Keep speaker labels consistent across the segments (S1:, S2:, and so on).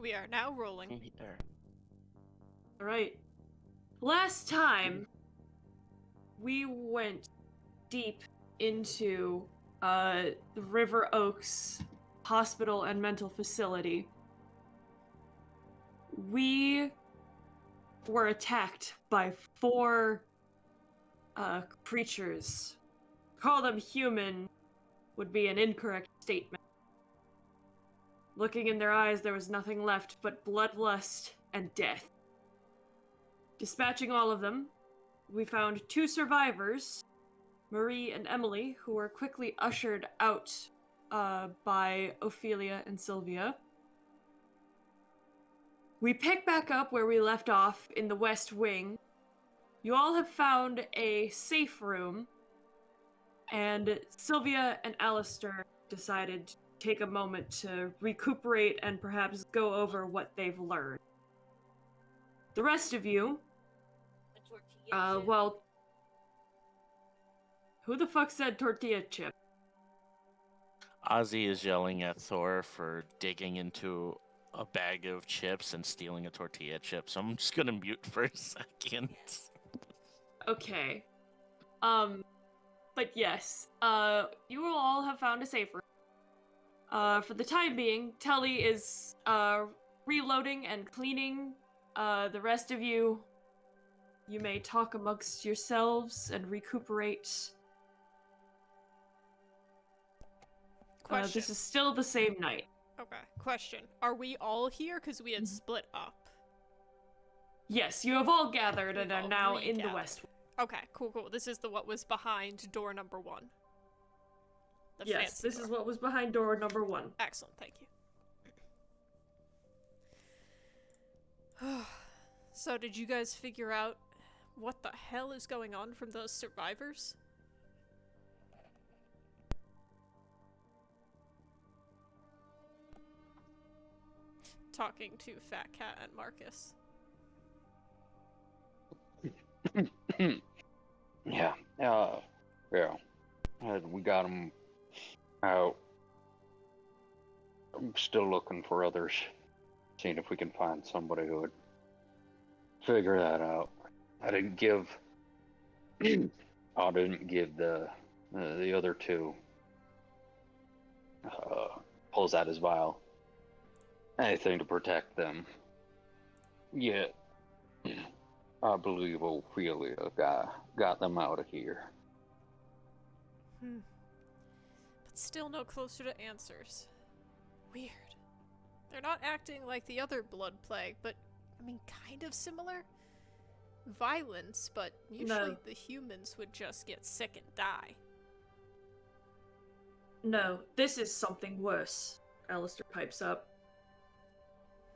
S1: We are now rolling.
S2: There.
S3: All right. Last time, we went deep into the River Oaks Hospital and Mental Facility. We were attacked by 4 creatures. Call them human would be an incorrect statement. Looking in their eyes, there was nothing left but bloodlust and death. Dispatching all of them, we found 2 survivors, Marie and Emily, who were quickly ushered out by Ophelia and Sylvia. We pick back up where we left off in the West Wing. You all have found a safe room, and Sylvia and Alistair decided to take a moment to recuperate and perhaps go over what they've learned. The rest of you, well, who the fuck said tortilla chip?
S2: Ozzy is yelling at Thor for digging into a bag of chips and stealing a tortilla chip, so I'm just gonna mute for a second.
S3: Okay. But yes, you will all have found a safe room. For the time being, Telly is, reloading and cleaning. The rest of you may talk amongst yourselves and recuperate.
S1: Question.
S3: This is still the same night.
S1: Okay. Question. Are we all here? Because we had split up.
S3: Yes, you have all gathered and
S1: We've
S3: are
S1: all
S3: now in the
S1: regathered.
S3: West.
S1: Okay, cool. This is what was behind door number 1. The
S3: Yes,
S1: fancy
S3: this
S1: door.
S3: is what was behind door number 1.
S1: Excellent, thank you. So, did you guys figure out what the hell is going on from those survivors? Talking to Fat Cat and Marcus.
S4: Yeah. We got them out. I'm still looking for others. Seeing if we can find somebody who would figure that out. I didn't give the other 2 pulls out his vial. Anything to protect them. Yet, I believe Ophelia got them out of here.
S1: But still no closer to answers. Weird. They're not acting like the other blood plague, but, I mean, kind of similar? Violence, but usually
S3: No.
S1: the humans would just get sick and die.
S3: No, this is something worse, Alistair pipes up.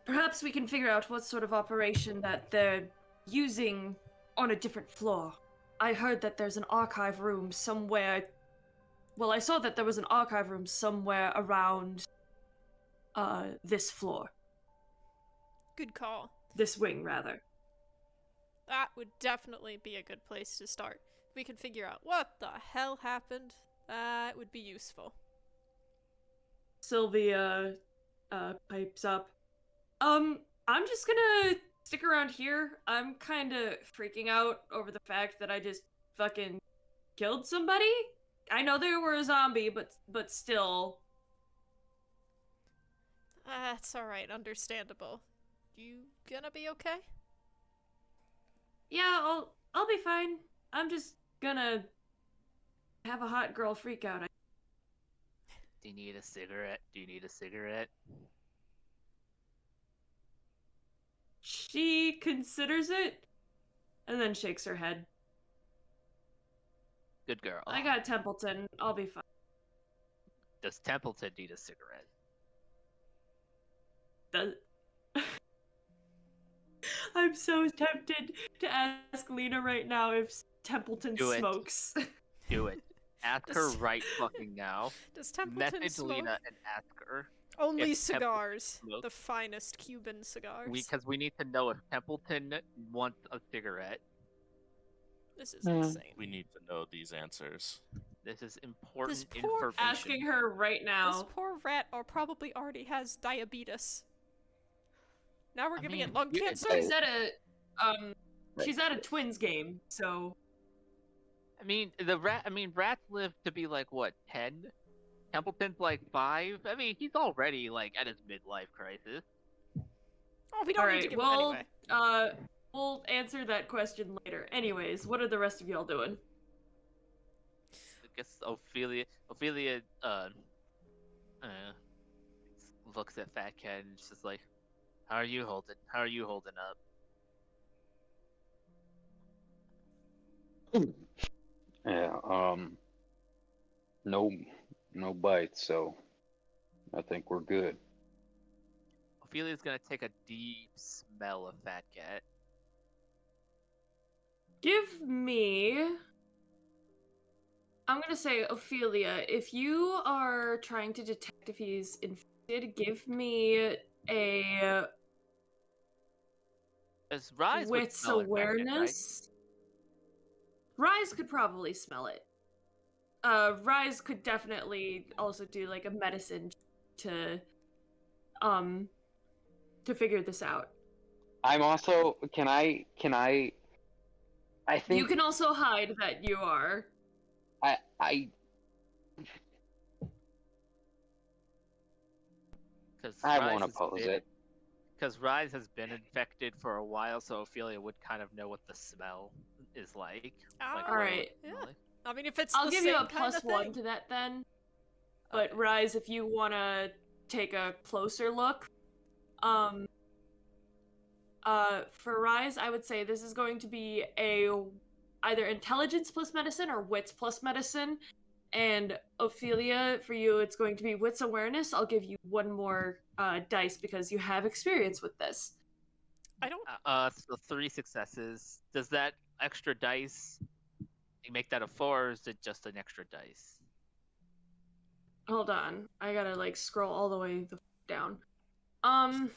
S3: Perhaps we can figure out what sort of operation that they're using on a different floor. I heard that there's an archive room somewhere. Well, I saw that there was an archive room somewhere around this floor.
S1: Good call.
S3: This wing, rather.
S1: That would definitely be a good place to start. If we could figure out what the hell happened, that would be useful.
S3: Sylvia pipes up. I'm just gonna stick around here. I'm kinda freaking out over the fact that I just fucking killed somebody. I know they were a zombie, but still.
S1: That's alright, understandable. You gonna be okay?
S3: Yeah, I'll be fine. I'm just gonna have a hot girl freak out.
S5: Do you need a cigarette?
S3: She considers it and then shakes her head.
S5: Good girl.
S3: I got Templeton. I'll be fine.
S5: Does Templeton need a cigarette?
S3: I'm so tempted to ask Lena right now if Templeton
S5: Do it.
S3: smokes.
S5: Do it. Ask her right fucking now.
S1: Does Templeton
S5: Message
S1: smoke?
S5: Lena and ask her.
S1: Only
S5: if Templeton
S1: cigars.
S5: smokes.
S1: The finest Cuban cigars.
S5: Because we need to know if Templeton wants a cigarette.
S1: This is insane.
S2: We need to know these answers.
S5: This is important
S1: This poor-
S5: information.
S3: Asking her right
S1: This
S3: now.
S1: poor rat probably already has diabetes. Now we're
S5: I
S1: giving
S5: mean,
S1: it lung
S5: you-
S1: cancer?
S3: She's at a she's at a Twins game, so
S5: I mean, rats live to be like what, 10? Templeton's like 5. I mean, he's already like at his midlife crisis.
S1: Oh, we don't need to
S3: alright,
S1: give
S3: well,
S1: anyway.
S3: we'll answer that question later. Anyways, what are the rest of y'all doing?
S5: I guess Ophelia, uh, looks at Fat Cat and she's just like, How are you holding up?"
S4: Yeah, no bites, so I think we're good.
S5: Ophelia's gonna take a deep smell of Fat Cat.
S3: Give me. I'm gonna say, Ophelia, if you are trying to detect if he's infected, give me a
S5: As Rise would
S3: wits
S5: smell it, Fat Cat, right?
S3: awareness. Rise could probably smell it. Rise could definitely also do like a medicine to figure this out.
S4: I'm also. Can I? I think
S3: You can also hide that you are.
S4: I
S5: Because
S4: won't oppose it.
S5: Because Rise has been infected for a while, so Ophelia would kind of know what the smell is like. Like
S1: Ah,
S5: what it
S3: Alright.
S5: would smell
S1: yeah.
S5: like.
S1: I mean, if it's
S3: I'll
S1: the
S3: give
S1: same
S3: you a
S1: kind of
S3: +1
S1: thing.
S3: to that then. But
S5: Okay.
S3: Rise, if you wanna take a closer look, for Rise, I would say this is going to be a either intelligence plus medicine or wits plus medicine. And Ophelia, for you, it's going to be wits awareness. I'll give you one more dice because you have experience with this.
S1: I don't.
S5: So 3 successes. Does that extra dice you make that a 4, or is it just an extra dice?
S3: Hold on, I gotta like scroll all the way down. Oh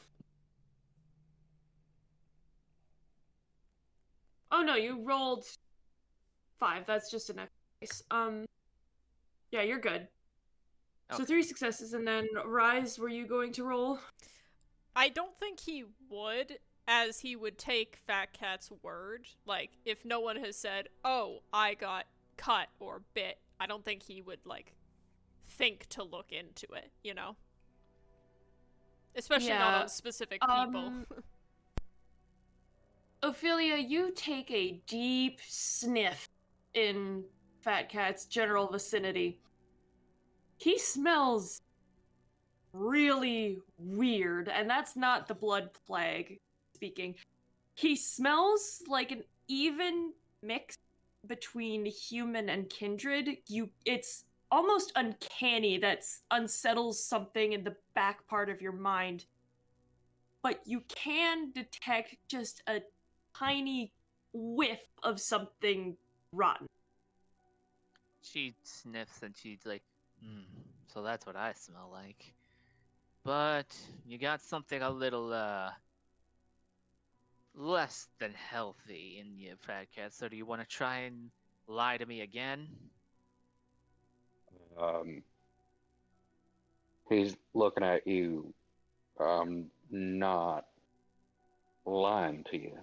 S3: no, you rolled 5. That's just an extra dice. Yeah, you're good. So
S5: Okay.
S3: 3 successes, and then Rise, were you going to roll?
S1: I don't think he would, as he would take Fat Cat's word. Like, if no one has said, "Oh, I got cut or bit," I don't think he would like think to look into it. You know, especially not
S3: Yeah,
S1: on specific people.
S3: Ophelia, you take a deep sniff in Fat Cat's general vicinity. He smells really weird, and that's not the blood plague speaking. He smells like an even mix between human and kindred. It's almost uncanny that unsettles something in the back part of your mind. But you can detect just a tiny whiff of something rotten.
S5: She sniffs and she's like, so that's what I smell like. But you got something a little, less than healthy in you, Fat Cat, so do you want to try and lie to me again?
S4: He's looking at you. I'm not lying to you.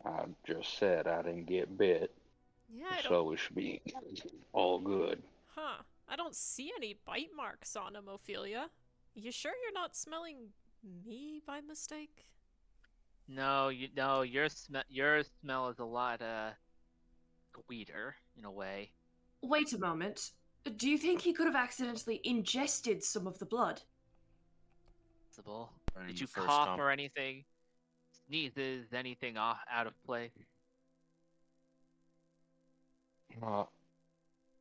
S4: I just said I didn't get bit,
S1: Yeah, I don't.
S4: so it should be all good.
S1: Huh. I don't see any bite marks on him, Ophelia. You sure you're not smelling me by mistake?
S5: No, your smell is a lot, sweeter, in a way.
S3: Wait a moment. Do you think he could have accidentally ingested some of the blood?
S5: Possible.
S2: When
S5: Did
S2: you
S5: you
S2: first
S5: cough
S2: come.
S5: or anything? Sneezes, anything off out of place?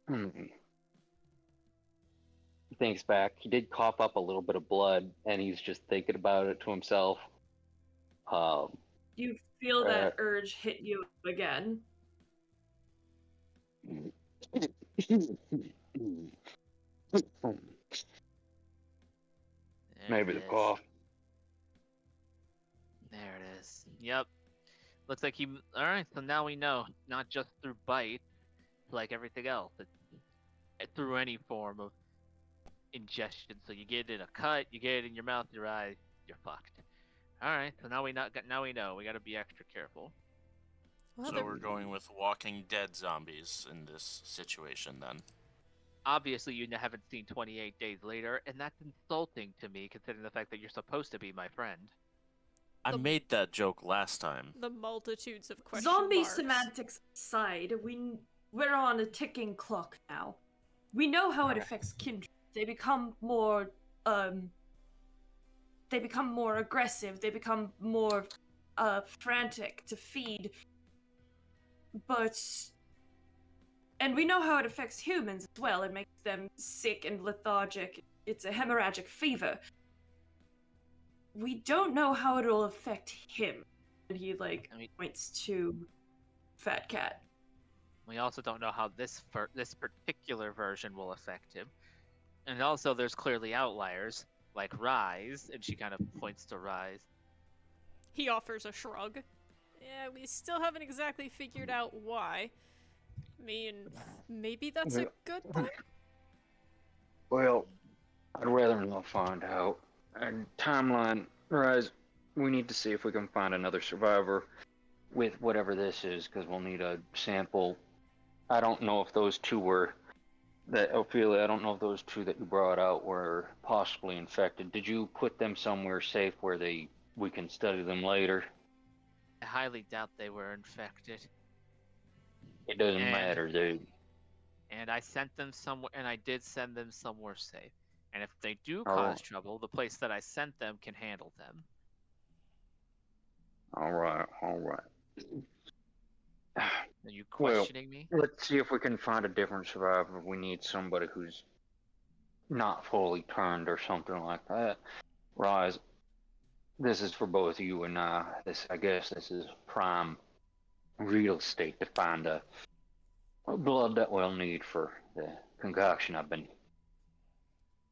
S4: Hmm. He thinks back. He did cough up a little bit of blood, and he's just thinking about it to himself.
S3: You feel that urge hit you again.
S5: There
S4: Maybe
S5: it
S4: the
S5: is.
S4: cough.
S5: There it is. Yep. Looks like he. Alright, so now we know. Not just through bite, like everything else. Through any form of ingestion. So you get it in a cut, you get it in your mouth, your eyes, you're fucked. All right, so now we know. We got to be extra careful.
S1: Well,
S2: So
S1: there-
S2: we're going with Walking Dead zombies in this situation then.
S5: Obviously, you haven't seen 28 Days Later, and that's insulting to me, considering the fact that you're supposed to be my friend.
S2: I
S1: The-
S2: made that joke last time.
S1: the multitudes of question
S3: Zombie
S1: marks.
S3: semantics aside, we're on a ticking clock now. We know how it affects kindred. They become more aggressive, they become more frantic to feed. And we know how it affects humans as well. It makes them sick and lethargic. It's a hemorrhagic fever. We don't know how it'll affect him. And he points to Fat Cat.
S5: We also don't know how this particular version will affect him. And also, there's clearly outliers, like Rise, and she kind of points to Rise.
S1: He offers a shrug. Yeah, we still haven't exactly figured out why. I mean, maybe that's a good thing?
S4: Well, I'd rather not find out. And timeline, Rise, we need to see if we can find another survivor with whatever this is, because we'll need a sample. I don't know if those two were Ophelia, I don't know if those two that you brought out were possibly infected. Did you put them somewhere safe where we can study them later?
S5: I highly doubt they were infected.
S4: It doesn't matter, dude.
S5: And I sent them somewhere, and I did send them somewhere safe. And if they do
S4: All
S5: cause
S4: right.
S5: trouble, the place that I sent them can handle them.
S4: All right.
S5: Are you questioning me?
S4: Let's see if we can find a different survivor. We need somebody who's not fully turned or something like that. Rise, this is for both you and I. I guess this is prime real estate to find a blood that we'll need for the concoction I've been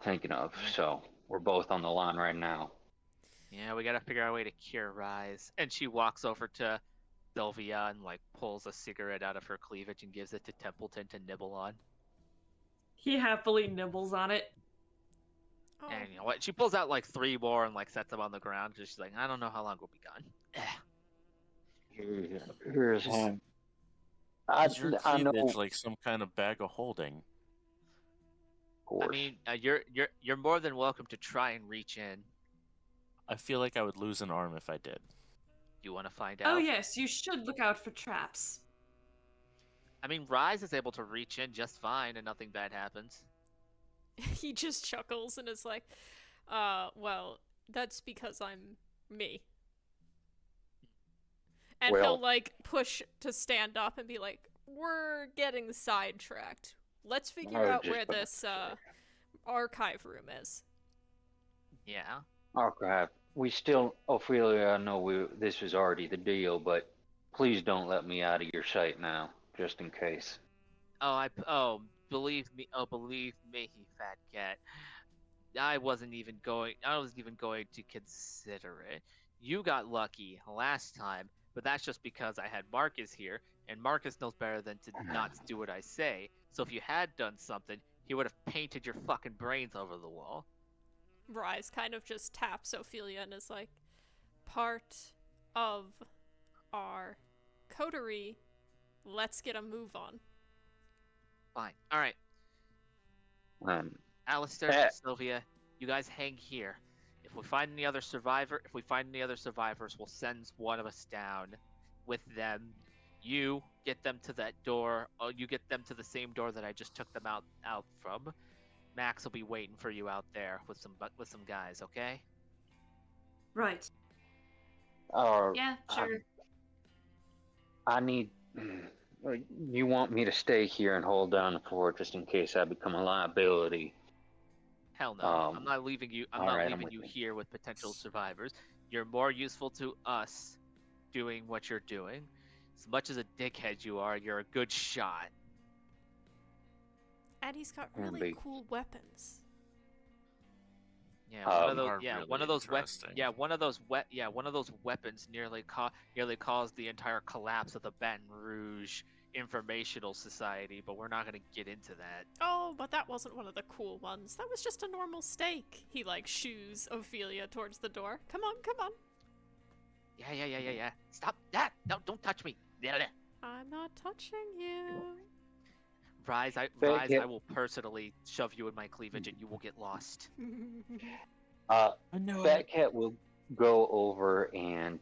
S4: thinking of. So we're both on the line right now.
S5: Yeah, we gotta figure out a way to cure Rise. And she walks over to Sylvia and pulls a cigarette out of her cleavage and gives it to Templeton to nibble on.
S3: He happily nibbles on it.
S1: Oh,
S5: And you know what? She pulls out 3 more and sets them on the ground. She's like, I don't know how long we'll be gone.
S4: Here's him.
S2: Is your
S4: I know.
S2: cleavage like some kind of bag of holding?
S4: Of course.
S5: I mean, you're more than welcome to try and reach in.
S2: I feel like I would lose an arm if I did.
S5: You want to find out?
S3: Oh yes, you should look out for traps.
S5: I mean, Rise is able to reach in just fine and nothing bad happens.
S1: he just chuckles and is like, well, that's because I'm me. And
S4: Well-
S1: he'll push to stand up and be like, we're getting sidetracked. Let's figure
S4: I was
S1: out
S4: just
S1: where
S4: about
S1: this
S4: to say.
S1: archive room is.
S5: Yeah.
S4: Okay. We still, Ophelia, I know this was already the deal, but please don't let me out of your sight now, just in case.
S5: Believe me, Fat Cat. I wasn't even going to consider it. You got lucky last time, but that's just because I had Marcus here, and Marcus knows better than to not do what I say. So if you had done something, he would have painted your fucking brains over the wall.
S1: Rise kind of just taps Ophelia and is like, part of our coterie, let's get a move on.
S5: Fine. Alright. Alistair,
S4: Eh.
S5: Sylvia, you guys hang here. If we find any other survivors, we'll send one of us down with them. You get them to that door. Oh, you get them to the same door that I just took them out from. Max will be waiting for you out there with some guys, okay?
S3: Right.
S4: Or
S3: Yeah, sure.
S4: I need. You want me to stay here and hold down the fort just in case I become a liability?
S5: Hell no. I'm not leaving you. I'm not
S4: alright, I'm
S5: leaving
S4: with
S5: you
S4: you.
S5: here with potential survivors. You're more useful to us doing what you're doing. As much as a dickhead you are, you're a good shot.
S1: And he's got
S4: Can
S1: really
S4: be.
S1: cool weapons.
S5: Yeah, one of those.
S2: Are
S5: Yeah,
S2: really
S5: one of those
S2: interesting.
S5: one of those weapons nearly caused the entire collapse of the Baton Rouge Informational Society. But we're not gonna get into that.
S1: Oh, but that wasn't one of the cool ones. That was just a normal stake. He shoooes Ophelia towards the door. Come on, come on.
S5: Yeah. Stop that! No, don't touch me. Yeah.
S1: I'm not touching you.
S5: Rise, I will personally shove you in my cleavage and you will get lost.
S4: Uh,
S2: I know
S4: Fat
S2: it.
S4: Cat will go over and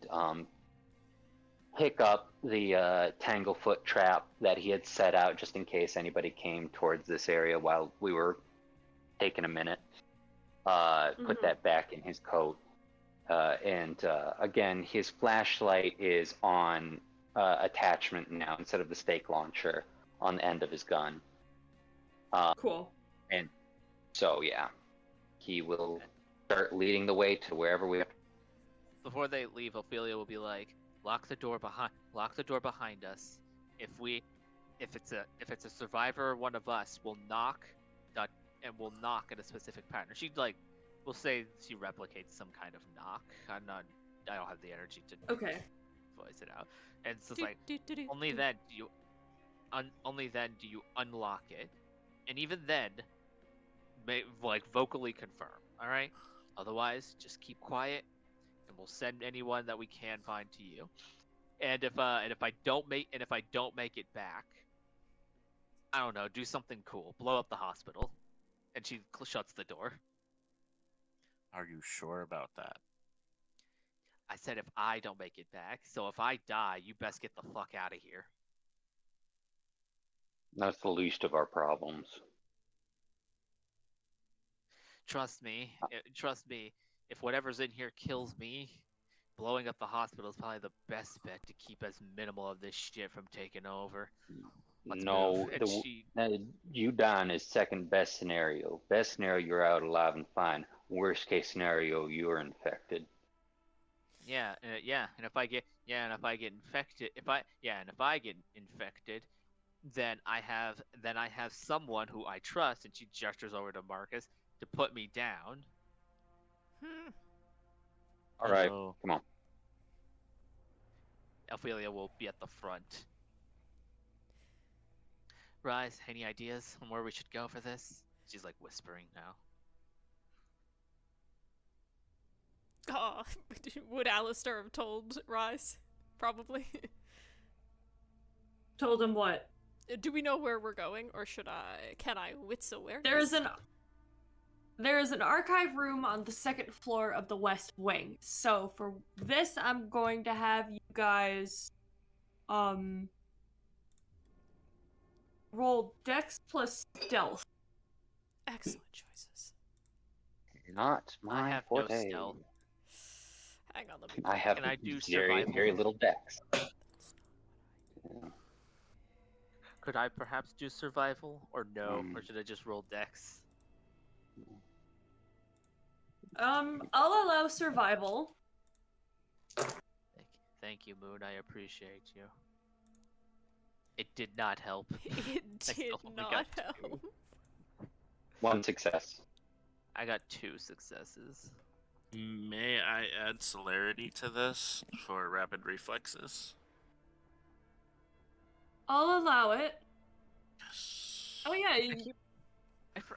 S4: pick up the Tanglefoot trap that he had set out just in case anybody came towards this area while we were taking a minute. Put
S3: Mhm.
S4: that back in his coat. And again, his flashlight is on attachment now instead of the stake launcher on the end of his gun.
S3: Cool.
S4: And so, yeah, he will start leading the way to wherever we have.
S5: Before they leave, Ophelia will be like, lock the door behind us. If it's a survivor or one of us, we'll knock that and we'll knock at a specific pattern. She'd like we'll say she replicates some kind of knock. I don't have the energy to
S3: Okay.
S5: voice it out. And it's just
S1: Do,
S5: like
S1: do, do, do,
S5: only
S1: do.
S5: then do you unlock it. And even then like vocally confirm, all right? Otherwise, just keep quiet and we'll send anyone that we can find to you. And if I don't make it back, I don't know, do something cool, blow up the hospital, and she shuts the door.
S2: Are you sure about that?
S5: I said if I don't make it back, so if I die, you best get the fuck out of here.
S4: That's the least of our problems.
S5: Trust me, trust me. If whatever's in here kills me, blowing up the hospital is probably the best bet to keep as minimal of this shit from taking over. Let's move.
S4: No,
S5: And she
S4: you dying is second best scenario. Best scenario, you're out alive and fine. Worst case scenario, you're infected.
S5: and if I get infected, and if I get infected, then I have someone who I trust, and she gestures over to Marcus to put me down.
S1: Hmm.
S4: All right,
S2: Hello.
S4: come on.
S5: Ophelia will be at the front. Rise, any ideas on where we should go for this? She's like whispering now.
S1: Oh, would Alistair have told Rise? Probably.
S3: Told him what?
S1: Do we know where we're going, or can I wits awareness?
S3: There is an archive room on the second floor of the West Wing. So for this, I'm going to have you guys, roll Dex plus Stealth.
S1: Excellent choices.
S4: Not
S5: I
S4: my
S5: have no
S4: forte.
S5: stealth.
S1: Hang on, let me.
S4: I have
S5: Can I do
S4: very,
S5: survival?
S4: very little dex. Yeah.
S5: Could I perhaps do survival, or no?
S4: Mm.
S5: Or should I just roll Dex?
S3: I'll allow survival.
S5: Thank you, Moon. I appreciate you. It did not help.
S1: It
S5: I
S1: did
S5: still only
S1: not
S5: got two.
S1: help.
S4: One success.
S5: I got 2 successes.
S2: May I add celerity to this for rapid reflexes?
S3: I'll allow it.
S2: Yes.
S3: Oh yeah,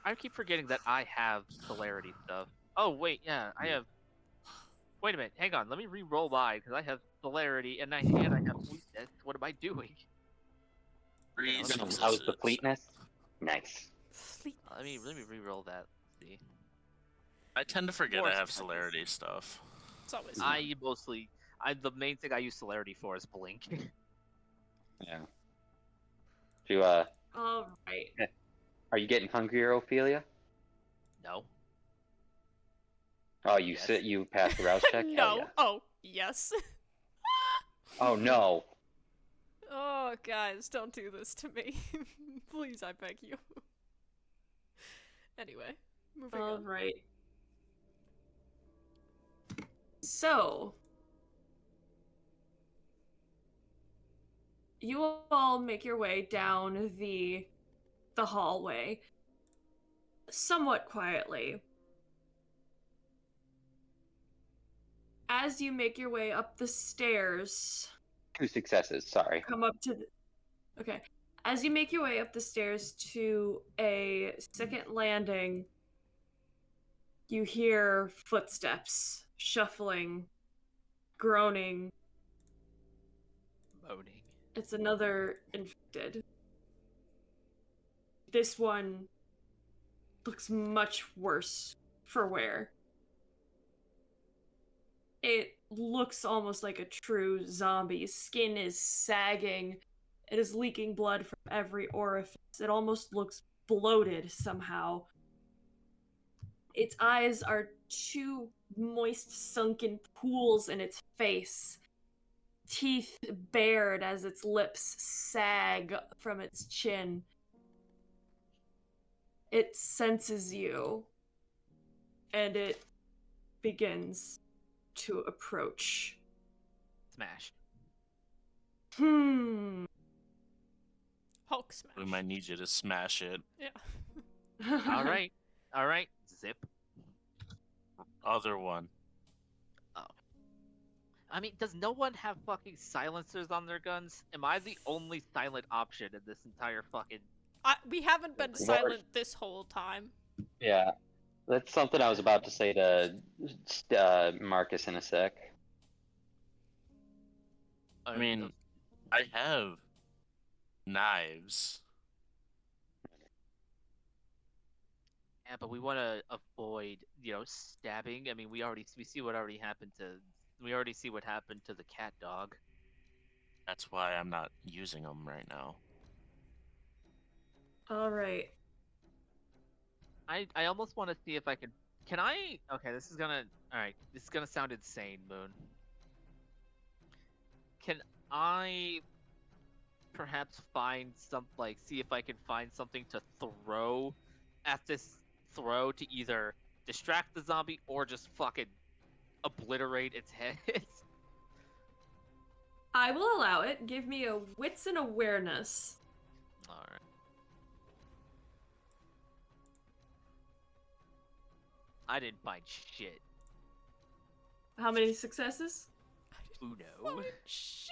S5: I keep forgetting that I have celerity stuff. Oh wait, yeah, I have. Wait a minute, hang on. Let me re-roll mine because I have celerity and I have weakness. What am I doing?
S2: Three
S5: How's
S4: How's the
S2: successes.
S4: fleetness? Nice.
S1: Fleet.
S5: Let me re-roll that. Let's see.
S2: I tend to forget
S5: More
S2: I have
S5: successes.
S2: celerity stuff.
S1: It's always fun.
S5: The main thing I use celerity for is blink.
S4: Yeah. Do
S3: all right.
S4: are you getting hungrier, Ophelia?
S5: No.
S4: Oh, you
S5: Yes.
S4: you passed the rouse check?
S1: No.
S4: Hell yeah.
S1: Oh, yes.
S4: Oh no.
S1: Oh, guys, don't do this to me. Please, I beg you. Anyway, moving
S3: All
S1: on.
S3: right. So, you all make your way down the hallway somewhat quietly. As you make your way up the stairs,
S4: 2 successes, sorry.
S3: come up to the... Okay. As you make your way up the stairs to a second landing, you hear footsteps shuffling groaning.
S5: Moaning.
S3: It's another infected. This one looks much worse for wear. It looks almost like a true zombie. Skin is sagging. It is leaking blood from every orifice. It almost looks bloated somehow. Its eyes are two moist, sunken pools in its face. Teeth bared as its lips sag from its chin. It senses you, and it begins to approach.
S5: Smash.
S1: Hulk smash.
S2: We might need you to smash it.
S1: Yeah.
S5: All right. All right. Zip.
S2: Other one.
S5: I mean, does no one have fucking silencers on their guns? Am I the only silent option in this entire fucking...
S1: We haven't been
S4: What?
S1: silent this whole time.
S4: Yeah, that's something I was about to say to Marcus in a sec.
S2: I mean, I have knives.
S5: Yeah, but we want to avoid, stabbing. I mean, we see what already happened to... We already see what happened to the cat dog.
S2: That's why I'm not using them right now.
S3: All right.
S5: I almost want to see if I can... Can I... Okay, this is gonna... Alright, this is gonna sound insane, Moon. Can I perhaps find see if I can find something to throw at this throw to either distract the zombie or just fucking obliterate its head?
S3: I will allow it. Give me a wits and awareness.
S5: Alright. I didn't find shit.
S3: How many successes?
S5: Uno.
S1: Oh, shit!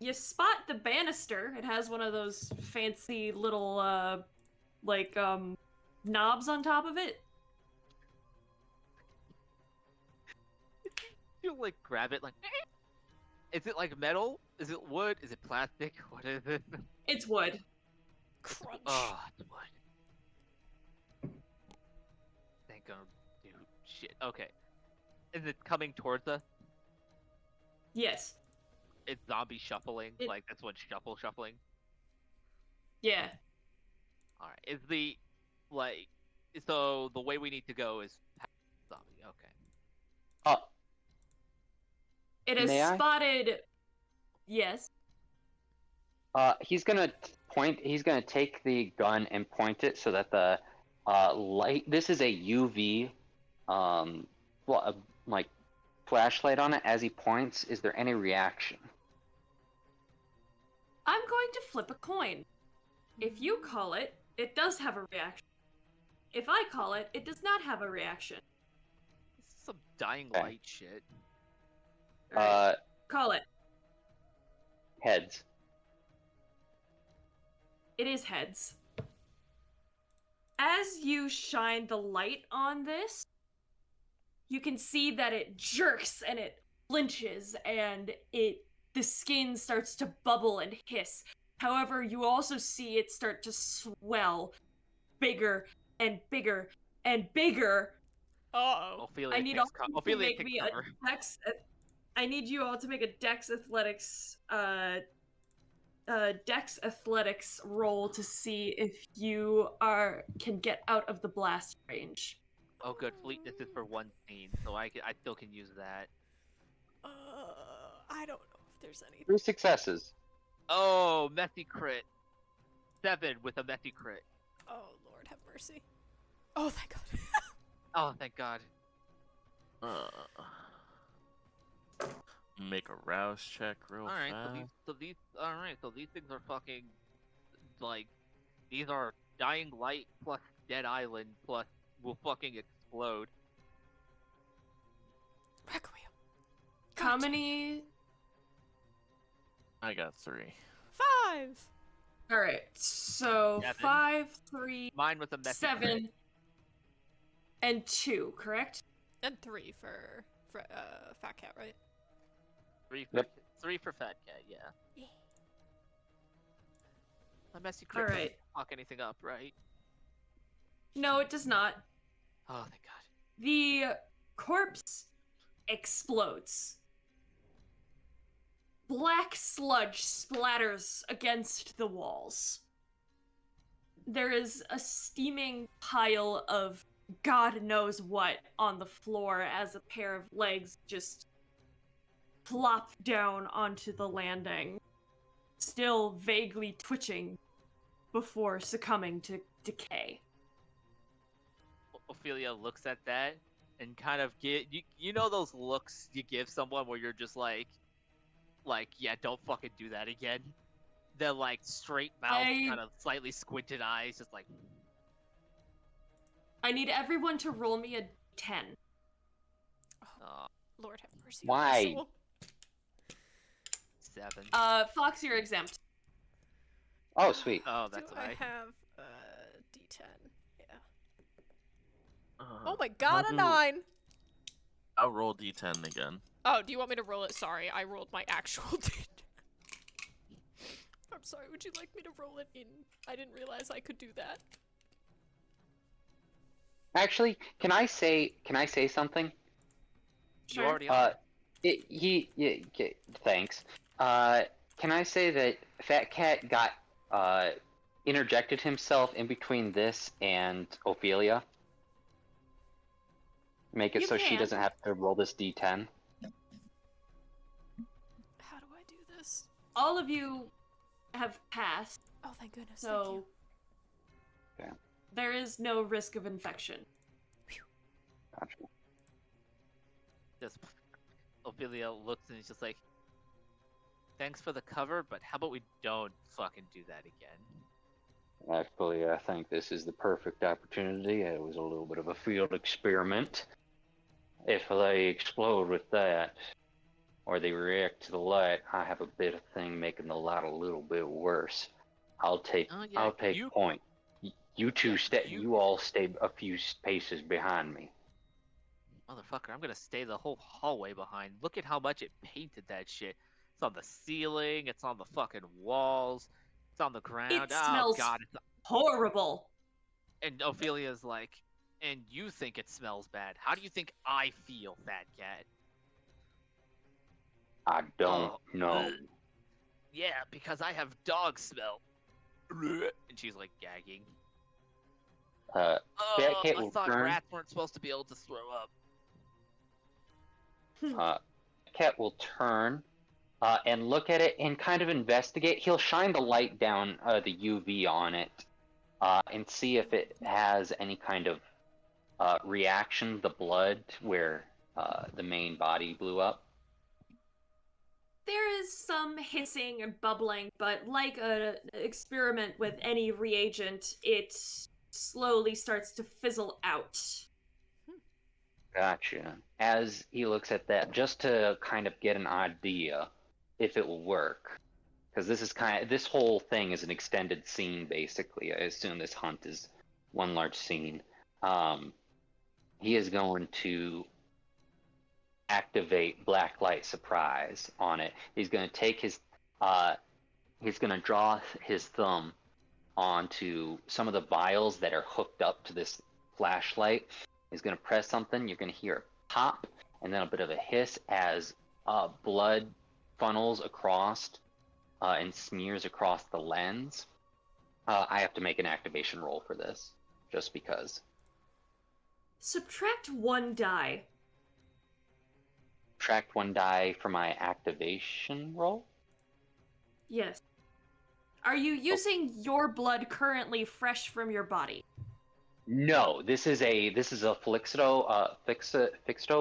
S3: You spot the banister. It has one of those fancy little, knobs on top of it.
S5: You like grab it like... Is it like metal? Is it wood? Is it plastic? What is it?
S3: It's wood.
S1: Crunch.
S5: Oh, it's wood. Ain't gonna do shit. Okay. Is it coming towards us?
S3: Yes.
S5: It's zombie shuffling.
S3: It-
S5: Like, that's what shuffling.
S3: Yeah.
S5: Alright. Is the... Like... So, the way we need to go is past the zombie. Okay.
S4: Oh,
S3: It has
S4: May I?
S3: spotted. Yes.
S4: he's gonna point. He's gonna take the gun and point it so that the light. This is a UV, like flashlight on it. As he points, is there any reaction?
S3: I'm going to flip a coin. If you call it, it does have a reaction. If I call it, it does not have a reaction.
S5: This is some dying
S4: Okay.
S5: light shit.
S3: Alright, call it.
S4: Heads.
S3: It is heads. As you shine the light on this, you can see that it jerks and it flinches and the skin starts to bubble and hiss. However, you also see it start to swell bigger and bigger and bigger.
S1: Uh-oh.
S5: Ophelia
S3: I need
S5: takes
S3: all of you to
S5: Ophelia
S3: make
S5: takes
S3: me
S5: cover.
S3: a dex. I need you all to make a dex athletics roll to see if you can get out of the blast range.
S5: Oh, good. Fleetness is for one scene, so I still can use that.
S1: I don't know if there's anything.
S4: 3 successes.
S5: Oh, messy crit. 7 with a messy crit.
S1: Oh, Lord have mercy. Oh, thank God.
S5: Oh, thank God.
S2: Make a rouse check real
S5: Alright,
S2: fast.
S5: so these things are fucking, like, these are Dying Light plus Dead Island plus will fucking explode.
S1: Requiem.
S3: How
S1: Gotcha.
S3: many?
S2: I got 3.
S1: 5.
S3: All right, so
S5: 7.
S3: 5, 3,
S5: Mine was a messy
S3: 7,
S5: crit.
S3: and 2. Correct?
S1: And 3 for Fat Cat, right?
S5: 3 for
S4: Yep.
S5: 3 for Fat Cat, yeah.
S1: Yeah.
S5: My messy crit
S3: All
S5: doesn't
S3: right.
S5: fuck anything up, right?
S3: No, it does not.
S5: Oh, thank God.
S3: The corpse explodes. Black sludge splatters against the walls. There is a steaming pile of God knows what on the floor as a pair of legs just plop down onto the landing, still vaguely twitching before succumbing to decay.
S5: Ophelia looks at that and kind of you know those looks you give someone where you're just like yeah, don't fucking do that again. The like straight mouth, kind of slightly squinted eyes, just like
S3: I need everyone to roll me a 10.
S1: Lord have mercy on my
S4: Why?
S1: soul.
S5: 7.
S3: Fox, you're exempt.
S4: Oh, sweet.
S5: Oh,
S1: Do
S5: that's
S1: I
S5: right.
S1: have D10? Yeah.
S2: Uh,
S1: Oh my god, a
S2: do-
S1: 9!
S2: I'll roll D10 again.
S1: Oh, do you want me to roll it? Sorry, I rolled my actual D10. I'm sorry, would you like me to roll it in? I didn't realize I could do that.
S4: Actually, can I say something?
S5: You
S3: Sure.
S5: already are.
S4: Thanks. Can I say that Fat Cat got interjected himself in between this and Ophelia? Make it
S3: You
S4: so she
S3: can.
S4: doesn't have to roll this D10.
S1: How do I do this?
S3: All of you have passed,
S1: Oh, thank goodness.
S3: so
S4: Okay.
S3: there is no risk of infection.
S4: Gotcha.
S5: Just Ophelia looks and he's just like, thanks for the cover, but how about we don't fucking do that again?
S4: Actually, I think this is the perfect opportunity. It was a little bit of a field experiment. If they explode with that, or they react to the light, I have a bit of thing making the light a little bit worse. I'll take
S5: Oh, yeah,
S4: I'll take
S5: you-
S4: point. You two
S5: Yeah,
S4: you all stay a few paces behind me.
S5: Motherfucker, I'm gonna stay the whole hallway behind. Look at how much it painted that shit. It's on the ceiling, it's on the fucking walls, it's on the ground.
S3: It
S5: Oh
S3: smells
S5: god,
S3: horrible.
S5: and Ophelia's like, and you think it smells bad. How do you think I feel, Fat Cat?
S4: I don't
S5: Oh,
S4: know.
S5: Yeah, because I have dog smell. And she's like gagging.
S4: Fat Cat
S5: I
S4: will
S5: thought
S4: turn.
S5: rats weren't supposed to be able to throw up.
S4: Cat will turn and look at it and kind of investigate. He'll shine the light down the UV on it and see if it has any kind of reaction, the blood where the main body blew up.
S3: There is some hissing and bubbling, but like an experiment with any reagent, it slowly starts to fizzle out.
S4: Gotcha. As he looks at that, just to kind of get an idea if it will work, because this whole thing is an extended scene basically. I assume this hunt is one large scene. He is going to activate black light surprise on it. He's going to take he's going to draw his thumb onto some of the vials that are hooked up to this flashlight. He's going to press something. You're going to hear a pop and then a bit of a hiss as blood funnels across and smears across the lens. I have to make an activation roll for this, just because.
S3: Subtract 1 die.
S4: Subtract 1 die for my activation roll?
S3: Yes. Are you using your blood currently fresh from your body?
S4: No, this is a Fixo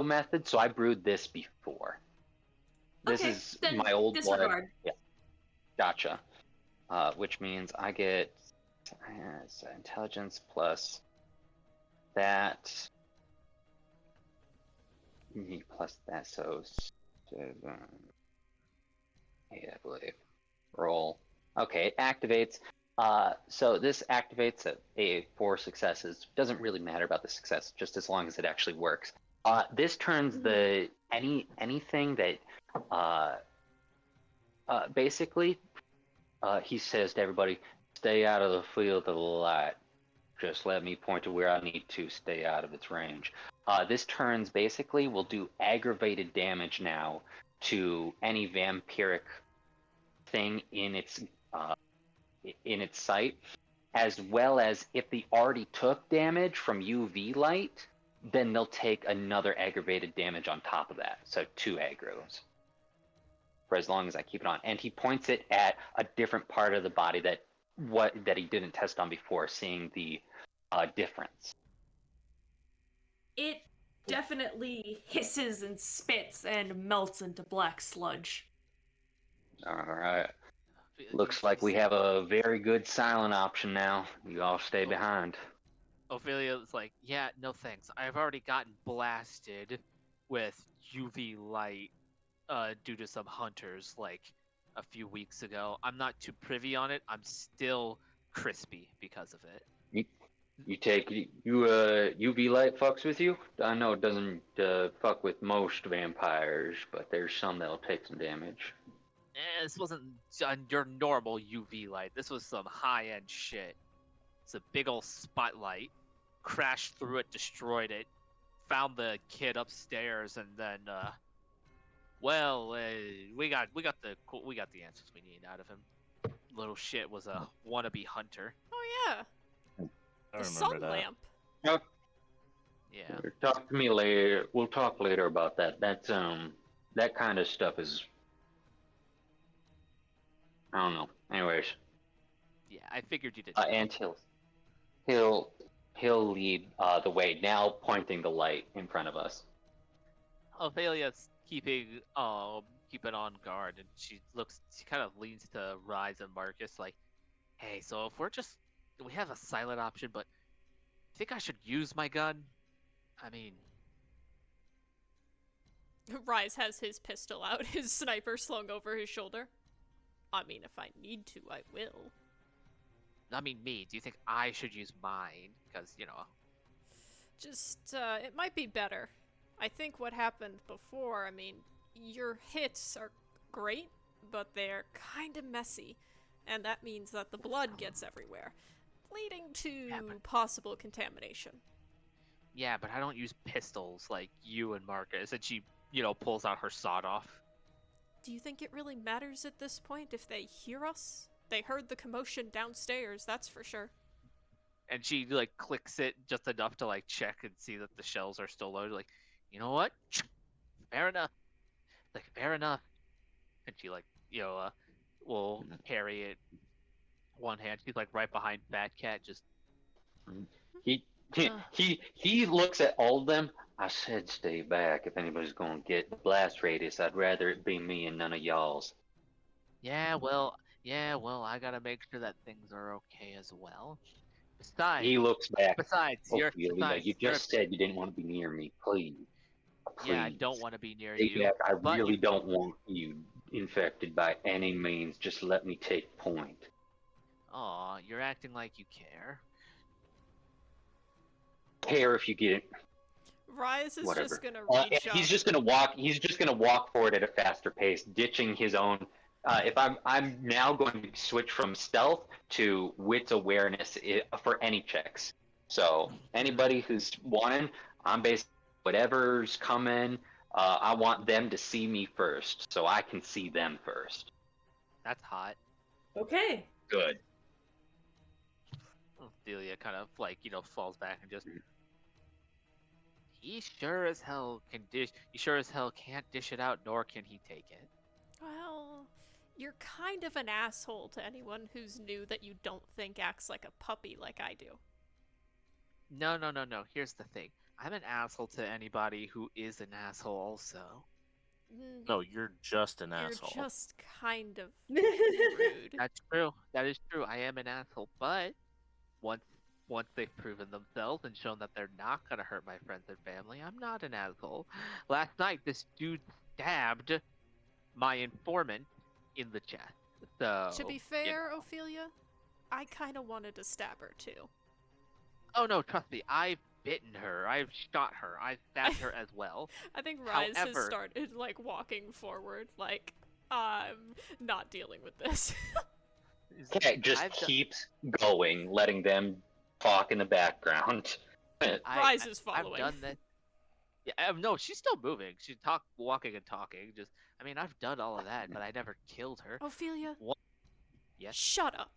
S4: method, so I brewed this before. This
S3: Okay,
S4: is
S3: then
S4: my old blood.
S3: disregard.
S4: Yeah, gotcha. Which means I get intelligence plus that, plus that, so 7. Yeah, I believe. Roll. Okay, it activates. So this activates a 4 successes. Doesn't really matter about the success, just as long as it actually works. This turns the anything that uh, basically he says to everybody, stay out of the field of the light. Just let me point to where I need to stay out of its range. This turns basically will do aggravated damage now to any vampiric thing uh, in its sight, as well as if they already took damage from UV light, then they'll take another aggravated damage on top of that. So 2 aggros for as long as I keep it on. And he points it at a different part of the body that he didn't test on before, seeing the difference.
S3: It definitely hisses and spits and melts into black sludge.
S4: All right.
S5: You
S4: Looks
S5: usually
S4: like we
S5: say-
S4: have a very good silent option now. You all stay
S5: Oh.
S4: behind.
S5: Ophelia's like, yeah, no thanks. I've already gotten blasted with UV light due to some hunters like a few weeks ago. I'm not too privy on it. I'm still crispy because of it.
S4: You take UV light fucks with you. I know it doesn't fuck with most vampires, but there's some that'll take some damage.
S5: This wasn't your normal UV light. This was some high-end shit. It's a big old spotlight. Crashed through it, destroyed it. Found the kid upstairs, and then, we got the answers we need out of him. Little shit was a wannabe hunter.
S1: Oh yeah,
S2: I
S1: the
S2: remember
S1: sun
S2: that.
S1: lamp.
S5: Yeah.
S4: Talk to me later. We'll talk later about that. That's that kind of stuff is, I don't know. Anyways,
S5: Yeah, I figured you did.
S4: and he'll lead the way now, pointing the light in front of us.
S5: Ophelia's keeping on guard, and she kind of leans to Rise and Marcus like, hey, so if we have a silent option, but I think I should use my gun. I mean,
S1: Rise has his pistol out, his sniper slung over his shoulder. I mean, if I need to, I will.
S5: me. Do you think I should use mine? Because
S1: Just, it might be better. I think what happened before, I mean, your hits are great, but they're kind of messy. And that means that the blood gets everywhere, leading to possible contamination.
S5: yeah, but I don't use pistols like you and Marcus. And she, pulls out her sawed off.
S1: Do you think it really matters at this point if they hear us? They heard the commotion downstairs, that's for sure.
S5: And she clicks it just enough to check and see that the shells are still loaded. Like, you know what? Fair enough. Fair enough. And she will carry it one hand. She's right behind Fat Cat, just
S4: He he looks at all of them. I said stay back. If anybody's gonna get the blast radius, I'd rather it be me and none of y'all's.
S5: yeah, well, I gotta make sure that things are okay as well. Besides,
S4: He looks back.
S5: Ophelia,
S4: You just said you didn't want to be near me. Please.
S5: yeah, I don't want to be near
S4: Stay
S5: you.
S4: back. I
S5: but
S4: really don't want you infected by any means. Just let me take point.
S5: Aw, you're acting like you care.
S4: Care if you get it.
S1: Rise is
S4: Whatever.
S1: just gonna
S4: And
S1: reach
S4: he's
S1: up.
S4: just gonna walk. He's just gonna walk forward at a faster pace, ditching his own. If I'm now going to switch from stealth to wits awareness for any checks. So anybody who's wanting, I'm basically whatever's coming. I want them to see me first, so I can see them first.
S5: That's hot.
S3: Okay.
S4: Good.
S5: Delia kind of falls back and just. He sure as hell can dish. He sure as hell can't dish it out, nor can he take it.
S1: Well, you're kind of an asshole to anyone who's new that you don't think acts like a puppy like I do.
S5: No. Here's the thing. I'm an asshole to anybody who is an asshole also.
S2: No, you're just an
S1: You're
S2: asshole.
S1: just kind of rude.
S5: That's true. That is true. I am an asshole, but once they've proven themselves and shown that they're not gonna hurt my friends and family, I'm not an asshole. Last night, this dude stabbed my informant in the chest. So
S1: To be fair, Ophelia, I kind of wanted to stab her too.
S5: Oh no, trust me. I've bitten her. I've shot her. I've stabbed her as well.
S1: I think Rise has
S5: However-
S1: started like walking forward, like I'm not dealing with this.
S4: Cat just
S5: I've done-
S4: keeps going, letting them talk in the background.
S1: Rise is
S5: I've
S1: following.
S5: done that. Yeah, no, she's still moving. She's walking and talking. Just, I mean, I've done all of that, but I never killed her.
S1: Ophelia,
S5: What? Yes,
S1: shut up.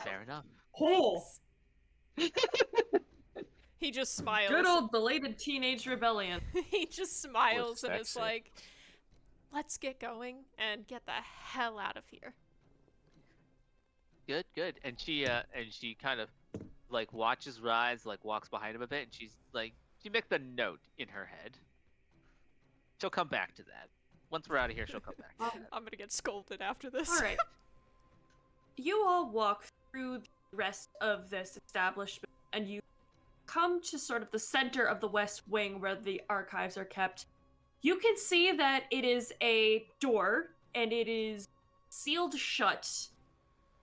S5: fair enough.
S3: Oh,
S1: He just smiles.
S3: good old belated teenage rebellion.
S1: He just smiles and is
S2: sexy.
S1: like, let's get going and get the hell out of here.
S5: Good. And she kind of like watches Rise, like walks behind him a bit, and she's like, she makes a note in her head. She'll come back to that. Once we're out of here, she'll come back to that.
S1: I'm gonna get scolded after this.
S3: All right. You all walk through the rest of this establishment, and you come to sort of the center of the West Wing where the archives are kept. You can see that it is a door, and it is sealed shut.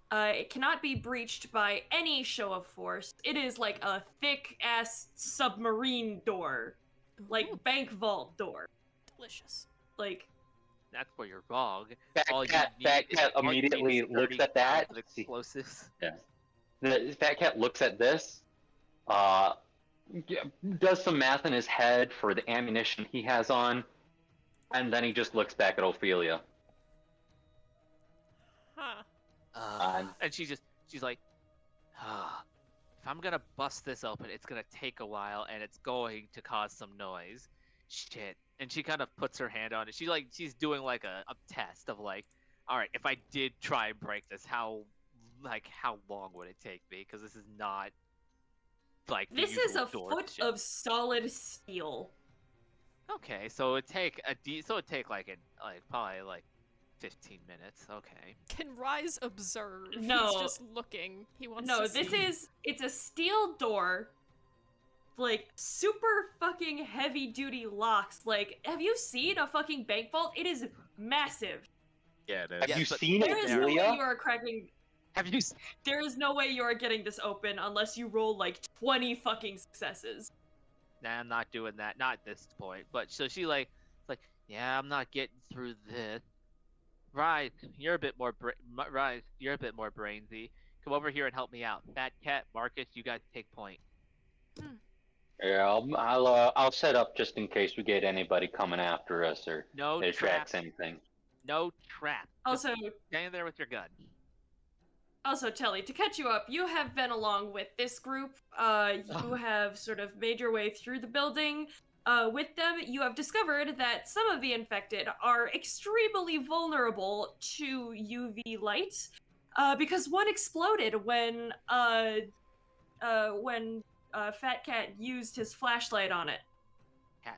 S3: It cannot be breached by any show of force. It is like a thick-ass submarine door, like
S1: Ooh,
S3: bank vault door.
S1: delicious.
S3: Like,
S5: That's where you're wrong.
S4: Fat
S5: All you
S4: Cat
S5: need is-
S4: Cat
S5: all you need is
S4: immediately
S5: 30
S4: looks at that.
S5: pounds of explosives.
S4: The Fat Cat looks at this, does some math in his head for the ammunition he has on, and then he just looks back at Ophelia.
S1: Huh.
S5: And she's like, if I'm gonna bust this open, it's gonna take a while, and it's going to cause some noise. Shit. And she kind of puts her hand on it. She's doing like a test of like, all right, if I did try and break this, how long would it take me? Because this is not like the
S3: this is
S5: usual
S3: a
S5: door
S3: foot
S5: shit.
S3: of solid steel.
S5: Okay, so it'd take probably like 15 minutes. Okay.
S1: Can Rise observe?
S3: No.
S1: He's just looking. He wants
S3: No,
S1: to
S3: this
S1: see.
S3: it's a steel door, like super fucking heavy duty locks. Like, have you seen a fucking bank vault? It is massive.
S2: Yeah, it is.
S4: Have
S5: Yeah,
S4: you
S5: but
S4: seen
S3: There is no way
S4: Ophelia?
S3: you are cracking.
S5: Have you?
S3: There is no way you are getting this open unless you roll like 20 fucking successes.
S5: Nah, I'm not doing that. Not at this point. But so she yeah, I'm not getting through this. Rise, you're a bit more Rise, you're a bit more brainsy. Come over here and help me out. Fat Cat, Marcus, you guys take point.
S4: Yeah, I'll set up just in case we get anybody coming after us or
S5: No
S4: it attracts
S5: trap.
S4: anything.
S5: No trap. Just
S3: Also,
S5: stand there with your gun.
S3: Telly, to catch you up, you have been along with this group. You have sort of made your way through the building. With them, you have discovered that some of the infected are extremely vulnerable to UV light, because one exploded when Fat Cat used his flashlight on it.
S5: Cat.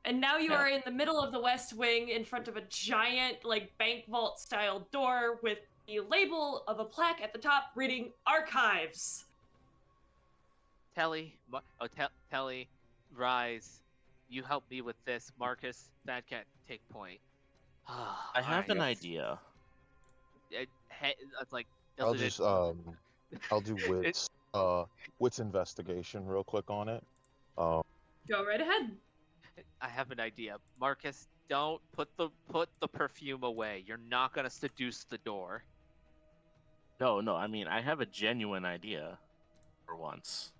S3: And now you
S4: Yeah.
S3: are in the middle of the West Wing in front of a giant, like, bank vault style door with the label of a plaque at the top reading Archives.
S5: Telly, Telly, Rise, you help me with this. Marcus, Fat Cat, take point.
S2: I have an idea.
S5: It's like
S6: I'll
S5: doesn't
S6: just
S5: it-
S6: I'll do wits investigation real quick on it.
S3: Go right ahead.
S5: I have an idea. Marcus, don't put the perfume away. You're not gonna seduce the door.
S2: No, I mean, I have a genuine idea for once.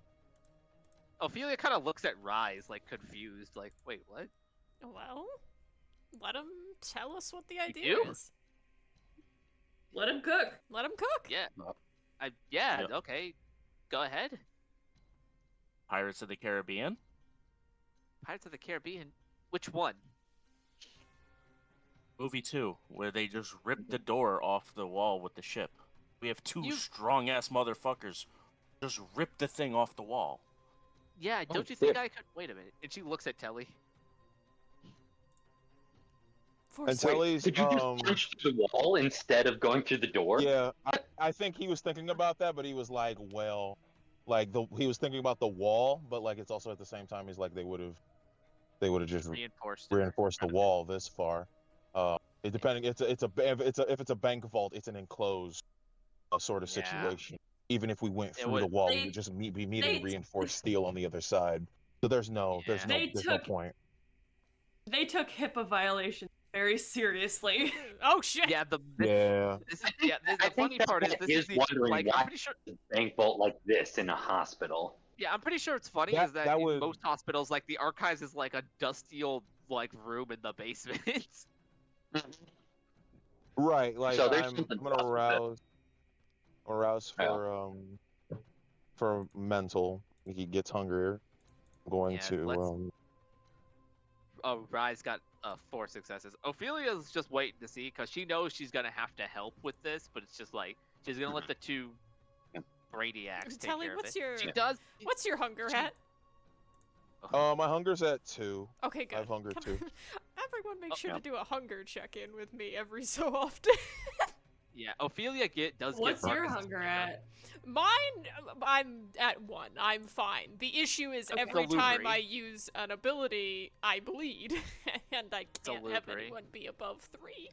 S5: Ophelia kind of looks at Rise like confused, like, wait, what?
S1: Well, let him tell us what the
S5: do?
S1: idea is.
S3: Let him cook.
S1: Let him cook.
S5: Yeah.
S4: No.
S5: Yeah,
S2: Yeah.
S5: okay. Go ahead.
S2: Pirates of the Caribbean?
S5: Pirates of the Caribbean. Which one?
S2: Movie 2, where they just rip the door off the wall with the ship. We have two
S5: You-
S2: strong-ass motherfuckers just rip the thing off the wall.
S5: Yeah,
S4: Oh,
S5: don't you think
S4: shit.
S5: I could? Wait a minute. And she looks at Telly.
S1: For
S6: And
S1: some-
S6: Telly's
S4: Did you just punch through the wall instead of going through the door?
S6: yeah, I think he was thinking about that, but he was like, well, like he was thinking about the wall, but like it's also at the same time he's like they would have just
S5: Reinforced. it.
S6: reinforced the wall this far. It depending, if it's a bank vault, it's an enclosed sort of
S5: Yeah.
S6: situation. Even if we went
S5: It
S6: through
S5: would-
S6: the wall, we
S3: They-
S6: would just be meeting
S3: they-
S6: reinforced steel on the other side. So there's no
S3: They
S6: no
S3: took-
S6: point.
S3: They took HIPAA violations very seriously.
S1: Oh shit!
S5: Yeah,
S6: Yeah.
S5: this is, yeah.
S4: I
S5: The funny
S4: think
S5: part is
S4: that
S5: this
S4: is
S5: is the
S4: wondering
S5: like
S4: why
S5: I'm pretty sure.
S4: the bank vault like this in a hospital.
S5: Yeah, I'm pretty sure it's funny
S6: That-
S5: is that,
S6: that
S5: in
S6: would-
S5: most hospitals, like the archives is like a dusty old like room in the basement.
S6: Right, like
S4: So there's
S6: I'm
S4: something
S6: gonna
S4: sus with it.
S6: arouse for mental. He gets hungrier. I'm going
S5: Yeah,
S6: to
S5: let's- Oh, Rise got 4 successes. Ophelia's just waiting to see because she knows she's gonna have to help with this, but it's just like she's gonna let the two Brainiacs take
S1: Telly,
S5: care of
S1: what's
S5: it.
S1: your
S5: She does.
S1: what's your hunger
S5: She-
S1: at?
S6: my hunger's at 2.
S1: Okay, good.
S6: I have hunger
S1: Come
S6: too.
S1: on. Everyone make
S5: Oh,
S1: sure
S5: yeah.
S1: to do a hunger check-in with me every so often.
S5: Yeah, Ophelia does
S3: What's
S5: get
S3: your
S5: Marcus's
S3: hunger
S5: finger.
S3: at?
S1: Mine, I'm at 1. I'm fine. The issue is
S5: Okay.
S1: every time
S5: Salubri.
S1: I use an ability, I bleed, and I can't have
S5: Salubri.
S1: anyone be above 3.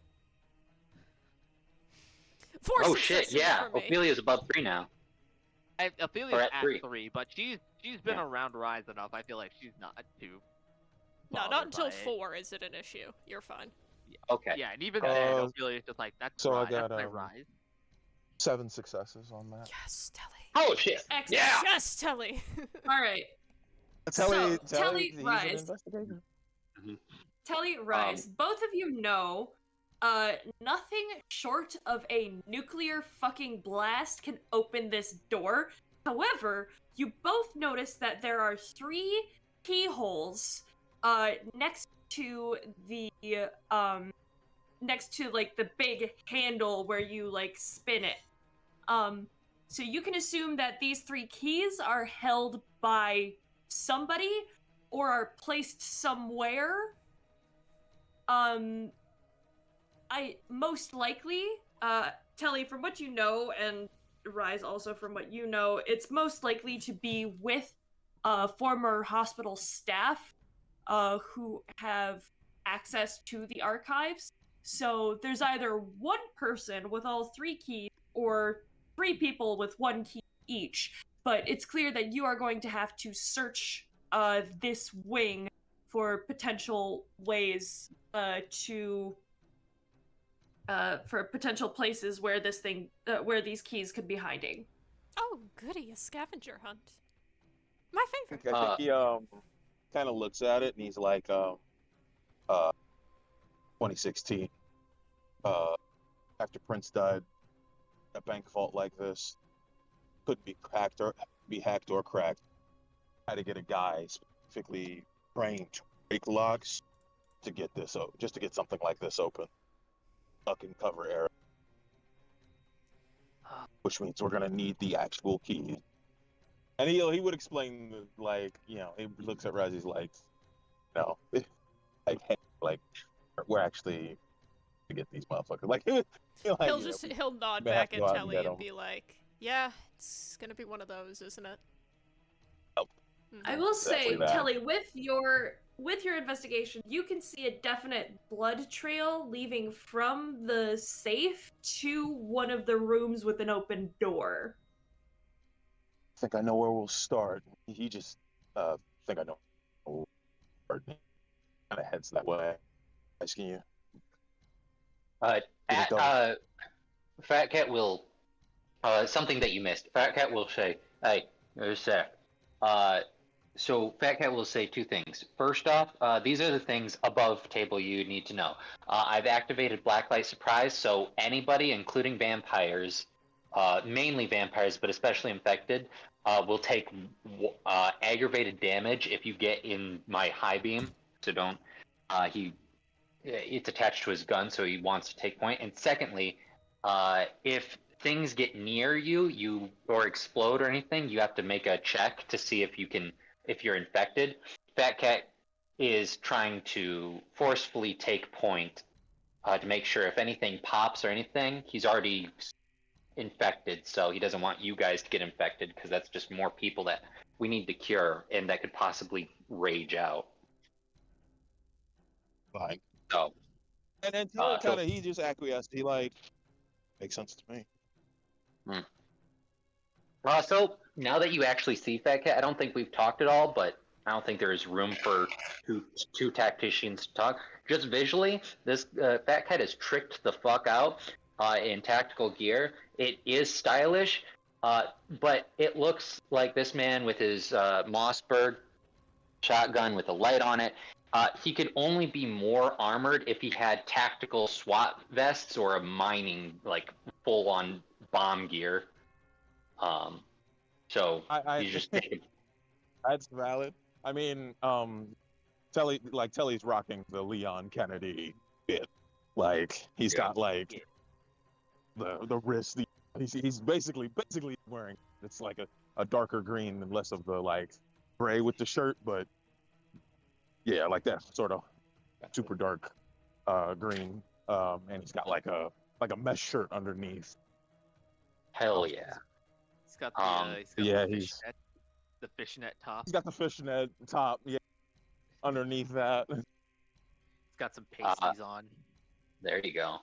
S1: 4
S4: Oh shit!
S1: successes
S4: Yeah,
S1: for me.
S4: Ophelia's above 3 now.
S5: Ophelia's
S4: Or at
S5: at
S4: 3.
S5: 3, but she's been
S4: Yeah.
S5: around Rise enough. I feel like she's not too.
S1: No, not
S5: bothered
S1: until
S5: by it.
S1: 4 is it an issue. You're fine.
S4: Okay.
S5: Yeah, and even then,
S6: Uh,
S5: Ophelia's just like that's
S6: so I
S5: Rise. That's
S6: got,
S5: my
S6: um,
S5: Rise.
S6: 7 successes on that.
S1: Yes, Telly.
S4: Oh shit!
S3: Excellent.
S4: Yeah.
S1: Yes, Telly.
S3: All right.
S6: Telly,
S3: Telly,
S6: he's an
S3: Rise.
S6: investigator.
S3: Telly, Rise. Both of you know, nothing short of a nuclear fucking blast can open this door. However, you both notice that there are 3 keyholes, next to the, next to, like, the big handle where you, like, spin it. So you can assume that these 3 keys are held by somebody or are placed somewhere. I most likely, Telly, from what you know, and Rise also from what you know, it's most likely to be with former hospital staff who have access to the archives. So there's either one person with all 3 keys or 3 people with 1 key each. But it's clear that you are going to have to search this wing for potential ways for potential places where this thing, where these keys could be hiding.
S1: Oh, goody, a scavenger hunt. My favorite.
S6: I think he kind of looks at it and he's like, 2016. After Prince died, a bank vault like this could be hacked or cracked. Had to get a guy specifically trained to break locks to get this open, just to get something like this open. Duck and cover area. Which means we're gonna need the actual key. And he would explain, like, you know, he looks at Raz, he's like, no, like, hey, like, we're actually to get these motherfuckers. Like, like,
S1: He'll nod
S6: may have
S1: back
S6: to
S1: at
S6: go out and
S1: Telly
S6: get
S1: and
S6: 'em.
S1: be like, yeah, it's gonna be one of those, isn't it?
S6: Yep.
S1: Mhm.
S3: I will say,
S6: Exactly that.
S3: Telly, with your investigation, you can see a definite blood trail leaving from the safe to one of the rooms with an open door.
S6: I think I know where we'll start. He just think I know where we'll start. Kind of heads that way. Asking you.
S4: Fat Cat will something that you missed. Fat Cat will say, "Hey, there's Seth." So Fat Cat will say 2 things. First off, these are the things above table you need to know. I've activated Blacklight Surprise, so anybody, including vampires, mainly vampires, but especially infected, will take aggravated damage if you get in my high beam. So don't. It's attached to his gun, so he wants to take point. And secondly, if things get near you or explode or anything, you have to make a check to see if you're infected. Fat Cat is trying to forcefully take point to make sure if anything pops or anything, he's already infected, so he doesn't want you guys to get infected because that's just more people that we need to cure and that could possibly rage out.
S6: Fine.
S4: So
S6: And then kind of he just acquiesced. He like makes sense to me.
S4: So now that you actually see Fat Cat, I don't think we've talked at all, but I don't think there is room for two tacticians to talk. Just visually, this Fat Cat is tricked the fuck out in tactical gear. It is stylish, but it looks like this man with his Mossberg shotgun with a light on it. He could only be more armored if he had tactical SWAT vests or a mining, like full on bomb gear. Um, so
S6: I
S4: you just take it.
S6: that's valid. I mean, Telly's rocking the Leon Kennedy bit. Like he's
S4: Yeah.
S6: got like the wrist. He's basically wearing it's like a darker green and less of the like gray with the shirt, but yeah, like that sort of super dark green. And he's got like a mesh shirt underneath.
S4: Hell
S6: Um,
S4: yeah.
S5: He's got
S6: yeah,
S5: the fishnet top.
S6: he's got the fishnet top, yeah, underneath that.
S5: He's got some pasties on.
S4: There you go.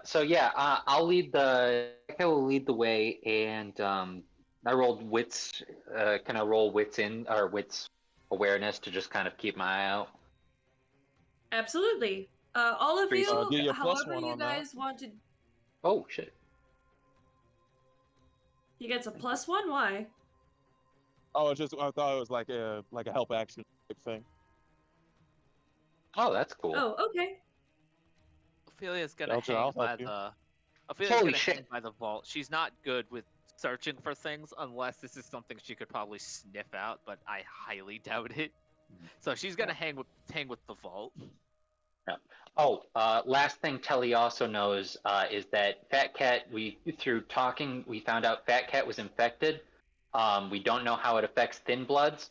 S4: So yeah, I will lead the way, and I rolled wits. Can I roll wits in or wits awareness to just kind of keep my eye out?
S3: Absolutely. All of
S4: Three-
S3: you,
S6: Give you a plus
S3: however
S6: one
S3: you
S6: on that.
S3: guys want to.
S4: Oh shit!
S3: He gets a +1. Why?
S6: Oh, it's just I thought it was like a help action type thing.
S4: Oh, that's cool.
S3: Oh, okay.
S5: Ophelia's gonna
S6: Belcher,
S5: hang
S6: I'll
S5: by
S6: help you.
S5: the. Ophelia's
S4: Holy
S5: gonna
S4: shit.
S5: hang by the vault. She's not good with searching for things unless this is something she could probably sniff out, but I highly doubt it. So she's gonna hang with the vault.
S4: Oh, last thing Telly also knows is that Fat Cat. Through talking, we found out Fat Cat was infected. We don't know how it affects Thin Bloods.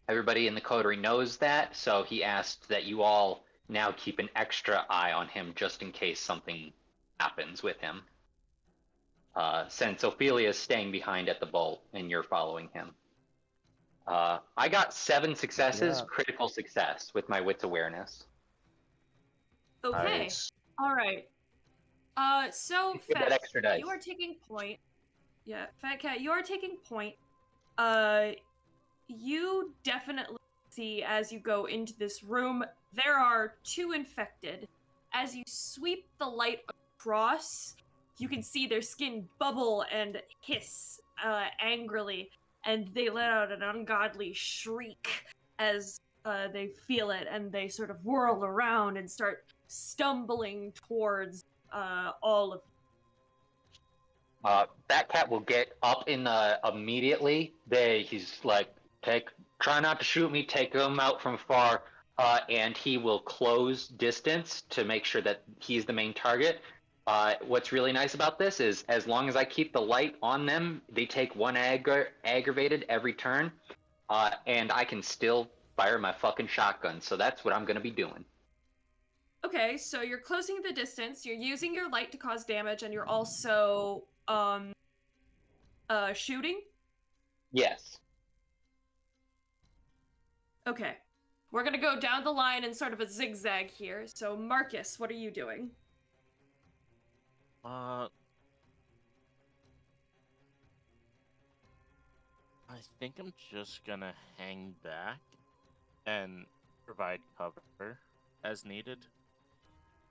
S4: Everybody in the coterie knows that, so he asked that you all now keep an extra eye on him just in case something happens with him. Since Ophelia is staying behind at the bolt and you're following him. I got 7 successes,
S6: Yeah.
S4: critical success with my wits awareness.
S3: Okay.
S6: Nice.
S3: All right. So
S4: Get that
S3: Fat,
S4: extra dice.
S3: you are taking point. Yeah, Fat Cat, you are taking point. You definitely see as you go into this room, there are 2 infected. As you sweep the light across, you can see their skin bubble and hiss angrily, and they let out an ungodly shriek as they feel it, and they sort of whirl around and start stumbling towards all of
S4: That cat will get up in immediately. He's like, try not to shoot me. Take him out from far, and he will close distance to make sure that he's the main target. What's really nice about this is, as long as I keep the light on them, they take 1 aggravated every turn, and I can still fire my fucking shotgun. So that's what I'm gonna be doing.
S3: Okay, so you're closing the distance, you're using your light to cause damage, and you're also shooting?
S4: Yes.
S3: Okay. We're gonna go down the line in sort of a zigzag here. So Marcus, what are you doing?
S2: I think I'm just gonna hang back and provide cover as needed.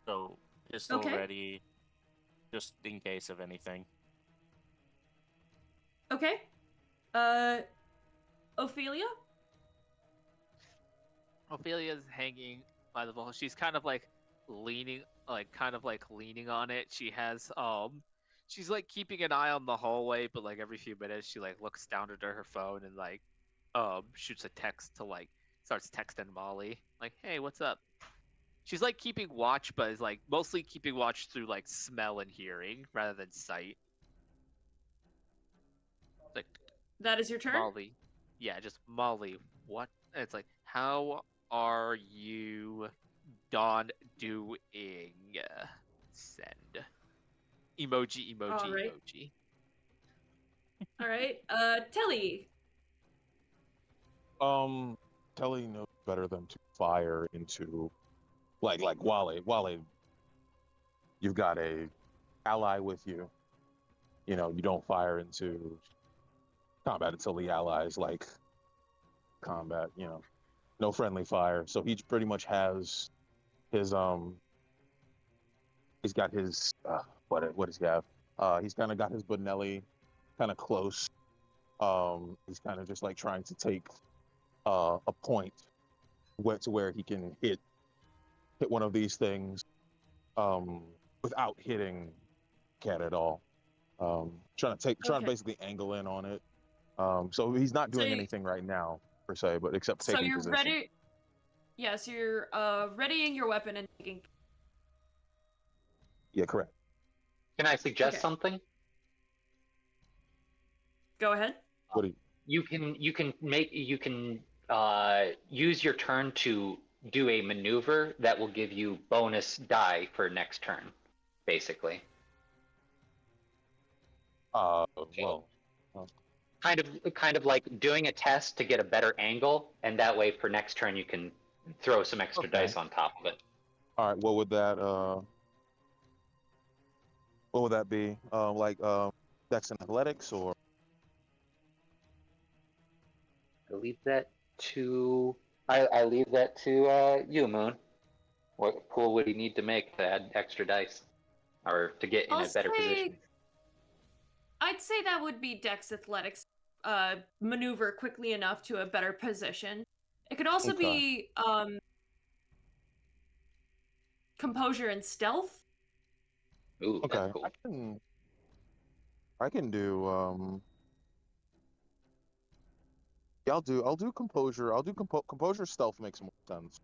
S2: So pistol
S3: Okay.
S2: ready, just in case of anything.
S3: Okay. Ophelia?
S5: Ophelia's hanging by the vault. She's kind of like leaning on it. She's like keeping an eye on the hallway, but like every few minutes she like looks down at her phone and like shoots a text to like starts texting Molly like, "Hey, what's up?" She's like keeping watch, but is like mostly keeping watch through like smell and hearing rather than sight. Like,
S3: That is your turn?
S5: Molly, yeah, just Molly. What? And it's like, how are you, Dawn, doing? Send emoji, emoji,
S3: Alright.
S5: emoji.
S3: Alright. Telly.
S6: Telly knows better than to fire into like Wale, you've got a ally with you. You know, you don't fire into combat until the allies like combat. No friendly fire. So he pretty much has his he's got his what does he have? He's kind of got his Bonelli kind of close. He's kind of just like trying to take a point to where he can hit one of these things without hitting Cat at all. Trying to
S3: Okay.
S6: basically angle in on it. So he's not
S3: So
S6: doing
S3: you-
S6: anything right now per se, but except
S3: So
S6: taking
S3: you're
S6: position.
S3: ready. Yes, you're readying your weapon and taking.
S6: Yeah, correct.
S4: Can I suggest
S3: Okay.
S4: something?
S3: Go ahead.
S6: What do you?
S4: You can use your turn to do a maneuver that will give you bonus die for next turn, basically.
S6: Well,
S4: Kind of like doing a test to get a better angle, and that way for next turn you can throw some extra
S6: Okay.
S4: dice on top of it.
S6: all right. What would that be? Dex and athletics, or
S4: I leave that to I leave that to you, Moon. What pool would he need to make to add extra dice, or to get in
S3: I'll
S4: a better position?
S3: I'd say that would be Dex Athletics. Maneuver quickly enough to a better position. It could also
S6: Okay.
S3: be Composure and Stealth.
S4: Ooh,
S6: okay,
S4: that's cool.
S6: I can do yeah, I'll do composure. I'll do composure. Stealth makes more sense.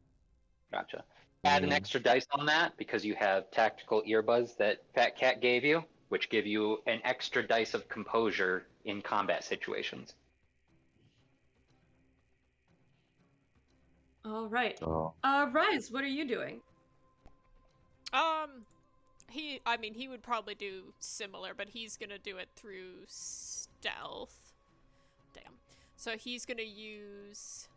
S4: Gotcha. Add an
S6: Mm.
S4: extra dice on that because you have tactical earbuds that Fat Cat gave you, which give you an extra dice of composure in combat situations.
S3: All right.
S6: Oh.
S3: Rise, what are you doing?
S1: He would probably do similar, but he's gonna do it through stealth. Damn. So he's gonna use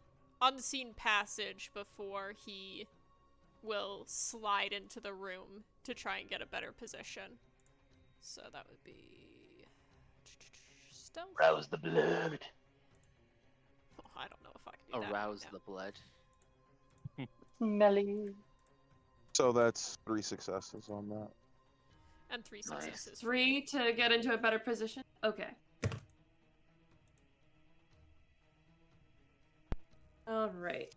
S1: unseen passage before he will slide into the room to try and get a better position. So that would be stealth.
S4: Rouse the blood.
S1: Oh, I don't know if I can do that.
S5: Arouse
S1: right
S5: the blood.
S4: Smelly.
S6: So that's 3 successes on that.
S1: now. And 3
S4: Nice.
S1: successes.
S3: 3 to get into a better position. Okay. All right.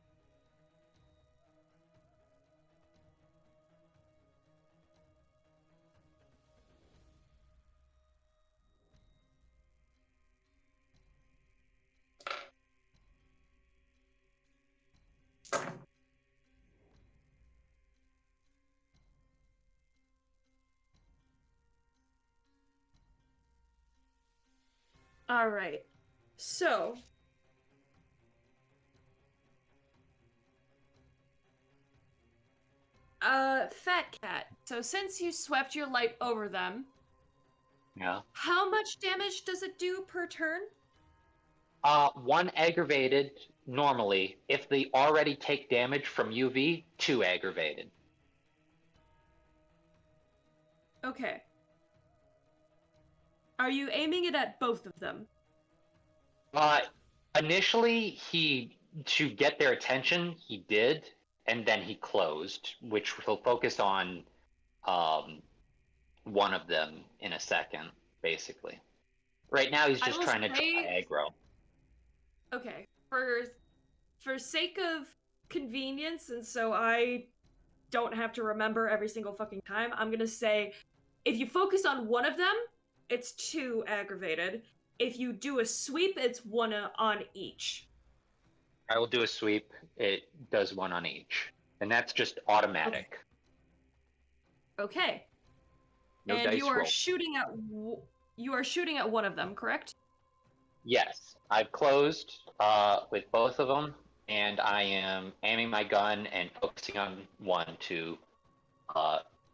S3: All right. So, Fat Cat. So since you swept your light over them,
S4: Yeah.
S3: how much damage does it do per turn?
S4: 1 aggravated normally. If they already take damage from UV, 2 aggravated.
S3: Okay. Are you aiming it at both of them?
S4: Initially, to get their attention, he did, and then he closed, which he'll focus on one of them in a second, basically. Right now, he's
S3: I
S4: just
S3: will
S4: trying to draw
S3: say-
S4: aggro.
S3: Okay. For sake of convenience, and so I don't have to remember every single fucking time, I'm gonna say if you focus on one of them, it's 2 aggravated. If you do a sweep, it's 1 on each.
S4: I will do a sweep. It does 1 on each, and that's just automatic.
S3: Okay.
S4: No
S3: and
S4: dice
S3: you are
S4: roll.
S3: shooting at you are shooting at one of them, correct?
S4: Yes, I've closed with both of them, and I am aiming my gun and focusing on one to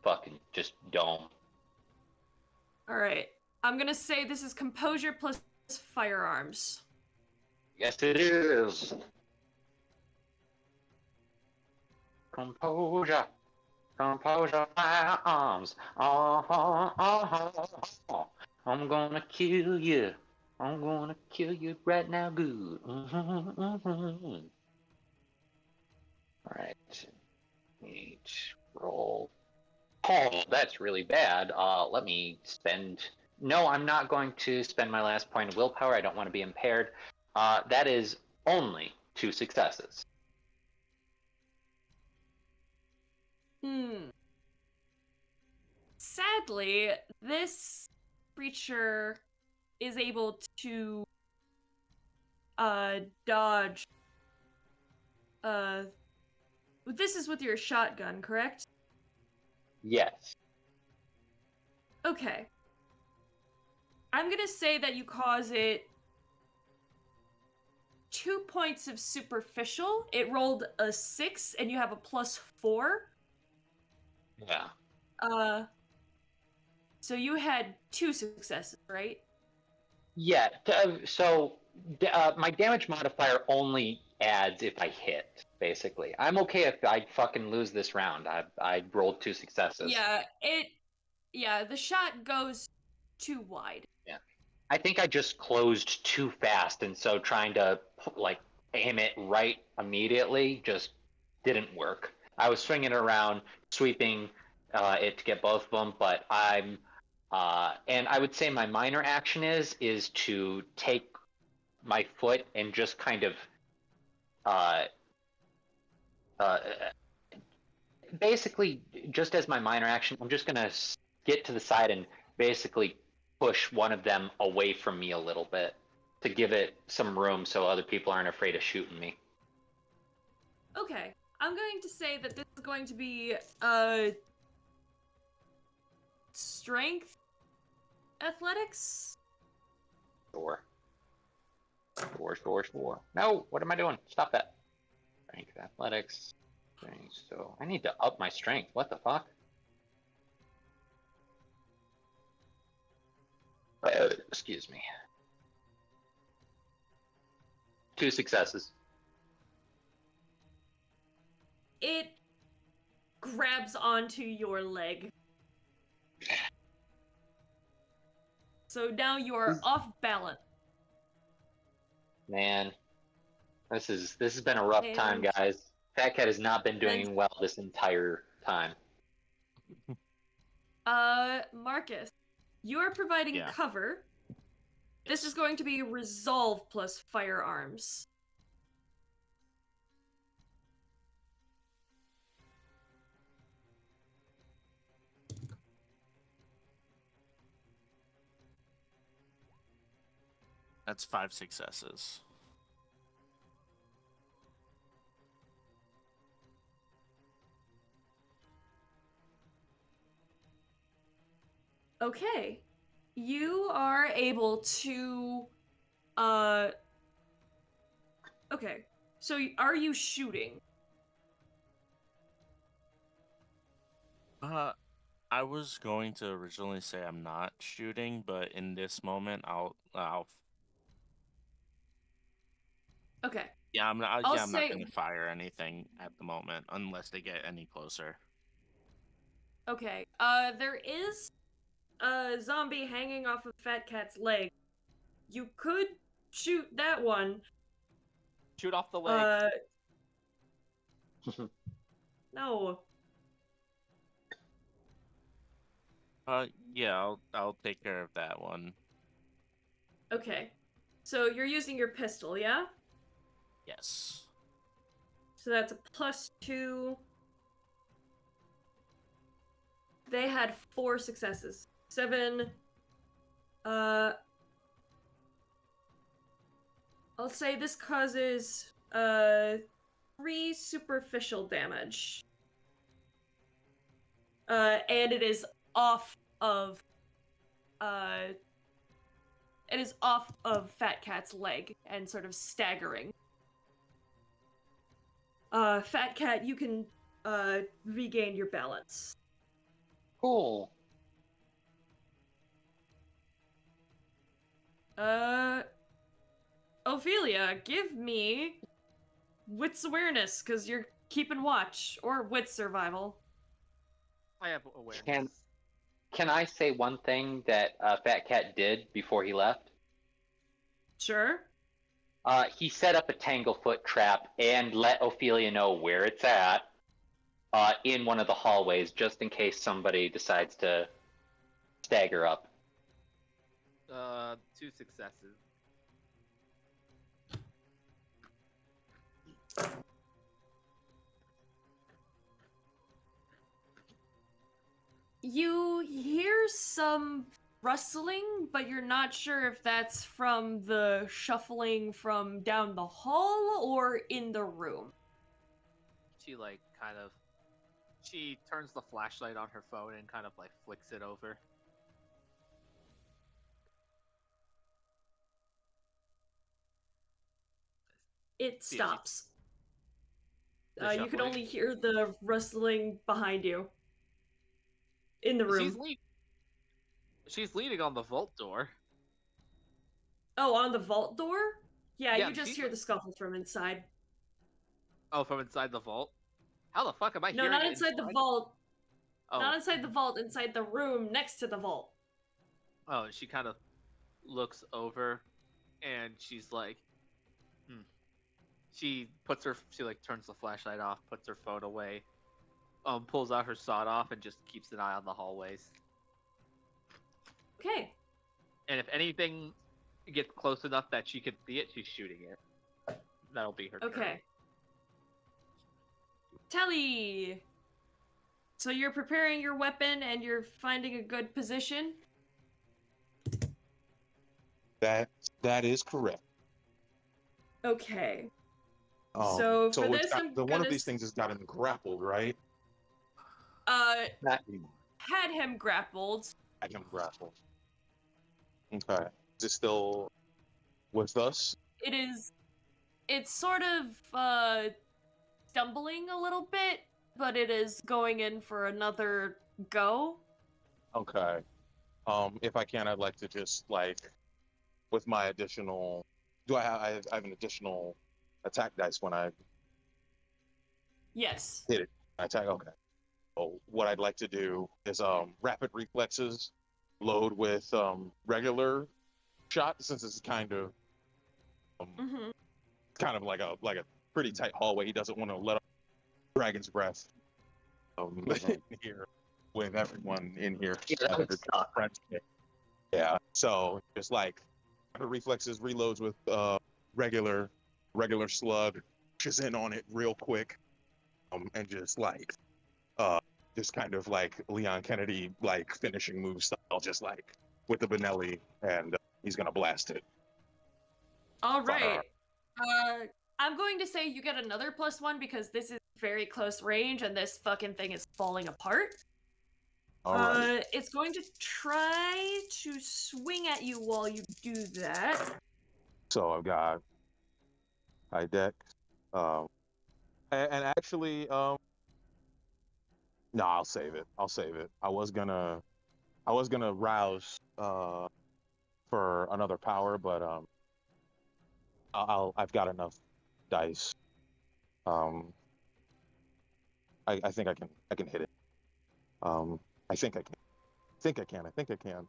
S4: fucking just dome.
S3: All right. I'm gonna say this is composure plus firearms.
S4: Yes, it is. Composure. Composure firearms. I'm gonna kill you. I'm gonna kill you right now, good. All right. Roll. Oh, that's really bad. Let me spend. No, I'm not going to spend my last point of willpower. I don't want to be impaired. That is only 2 successes.
S3: Sadly, this creature is able to dodge. This is with your shotgun, correct?
S4: Yes.
S3: Okay. I'm gonna say that you cause it 2 points of superficial. It rolled a 6 and you have a +4.
S4: Yeah.
S3: So you had 2 successes, right?
S4: Yeah. My damage modifier only adds if I hit. Basically, I'm okay if I fucking lose this round. I rolled 2 successes.
S3: Yeah, the shot goes too wide.
S4: Yeah. I think I just closed too fast, and so trying to like aim it right immediately just didn't work. I was swinging it around, sweeping it to get both of them, but and I would say my minor action is to take my foot and just kind of uh, uh, basically, just as my minor action, I'm just gonna get to the side and basically push one of them away from me a little bit to give it some room so other people aren't afraid of shooting me.
S3: Okay. I'm going to say that this is going to be strength athletics.
S4: Sure. Sure. No, what am I doing? Stop that. Strength, athletics. Strength. So I need to up my strength. What the fuck? Excuse me. 2 successes.
S3: It grabs onto your leg. So now you are off balance.
S4: Man, this has been a rough time,
S3: And
S4: guys. Fat Cat has not been
S3: and
S4: doing well this entire time.
S3: Marcus, you are providing
S2: Yeah.
S3: cover. This is going to be resolve plus firearms.
S2: That's 5 successes.
S3: Okay. You are able to okay. So are you shooting?
S2: I was going to originally say I'm not shooting, but in this moment, I'll.
S3: Okay.
S2: Yeah, I'm not.
S3: I'll
S2: Yeah, I'm not
S3: say
S2: going to fire anything at the moment unless they get any closer.
S3: okay. There is a zombie hanging off of Fat Cat's leg. You could shoot that one.
S5: Shoot off the leg.
S3: No.
S2: Yeah, I'll take care of that one.
S3: Okay. So you're using your pistol, yeah?
S2: Yes.
S3: So that's a +2. They had 4 successes. 7. I'll say this causes 3 superficial damage. And it is off of Fat Cat's leg and sort of staggering. Fat Cat, you can regain your balance.
S4: Cool.
S3: Ophelia, give me wits awareness, because you're keeping watch, or wits survival.
S5: I have awareness.
S4: Can I say one thing that Fat Cat did before he left?
S3: Sure.
S7: He set up a tanglefoot trap and let Ophelia know where it's at in one of the hallways, just in case somebody decides to stagger up.
S5: 2 successes.
S3: You hear some rustling, but you're not sure if that's from the shuffling from down the hall or in the room.
S5: She she turns the flashlight on her phone and kind of like flicks it over.
S3: It
S5: See if she-
S3: stops.
S5: The
S3: You can
S5: shuffling.
S3: only hear the rustling behind you. In the room.
S5: She's leaning on the vault door.
S3: Oh, on the vault door? Yeah,
S5: Yeah,
S3: you just
S5: she's
S3: hear the scuffle from inside.
S5: Oh, from inside the vault? How the fuck am I
S3: No,
S5: hearing
S3: not
S5: it
S3: inside the
S5: inside?
S3: vault.
S5: Oh.
S3: Not inside the vault, inside the room next to the vault.
S5: Oh, she kind of looks over and she's like, She like turns the flashlight off, puts her phone away, pulls out her sawed off and just keeps an eye on the hallways.
S3: Okay.
S5: And if anything gets close enough that she can see it, she's shooting it. That'll be her turn.
S3: Okay. Telly! So you're preparing your weapon and you're finding a good position?
S6: That is correct.
S3: Okay. So for
S6: it's
S3: this,
S6: got,
S3: I'm
S6: the one
S3: gonna
S6: of these things has got him grappled, right?
S7: Not
S3: had him grappled.
S6: I can grapple. Okay. Is it still with us?
S3: It's sort of stumbling a little bit, but it is going in for another go.
S6: Okay. If I can, I'd like to just like with my additional. Do I have an additional attack dice when I
S3: Yes.
S6: hit it? I attack. Okay. So what I'd like to do is rapid reflexes, load with regular shot since it's
S3: Mm-hmm.
S6: kind of like a pretty tight hallway. He doesn't want to let off dragon's breath in here with everyone in here.
S7: Yeah, that would suck.
S6: Yeah. So just like rapid reflexes, reloads with regular slug, pushes in on it real quick, and just kind of like Leon Kennedy like finishing move style, just like with the Benelli, and he's gonna blast it.
S3: All right. I'm going to say you get another +1 because this is very close range and this fucking thing is falling apart.
S6: All right.
S3: It's going to try to swing at you while you do that.
S6: So I've got high deck, and actually, no, I'll save it. I was gonna rouse for another power, but I've got enough dice. I think I can hit it. I think I can. I think I can.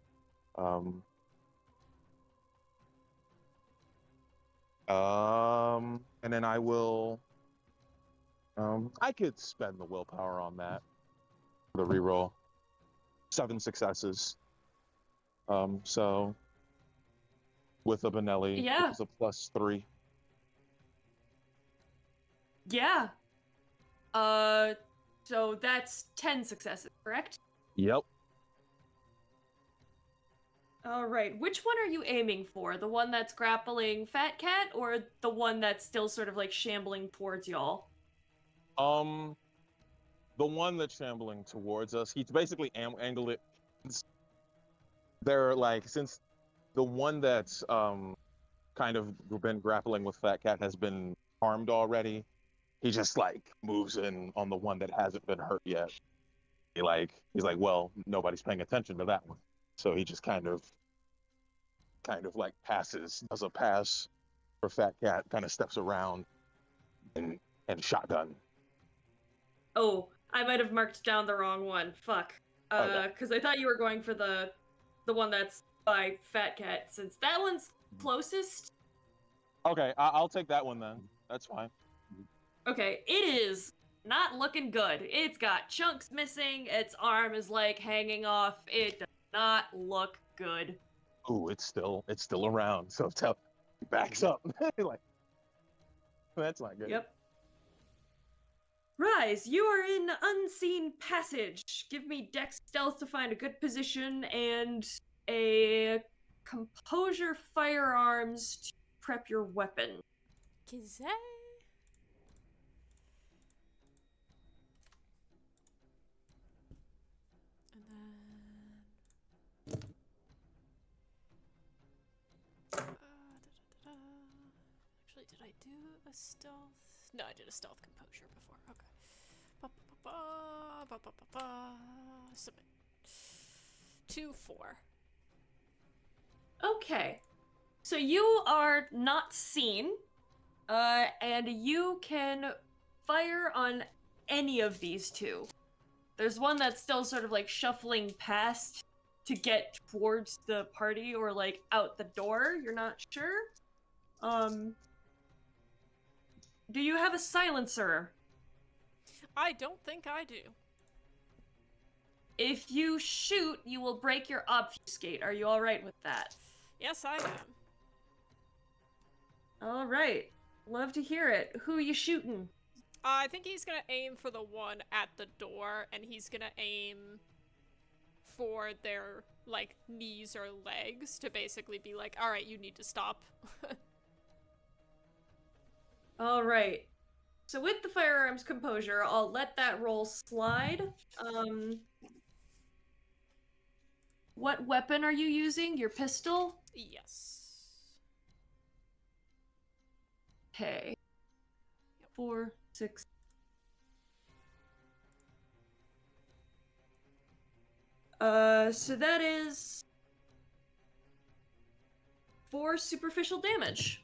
S6: And then I will. I could spend the willpower on that. The reroll. 7 successes. So with a Benelli,
S3: Yeah.
S6: it's a +3.
S3: Yeah. So that's 10 successes, correct?
S6: Yep.
S3: All right. Which one are you aiming for? The one that's grappling Fat Cat or the one that's still sort of like shambling towards y'all?
S6: The one that's shambling towards us, he's basically angled it. They're like, since the one that's kind of been grappling with Fat Cat has been harmed already, he just like moves in on the one that hasn't been hurt yet. He's like, well, nobody's paying attention to that one, so he just kind of like does a pass for Fat Cat, kind of steps around and shotgun.
S3: Oh, I might have marked down the wrong one. Fuck.
S6: Okay.
S3: Because I thought you were going for the one that's by Fat Cat, since that one's closest
S6: Okay, I'll take that one then. That's fine.
S3: Okay, it is not looking good. It's got chunks missing. Its arm is like hanging off. It does not look good.
S6: Ooh, it's still around. So tell backs up. Like that's not good.
S3: Yep. Rise, you are in unseen passage. Give me dex stealth to find a good position and a composure firearms to prep your weapon.
S1: Gazette. And then. Actually, did I do a stealth? No, I did a stealth composure before. Okay. Ba, ba, ba, ba, ba, ba, ba. Submit. 2-4.
S3: Okay. So you are not seen, and you can fire on any of these two. There's one that's still sort of like shuffling past to get towards the party or like out the door. You're not sure. Do you have a silencer?
S1: I don't think I do.
S3: If you shoot, you will break your obfuscate. Are you all right with that?
S1: Yes, I am.
S3: All right. Love to hear it. Who are you shooting?
S1: I think he's gonna aim for the one at the door, and he's gonna aim for their, like, knees or legs to basically be like, alright, you need to stop.
S3: All right. So with the firearms composure, I'll let that roll slide. What weapon are you using? Your pistol?
S1: Yes.
S3: Okay. 4, 6. So that is 4 superficial damage.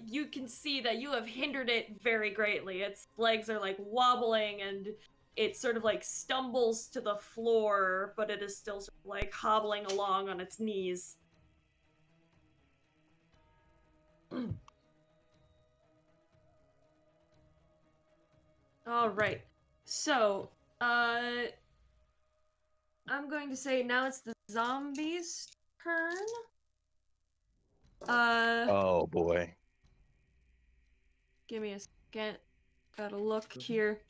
S3: You can see that you have hindered it very greatly. Its legs are like wobbling and it sort of like stumbles to the floor, but it is still sort of like hobbling along on its knees. All right. So, I'm going to say now it's the zombies' turn.
S6: Oh boy.
S3: Give me a second. Gotta look here.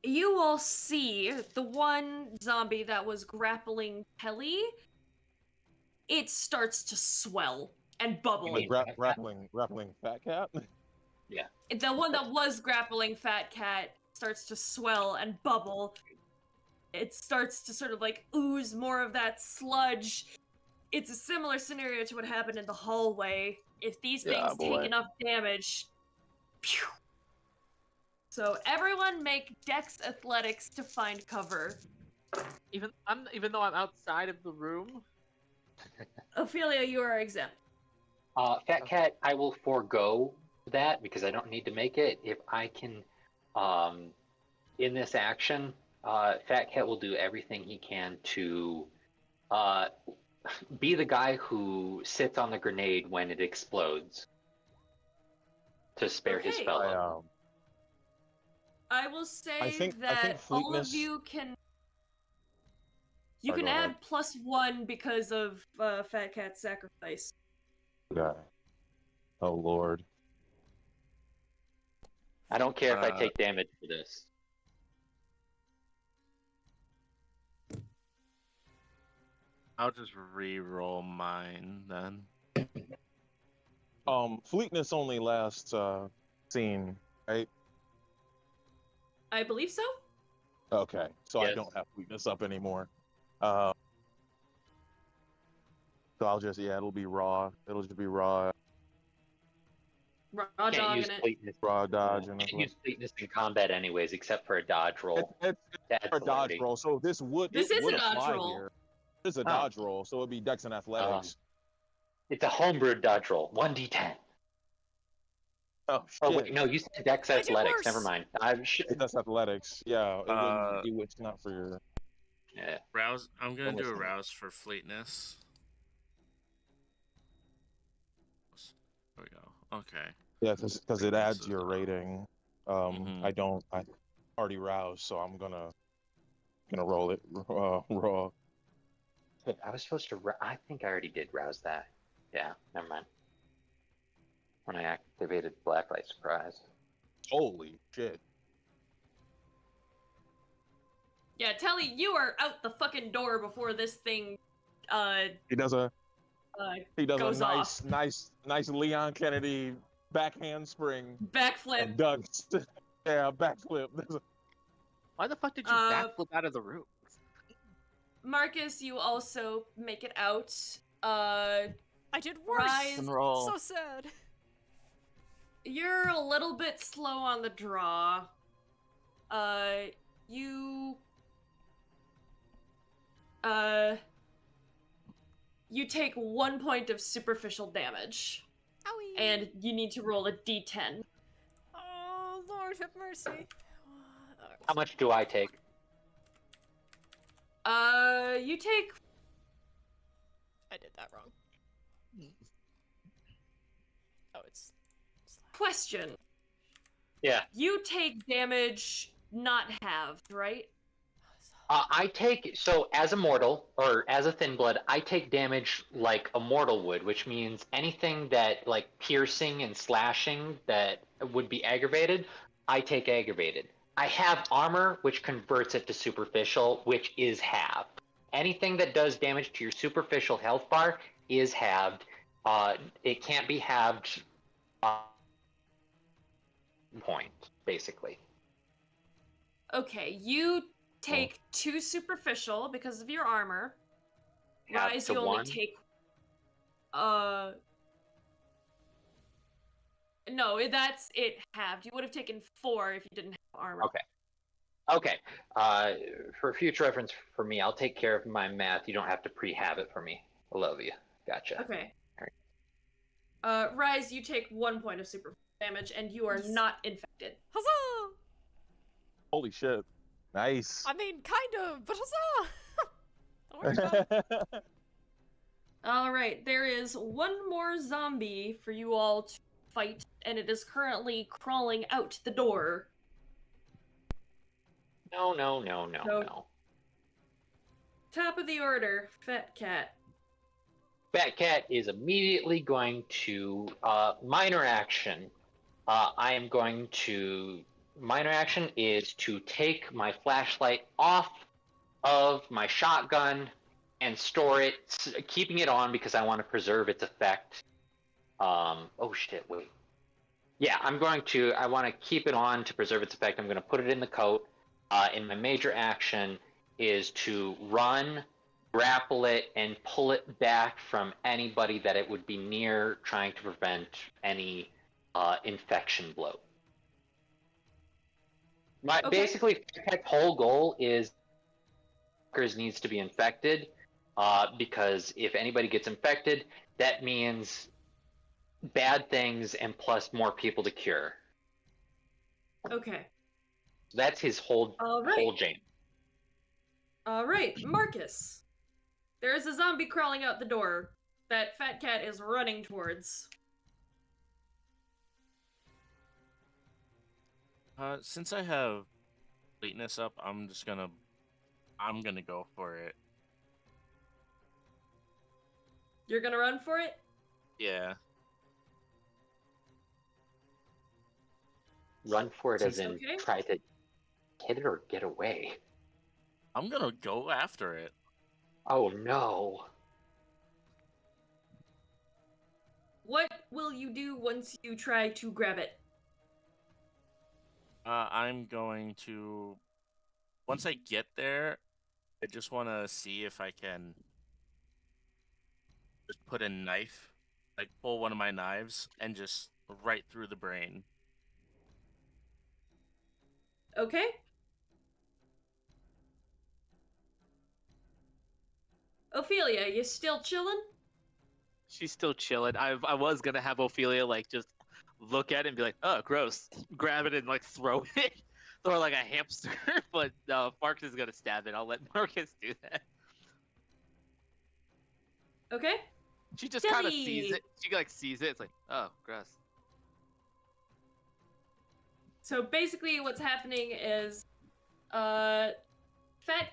S3: You all see the one zombie that was grappling Kelly. It starts to swell and bubble.
S7: mean-
S6: Grappling Fat Cat.
S3: The one that was grappling Fat Cat starts to swell and bubble. It starts to sort of like ooze more of that sludge. It's a similar scenario to what happened in the hallway. If these
S6: Yeah,
S3: things
S6: boy.
S3: take enough damage. Phew. So everyone make Dex Athletics to find cover.
S5: Even though I'm outside of the room.
S3: Ophelia, you are exempt.
S7: Fat Cat, I will forego that because I don't need to make it. If I can, in this action, Fat Cat will do everything he can to be the guy who sits on the grenade when it explodes to spare his
S3: Okay.
S7: fellow.
S3: I will say
S6: I think
S3: that all of
S6: fleetness-
S3: you can. You
S6: Sorry,
S3: can
S6: go
S3: add
S6: ahead.
S3: +1 because of Fat Cat's sacrifice.
S6: Yeah. Oh Lord.
S7: I don't care if I take damage for this.
S2: I'll just re-roll mine then.
S6: Fleetness only lasts scene, right?
S3: I believe so.
S6: Okay, so I
S7: Yes.
S6: don't have fleetness up anymore. So I'll just it'll be raw. It'll just be raw
S3: Raw
S7: Can't
S3: dog
S7: use
S3: in it.
S7: fleetness.
S6: dodge and
S7: Can't use fleetness in combat anyways, except for a dodge roll.
S6: it's
S7: That's
S6: a dodge roll. So this
S3: This is
S6: would
S3: a dodge
S6: apply
S3: roll.
S6: here. It's a
S7: Oh.
S6: dodge roll, so it'd be Dex and Athletics.
S7: It's a homebrew dodge roll. 1d10.
S6: Oh
S7: Oh
S6: shit!
S7: wait, no, you said Dex
S1: I did
S7: Athletics. Never
S1: worse.
S7: mind.
S6: That's athletics. Yeah, it wouldn't
S2: Uh,
S6: do it's not for your.
S7: Yeah.
S2: rouse. I'm gonna
S7: Don't
S2: do a
S7: listen to me.
S2: rouse for fleetness. There we go. Okay.
S6: Yeah, because it
S2: Fleetness
S6: adds
S2: is
S6: your rating.
S2: Mhm.
S6: I already roused, so I'm gonna roll it raw.
S7: Wait, I was supposed to. I think I already did rouse that. Yeah, never mind. When I activated Blacklight Surprise.
S6: Holy shit!
S3: Yeah, Telly, you are out the fucking door before this thing uh
S6: He does a
S3: goes off.
S6: nice Leon Kennedy back handspring
S3: Backflip.
S6: and ducks. Yeah, backflip.
S5: Why the fuck did you
S3: Uh,
S5: backflip out of the room?
S3: Marcus, you also make it out.
S1: I did worse.
S3: Rise,
S2: And roll.
S1: So sad.
S3: you're a little bit slow on the draw. You you take 1 point of superficial damage,
S1: Owie.
S3: and you need to roll a d10.
S1: Oh, Lord have mercy.
S7: How much do I take?
S3: You take.
S1: I did that wrong. Oh, it's.
S3: Question.
S7: Yeah.
S3: You take damage not halved, right?
S7: I take, so as a mortal, or as a thin blood, I take damage like a mortal would, which means anything that, like, piercing and slashing that would be aggravated, I take aggravated. I have armor, which converts it to superficial, which is halved. Anything that does damage to your superficial health bar is halved. It can't be halved point, basically.
S3: Okay, you take 2 superficial because of your armor.
S7: Halved
S3: Rise,
S7: to
S3: you only
S7: 1.
S3: take. No, that's it halved. You would have taken 4 if you didn't have armor.
S7: Okay. Okay. For future reference for me, I'll take care of my math. You don't have to pre-have it for me. I love you. Gotcha.
S3: Okay.
S7: Alright.
S3: Rise, you take 1 point of super damage, and you are not infected.
S1: Huzzah!
S6: Holy shit! Nice.
S1: I mean, kind of, but huzzah! Don't worry about it.
S3: All right, there is one more zombie for you all to fight, and it is currently crawling out the door.
S7: No.
S3: No. Top of the order, Fat Cat.
S7: Fat Cat is immediately going to minor action. Minor action is to take my flashlight off of my shotgun and store it, keeping it on because I want to preserve its effect. Oh shit, wait. Yeah, I want to keep it on to preserve its effect. I'm going to put it in the coat. And my major action is to run, grapple it, and pull it back from anybody that it would be near, trying to prevent any infection blow.
S3: Okay.
S7: Basically, Pet's whole goal is needs to be infected, because if anybody gets infected, that means bad things and plus more people to cure.
S3: Okay.
S7: That's his whole jam.
S3: All right, Marcus. There is a zombie crawling out the door that Fat Cat is running towards.
S2: Since I have fleetness up, I'm gonna go for it.
S3: You're gonna run for it?
S2: Yeah.
S7: Run for it as in
S3: Okay.
S7: try to hit it or get away.
S2: I'm gonna go after it.
S7: Oh no.
S3: What will you do once you try to grab it?
S2: I'm going to. Once I get there, I just want to see if I can just put a knife, like pull one of my knives, and just right through the brain.
S3: Okay. Ophelia, you still chilling?
S5: She's still chilling. I was gonna have Ophelia like just look at it and be like, "Oh, gross!" Grab it and like throw it, throw it like a hamster. But no, Marcus is gonna stab it. I'll let Marcus do that.
S3: Okay.
S5: She just kind of sees
S3: Dilly!
S5: it. She like sees it. It's like, "Oh, gross."
S3: So basically, what's happening is, Fat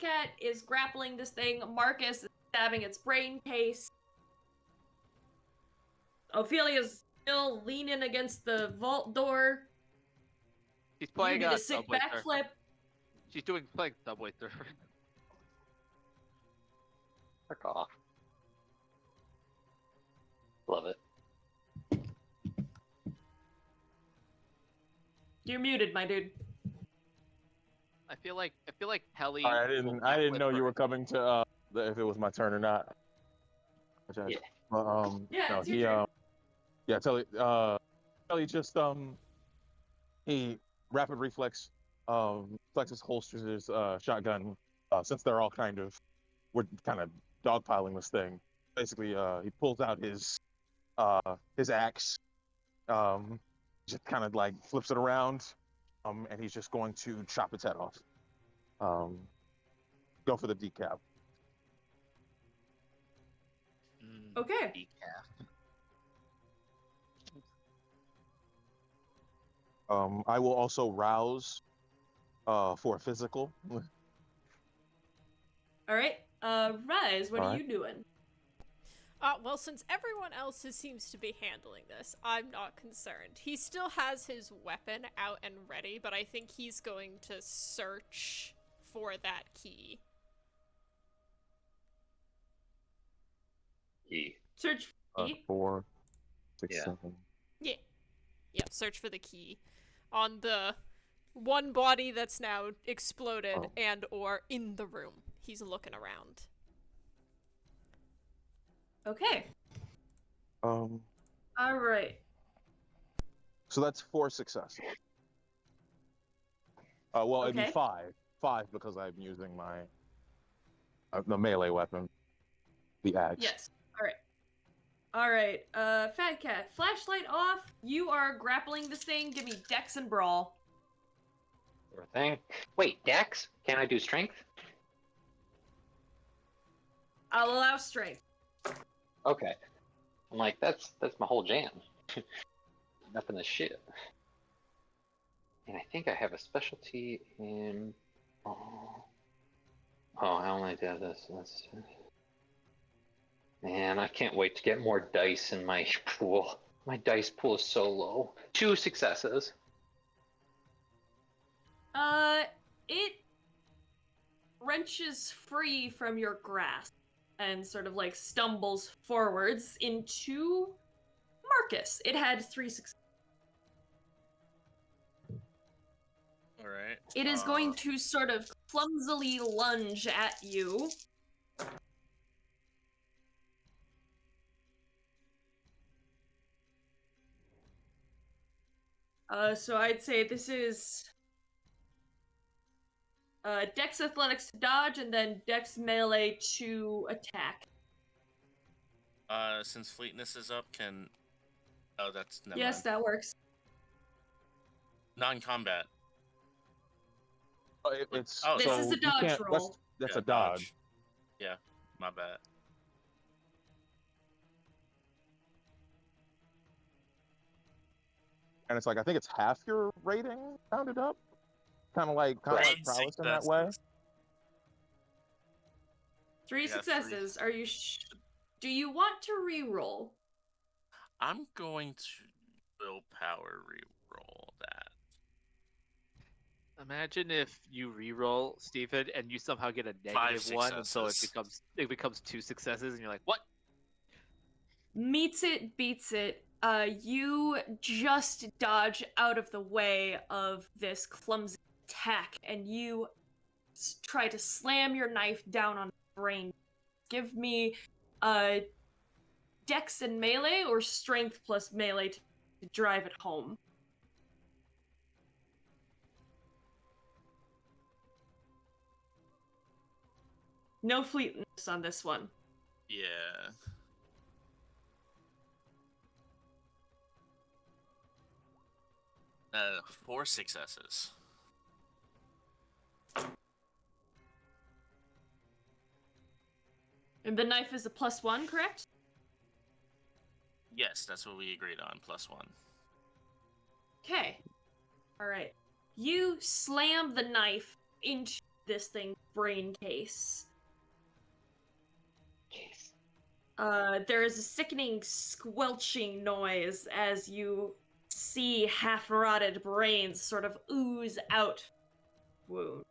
S3: Cat is grappling this thing. Marcus is stabbing its brain case. Ophelia's still leaning against the vault door.
S5: She's
S3: You
S5: playing
S3: did
S5: a
S3: a sick
S5: Subway Surfer.
S3: backflip.
S5: She's playing Subway Surfer.
S7: Fuck off. Love it.
S3: You're muted, my dude.
S5: I feel like Helly.
S6: All right,
S5: will
S6: I didn't
S5: backflip
S6: know you
S5: her.
S6: were coming to if it was my turn or not.
S7: Yeah.
S3: Yeah,
S6: No,
S3: it's your
S6: he
S3: turn.
S6: yeah, Telly just he rapid reflex flexes holsters his shotgun since they're all we're kind of dogpiling this thing. Basically, he pulls out his axe, just kind of like flips it around, and he's just going to chop its head off. Go for the decap.
S3: Okay.
S5: Decaf.
S6: I will also rouse for a physical.
S3: All right. Rise, what
S6: All
S3: are
S6: right.
S3: you doing?
S1: Well, since everyone else seems to be handling this, I'm not concerned. He still has his weapon out and ready, but I think he's going to search for that key.
S7: He.
S3: Search for key.
S6: 4, 6,
S7: Yeah.
S6: 7.
S1: Yeah. Yep, search for the key. On the one body that's now exploded
S6: Oh.
S1: and or in the room. He's looking around.
S3: Okay.
S6: Um.
S3: All right.
S6: So that's 4 successes. Well, it'd be
S3: Okay.
S6: 5. 5 because I'm using my the melee weapon, the axe.
S3: Yes. All right. All right. Fat Cat, flashlight off. You are grappling this thing. Give me Dex and Brawl.
S7: Sure thing. Wait, Dex? Can I do strength?
S3: I'll allow strength.
S7: Okay. I'm like, that's my whole jam. Nothing is shit. And I think I have a specialty in. Oh, I only did this. Man, I can't wait to get more dice in my pool. My dice pool is so low. 2 successes.
S3: It wrenches free from your grasp and sort of like stumbles forwards into Marcus. It had 3 successes.
S2: All right.
S3: It is going to sort of clumsily lunge at you. So I'd say this is Dex Athletics to dodge, and then Dex Melee to attack.
S2: Since fleetness is up, can that's never
S3: Yes,
S2: mind.
S3: that works.
S2: Non-combat.
S6: It's
S2: Oh,
S3: This
S6: so
S3: is a
S6: you
S3: dodge
S6: can't-
S3: roll.
S6: That's
S2: Yeah,
S6: a dodge.
S2: Yeah, my bad.
S6: And it's like I think it's half your rating rounded up. Kind of like
S7: Right.
S6: prowess in that way.
S3: 3
S2: Yeah, 3.
S3: successes. Are you? Do you want to re-roll?
S2: I'm going to willpower re-roll that.
S5: Imagine if you re-roll, Stephen, and you somehow get a
S2: 5
S5: -1, and so
S2: successes.
S5: it becomes 2 successes, and you're like, what?
S3: Meets it, beats it. You just dodge out of the way of this clumsy attack, and you try to slam your knife down on the brain. Give me Dex and melee, or strength plus melee to drive it home. No fleetness on this one.
S2: Yeah. 4 successes.
S3: And the knife is a +1, correct?
S2: Yes, that's what we agreed on. +1.
S3: Okay. Alright. You slam the knife into this thing's brain case.
S7: Case.
S3: There is a sickening squelching noise as you see half-rotted brains sort of ooze out. Wound.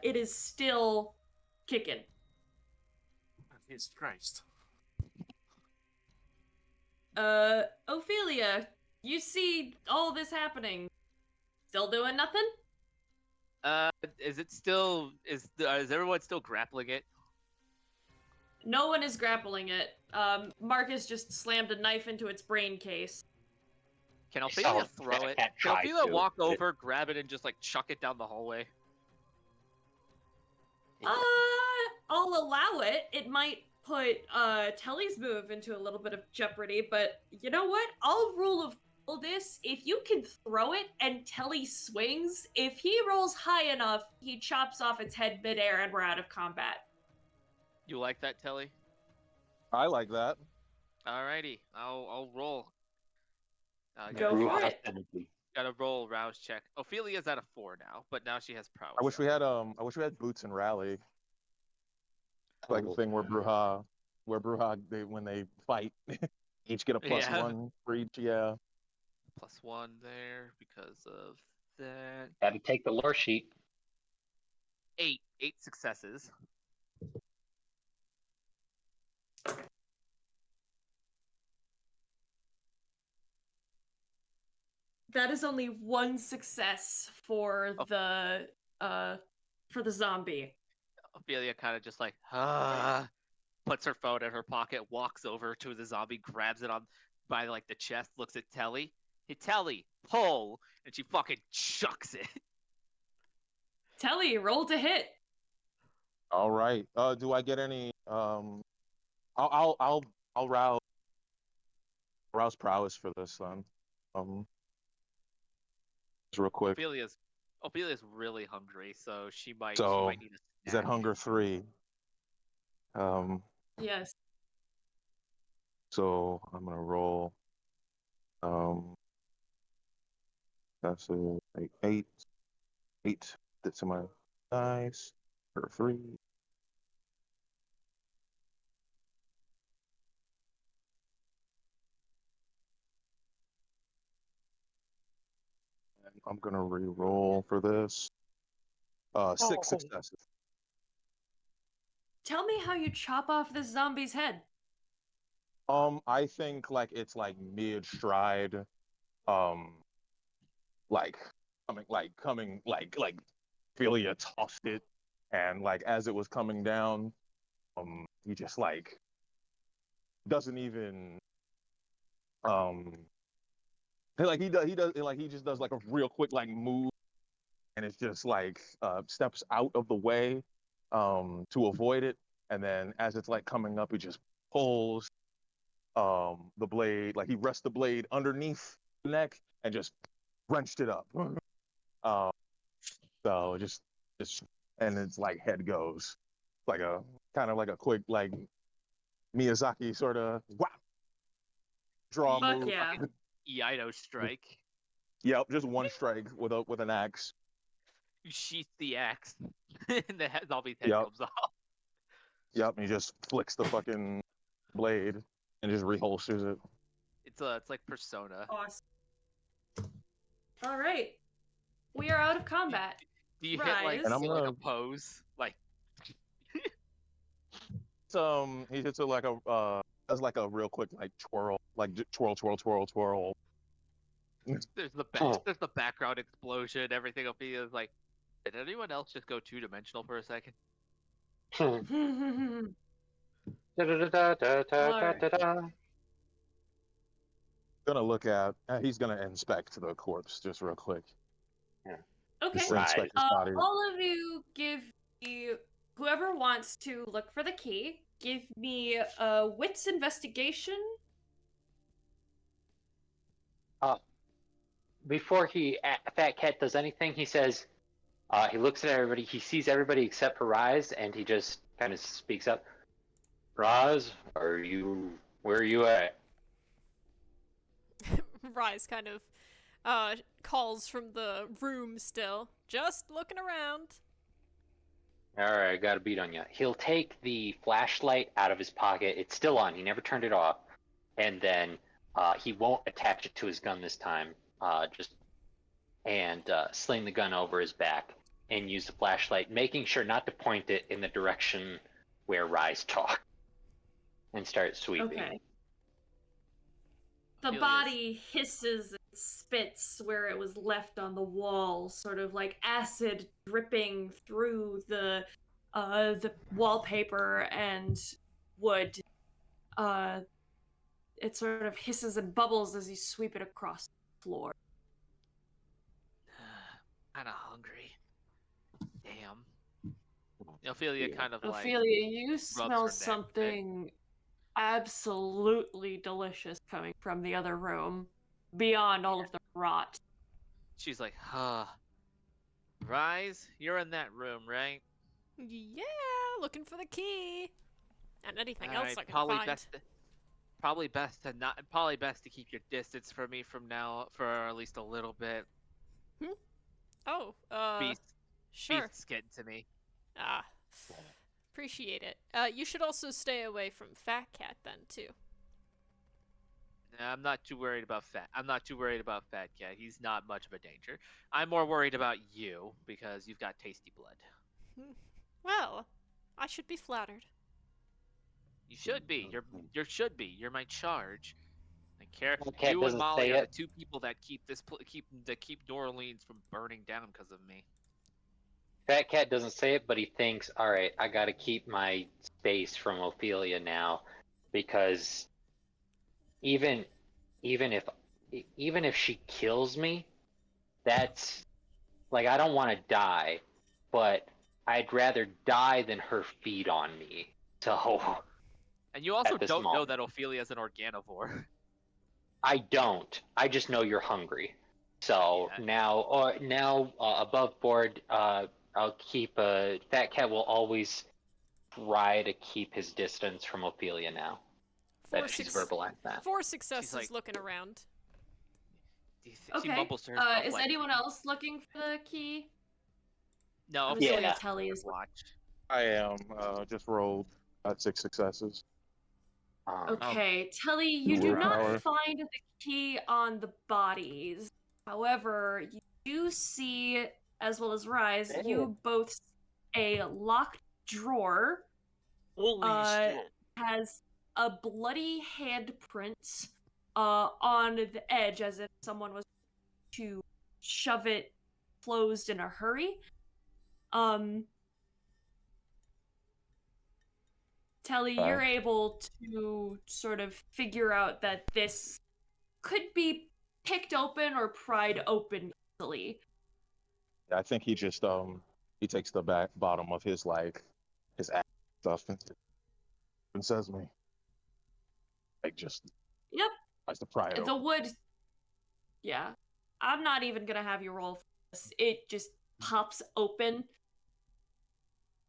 S3: It is still kicking.
S2: Jesus Christ.
S3: Ophelia, you see all this happening. Still doing nothing?
S5: Is it still is everyone still grappling it?
S3: No one is grappling it. Marcus just slammed a knife into its brain case.
S5: Can
S7: I
S5: Ophelia
S7: saw
S5: throw
S7: that
S5: it?
S7: cat
S5: Can
S7: try
S5: Ophelia
S7: to,
S5: walk
S7: but-
S5: over, grab it, and just like chuck it down the hallway?
S3: I'll allow it. It might put Telly's move into a little bit of jeopardy, but you know what? I'll rule of cool this. If you can throw it and Telly swings, if he rolls high enough, he chops off its head midair and we're out of combat.
S5: You like that, Telly?
S6: I like that.
S5: Alrighty, I'll roll.
S3: Go
S7: Brew
S3: for
S7: house
S3: it.
S7: energy.
S5: Gotta roll rouse check. Ophelia's at a 4 now, but now she has prowess.
S6: I wish we had boots and rally. Like the
S7: Oh,
S6: thing where Bruja when they fight, each get a
S5: Yeah.
S6: +1 for each. Yeah.
S5: +1 there because of that.
S7: had to take the lore sheet.
S5: 8 successes.
S3: That is only one success for
S5: Oh.
S3: the zombie.
S5: Ophelia kind of just like, puts her phone in her pocket, walks over to the zombie, grabs it on by like the chest, looks at Telly. Hey, Telly, pull, and she fucking chucks it.
S3: Telly, roll to hit.
S6: All right. Do I get any? I'll rouse prowess for this then. Just real quick.
S5: Ophelia's really hungry, so she might
S6: So,
S5: need a
S6: Is that
S5: snack.
S6: hunger 3?
S3: Yes.
S6: So I'm gonna roll. That's a 8. 8. That's my dice. For 3. And I'm gonna re-roll for this. 6 successes.
S3: Tell me how you chop off this zombie's head.
S6: I think like it's like mid stride, um, like coming like Philia tossed it, and like as it was coming down, he just like doesn't even like he just does like a real quick like move, and it's just like steps out of the way to avoid it, and then as it's like coming up, he just pulls the blade, like he rests the blade underneath the neck and just wrenched it up. um so just and it's like head goes like a kind of like a quick like Miyazaki sort of whap draw
S3: Fuck
S6: move.
S3: yeah.
S5: Iaido strike.
S6: Yep, just one strike with an axe.
S5: You sheath the axe, and the zombie's head
S6: Yep.
S5: comes off.
S6: Yep, and he just flicks the fucking blade and just reholsters it.
S5: It's like Persona.
S3: Awesome. All right. We are out of combat.
S5: Do you hit like
S3: Rise. And
S6: I'm
S5: like a
S6: gonna-
S5: pose? Like
S6: He hits it like a does like a real quick like twirl, like twirl twirl twirl twirl.
S5: there's the
S7: Oh.
S5: there's the background explosion, everything. Ophelia's like, did anyone else just go 2-dimensional for a second?
S7: Da-da-da-da-da-da-da-da.
S6: Gonna look at. He's gonna inspect the corpse just real quick.
S3: Okay.
S6: Just
S7: Right.
S6: inspect his body.
S3: All of you give me, whoever wants to look for the key, give me a wits investigation.
S7: Before Fat Cat does anything, he says, he looks at everybody, he sees everybody except for Rise, and he just kind of speaks up. Rise, where are you at?
S1: Rise kind of calls from the room still. Just looking around.
S7: Alright, I got a beat on you. He'll take the flashlight out of his pocket. It's still on. He never turned it off. And then he won't attach it to his gun this time. Sling the gun over his back and use the flashlight, making sure not to point it in the direction where Rise talked. And start sweeping.
S3: Okay. The
S5: Feel
S3: body hisses and spits where it was left on the wall, sort of like acid dripping through the wallpaper and wood. It sort of hisses and bubbles as you sweep it across the floor.
S5: Kind of hungry. Damn. Ophelia kind of like
S3: Ophelia, you
S5: her
S3: smell
S5: neck a bit.
S3: something absolutely delicious coming from the other room, beyond all of the rot.
S5: She's like, huh. Rise, you're in that room, right?
S1: Yeah, looking for the key. And anything else
S5: Alright,
S1: I can
S5: probably
S1: find.
S5: probably best to keep your distance from me from now for at least a little bit.
S1: Oh, sure.
S5: Beast's getting to me.
S1: Ah, appreciate it. You should also stay away from Fat Cat then, too.
S5: Nah, I'm not too worried about Fat Cat. He's not much of a danger. I'm more worried about you because you've got tasty blood.
S1: Well, I should be flattered.
S5: You should be. You're my charge. I care.
S7: Cat
S5: You and
S7: doesn't
S5: Molly
S7: say
S5: are
S7: it.
S5: the two people that keep New Orleans from burning down because of me.
S7: Fat Cat doesn't say it, but he thinks, alright, I gotta keep my space from Ophelia now, because even if she kills me, that's like, I don't want to die, but I'd rather die than her feed on me. So
S5: And you also
S7: At this
S5: don't know
S7: moment.
S5: that Ophelia is an organivore.
S7: I don't. I just know you're hungry. So
S5: Yeah.
S7: now above board, I'll keep Fat Cat will always try to keep his distance from Ophelia now that she's verbalized that.
S1: 4 successes
S5: like-
S1: looking around.
S5: She
S3: Okay.
S5: mumbles to herself
S3: Is
S5: like,
S3: anyone else looking for the key?
S5: No,
S3: I'm
S7: Yeah.
S3: assuming Telly is.
S5: watch.
S6: I am. Just rolled 6 successes.
S3: Okay, Telly, you do not
S6: Willpower.
S3: find the key on the bodies. However, you do see, as well as Rise, you both see a locked drawer.
S2: Holy shit.
S3: Has a bloody handprint on the edge, as if someone was to shove it closed in a hurry. Telly, you're able to sort of figure out that this could be picked open or pried open easily.
S6: I think he just he takes the bottom of his his ass stuff and says me. Like just
S3: Yep.
S6: tries to pry it
S3: The
S6: open.
S3: wood. Yeah. I'm not even gonna have you roll for this. It just pops open.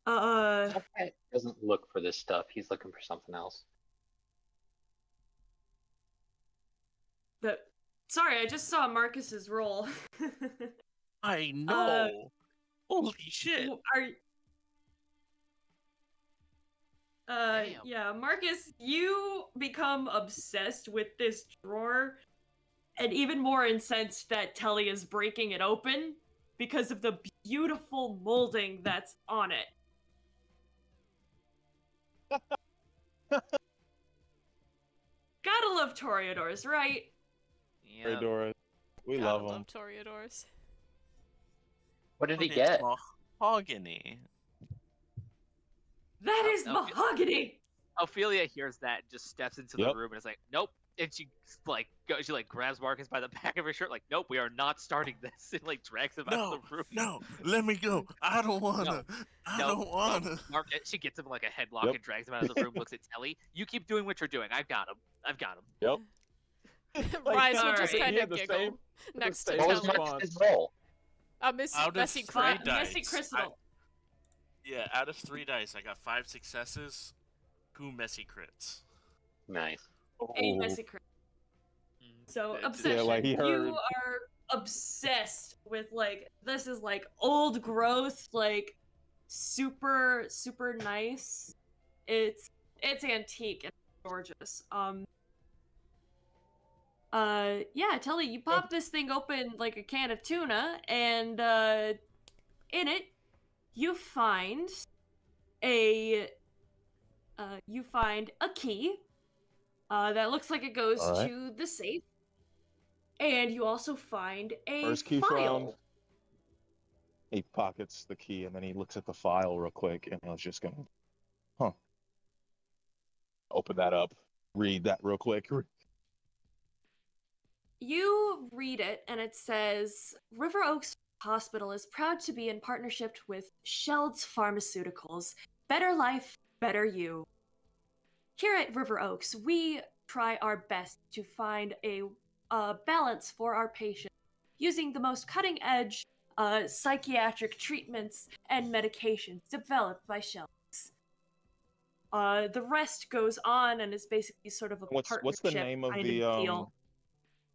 S7: Fat Cat doesn't look for this stuff. He's looking for something else.
S3: But sorry, I just saw Marcus's roll.
S2: I know. Holy shit.
S5: Damn.
S3: Yeah, Marcus, you become obsessed with this drawer, and even more incensed that Telly is breaking it open because of the beautiful molding that's on it. Gotta love Toreadors, right?
S5: Yeah.
S6: Doris. We
S1: Gotta
S6: love him.
S1: love Toreadors.
S7: What did he
S2: But it's
S7: get?
S2: mahogany.
S3: That is
S5: Okay.
S3: mahogany!
S5: Ophelia hears that and just steps into the
S6: Yep.
S5: room and is like, nope. And she grabs Marcus by the back of her shirt, like, nope, we are not starting this. And like drags him out
S2: No,
S5: of the room.
S2: no, let me go. I don't wanna. I
S5: No,
S2: don't wanna.
S5: Marcus, she gets him like a headlock
S6: Yep.
S5: and drags him out of the room, looks at Telly. You keep doing what you're doing. I've got him.
S6: Yep.
S1: Rise will
S3: Alright.
S1: just
S3: He
S1: kind
S6: had
S1: of
S6: the
S1: giggle
S6: same-
S1: next to
S6: same
S7: What was
S1: Telly.
S6: response.
S7: Marcus's roll?
S1: Missy,
S2: Out of
S1: messy
S2: three
S1: crit.
S2: dice,
S3: Messy crystal.
S2: Yeah, out of 3 dice, I got 5 successes, 2 messy crits.
S7: Nice.
S3: A
S6: Oh,
S3: messy crystal. So
S5: It's-
S3: obsession.
S6: Yeah, like, he
S3: You
S6: heard-
S3: are obsessed with like this is like old growth, like super nice. It's antique and gorgeous. Yeah, Telly, you pop this thing open like a can of tuna, and in it you find a key that looks like it goes
S6: Alright.
S3: to the safe. And you also find a
S6: First key
S3: file.
S6: found. He pockets the key and then he looks at the file real quick and I was just gonna, open that up, read that real quick.
S3: You read it, and it says River Oaks Hospital is proud to be in partnership with Sheld's Pharmaceuticals. Better life, better you. Here at River Oaks, we try our best to find a balance for our patients using the most cutting edge psychiatric treatments and medications developed by Sheld's. The rest goes on and is basically sort of a
S6: What's
S3: partnership
S6: the name of
S3: kind
S6: the
S3: of deal.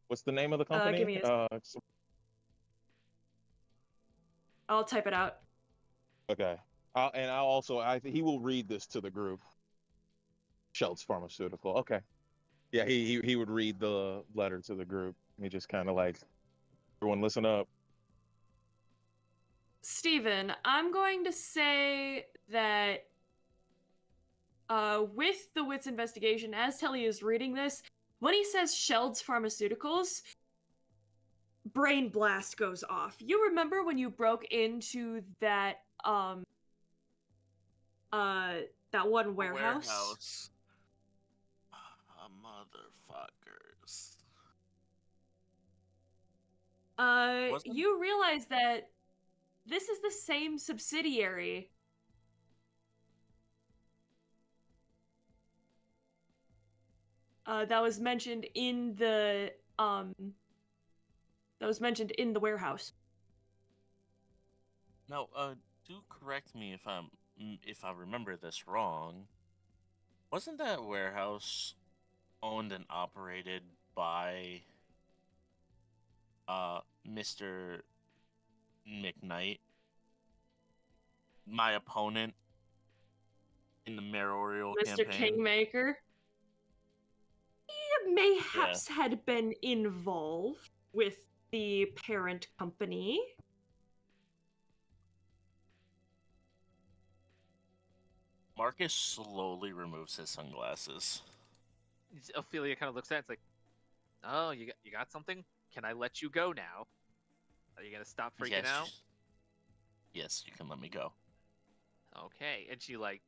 S6: what's the name of the company?
S3: give me a I'll type it out.
S6: Okay. He will read this to the group. Sheld's Pharmaceutical. Okay. Yeah, he would read the letter to the group. He just kind of like, everyone listen up.
S3: Steven, I'm going to say that with the Wits investigation, as Telly is reading this, when he says Sheld's Pharmaceuticals, brain blast goes off. You remember when you broke into that that one warehouse?
S2: Motherfuckers. Wasn't-
S3: You realize that this is the same subsidiary that was mentioned in the warehouse.
S2: Now, do correct me if I remember this wrong. Wasn't that warehouse owned and operated by Mr. McKnight, my opponent in the mayoral
S3: Mr.
S2: campaign?
S3: Kingmaker? He mayhaps had been involved with the parent company.
S2: Marcus slowly removes his sunglasses.
S5: Ophelia kind of looks at it. It's like, oh, you got something? Can I let you go now? Are you gonna stop freaking out?
S2: Yes, you can let me go.
S5: Okay, and she like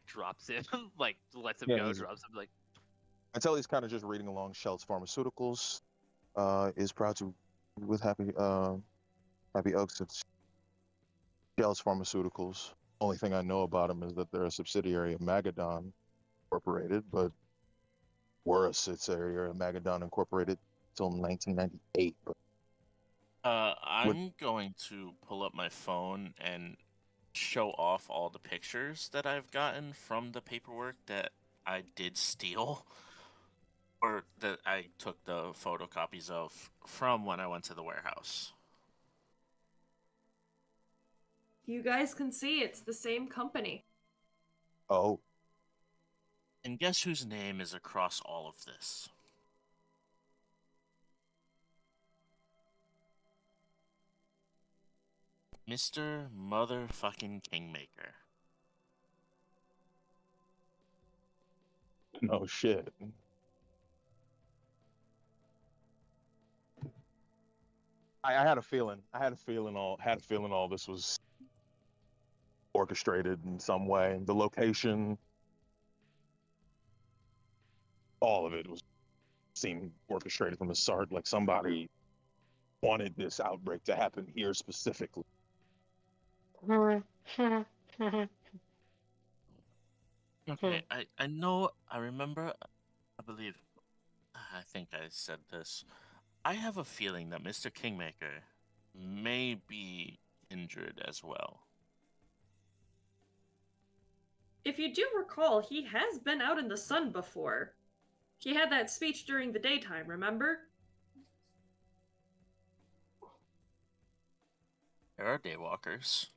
S5: drops him, like lets him
S6: Yeah,
S5: go,
S6: he's-
S5: drops him, like
S6: Until he's kind of just reading along. Sheld's Pharmaceuticals is proud to with Happy Oaks. It's Sheld's Pharmaceuticals. Only thing I know about them is that they're a subsidiary of Magadon Incorporated, but were a subsidiary of Magadon Incorporated until 1998. But
S2: I'm going to pull up my phone and show off all the pictures that I've gotten from the paperwork that I did steal, or that I took the photocopies of from when I went to the warehouse.
S3: You guys can see it's the same company.
S6: oh,
S2: And guess whose name is across all of this? Mr. Motherfucking Kingmaker.
S6: no shit. I had a feeling. All this was orchestrated in some way. The location, all of it seemed orchestrated from the start. Like somebody wanted this outbreak to happen here specifically.
S2: Okay, I know, I remember, I believe, I think I said this. I have a feeling that Mr. Kingmaker may be injured as well.
S3: If you do recall, he has been out in the sun before. He had that speech during the daytime, remember?
S2: There are daywalkers.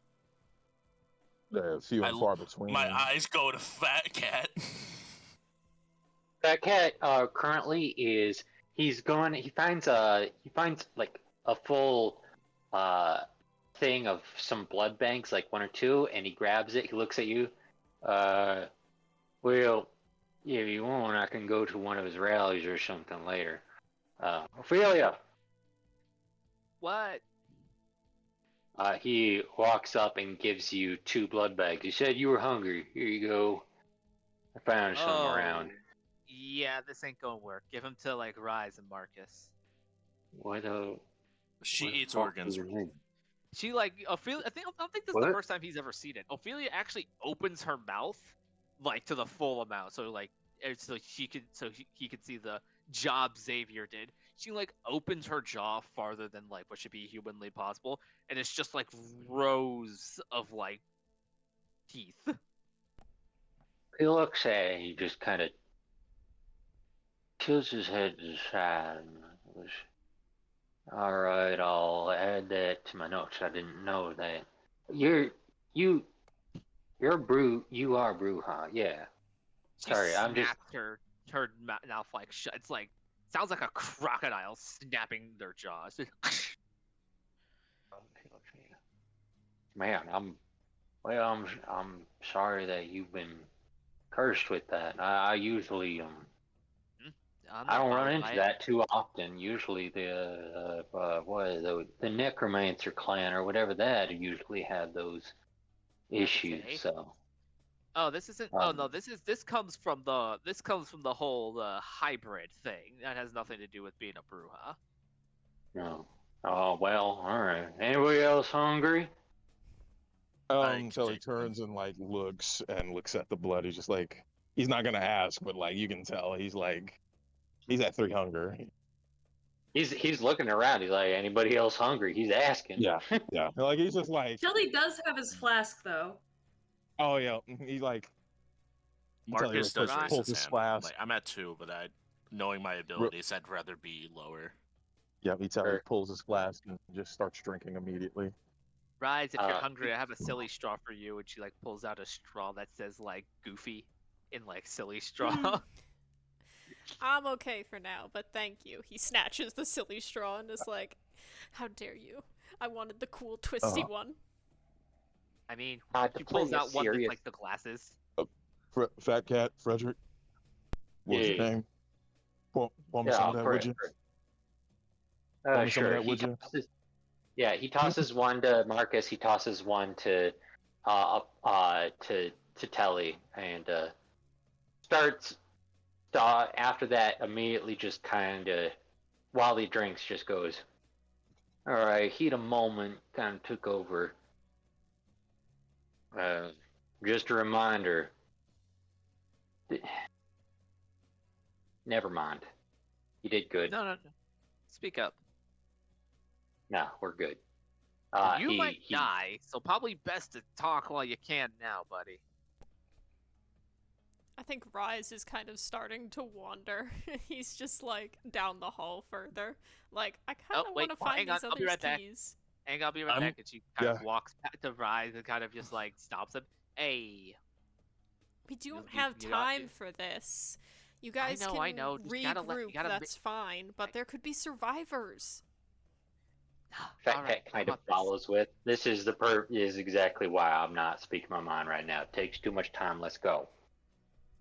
S6: They're few and far between.
S2: My eyes go to Fat Cat.
S7: That cat currently is he finds like a full thing of some blood banks, like one or two, and he grabs it, he looks at you. Well, if you want, I can go to one of his rallies or something later. Ophelia.
S5: What?
S7: He walks up and gives you 2 blood bags. You said you were hungry. Here you go. I found some around.
S5: Yeah, this ain't gonna work. Give him to like Rise and Marcus.
S7: What
S2: She
S7: what the
S2: eats
S7: fuck
S2: organs.
S7: is your name?
S5: She like Ophelia. I don't think this is the
S7: What?
S5: first time he's ever seen it. Ophelia actually opens her mouth like to the full amount, so like so he could see the job Xavier did. She like opens her jaw farther than like what should be humanly possible, and it's just like rows of like teeth.
S7: He looks at it and he just kind of tilts his head to the side. And goes, all right, I'll add that to my notes. I didn't know that. You're Brew. You are Bruja. Yeah.
S5: She
S7: Sorry, I'm just.
S5: snapped her mouth like shut. It's like sounds like a crocodile snapping their jaws.
S7: Man, I'm sorry that you've been cursed with that. I usually I don't run into that too often. Usually the necromancer clan or whatever that usually have those issues.
S5: Okay.
S7: So.
S5: Oh, this isn't. Oh no, this comes from the whole hybrid thing. That has nothing to do with being a Bruja.
S7: No. Oh well, all right. Anybody else hungry?
S6: So he turns and like looks at the blood. He's just like, he's not gonna ask, but like you can tell he's at 3 hunger.
S7: He's looking around. He's like, anybody else hungry? He's asking.
S6: Yeah, yeah. Like he's just like,
S3: Tilly does have his flask, though.
S6: oh yeah. He's like,
S2: Marcus does raise
S6: pulls
S2: his
S6: his
S2: hand.
S6: flask.
S2: Like, I'm at 2, but knowing my abilities, I'd rather be lower.
S6: Yeah, he pulls his flask and just starts drinking immediately.
S5: Rise, if you're hungry, I have a silly straw for you. And she like pulls out a straw that says like Goofy in like silly straw.
S1: I'm okay for now, but thank you. He snatches the silly straw and is like, how dare you? I wanted the cool twisty one.
S5: I mean,
S7: to
S5: she pulls
S7: play a
S5: out one
S7: serious-
S5: that's like the glasses.
S6: Fat Cat, Frederick. What's your name? Pour me some of that, would you?
S7: Sure. He tosses one to Marcus. He tosses one to Telly, and starts. After that, immediately just kind of, while he drinks, just goes. All right, heat a moment kind of took over. Just a reminder. Never mind. You did good.
S5: No. Speak up.
S7: No, we're good.
S5: You might die, so probably best to talk while you can now, buddy.
S1: I think Rise is kind of starting to wander. He's just like down the hall further. Like, I kind of want to find these other keys.
S5: Hang on, I'll be right back. And she kind of walks back to Rise and kind of just like stops him. Hey.
S1: We don't have time for this. You guys can regroup, that's fine, but there could be survivors.
S7: Fat Cat kind of follows with, this is is exactly why I'm not speaking my mind right now. It takes too much time, let's go.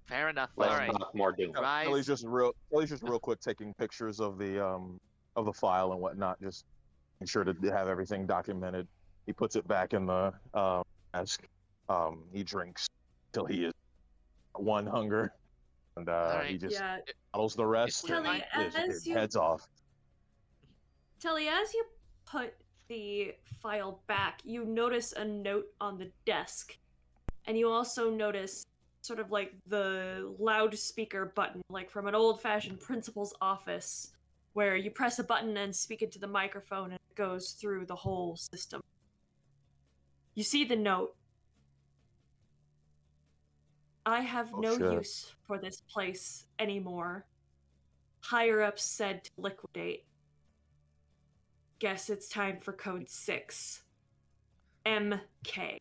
S5: Fair enough.
S7: Let's
S5: all right.
S7: talk more doom.
S6: Kelly's just real quick taking pictures of the file and whatnot, just make sure to have everything documented. He puts it back in the mask. He drinks till he is 1 hunger, and he just bottles the rest
S3: Telly,
S6: and heads off.
S3: Telly, as you put the file back, you notice a note on the desk, and you also notice sort of like the loudspeaker button, like from an old-fashioned principal's office, where you press a button and speak into the microphone and it goes through the whole system. You see the note. I have
S6: Oh,
S3: no
S6: shit.
S3: use for this place anymore. Higher ups said to liquidate. Guess it's time for code 6. MK.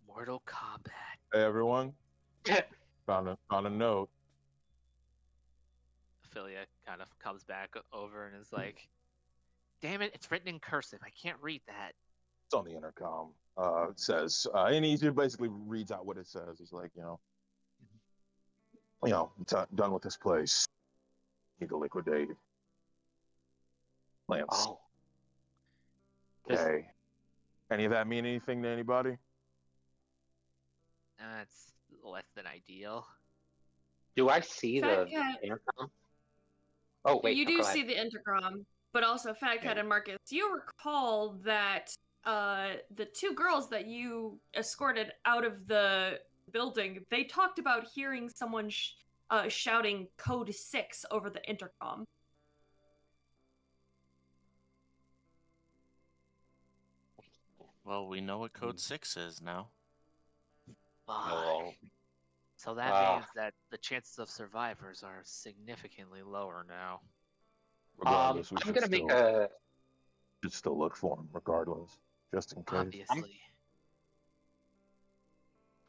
S5: Mortal Kombat.
S6: Hey, everyone. Found a note.
S5: Ophelia kind of comes back over and is like, "Damn it! It's written in cursive. I can't read that."
S6: It's on the intercom. It says, and he basically reads out what it says. He's like, done with this place. Need to liquidate. Lance.
S7: Oh. Just-
S6: Okay. Any of that mean anything to anybody?
S5: That's less than ideal.
S7: Do I see
S3: Fat
S7: the
S3: Cat.
S7: intercom? Oh wait,
S3: You
S7: no,
S3: do
S7: go ahead.
S3: see the intercom, but also Fat Cat
S6: Yeah.
S3: and Marcus, you recall that the two girls that you escorted out of the building, they talked about hearing someone shouting code 6 over the intercom.
S2: Well, we know what Code 6 is now.
S5: Fuck.
S7: Oh.
S5: So that
S7: Ah.
S5: means that the chances of survivors are significantly lower now.
S6: Regardless, we
S7: I'm
S6: should
S7: gonna
S6: still,
S7: make a.
S6: should still look for him, regardless, just in case.
S5: Obviously.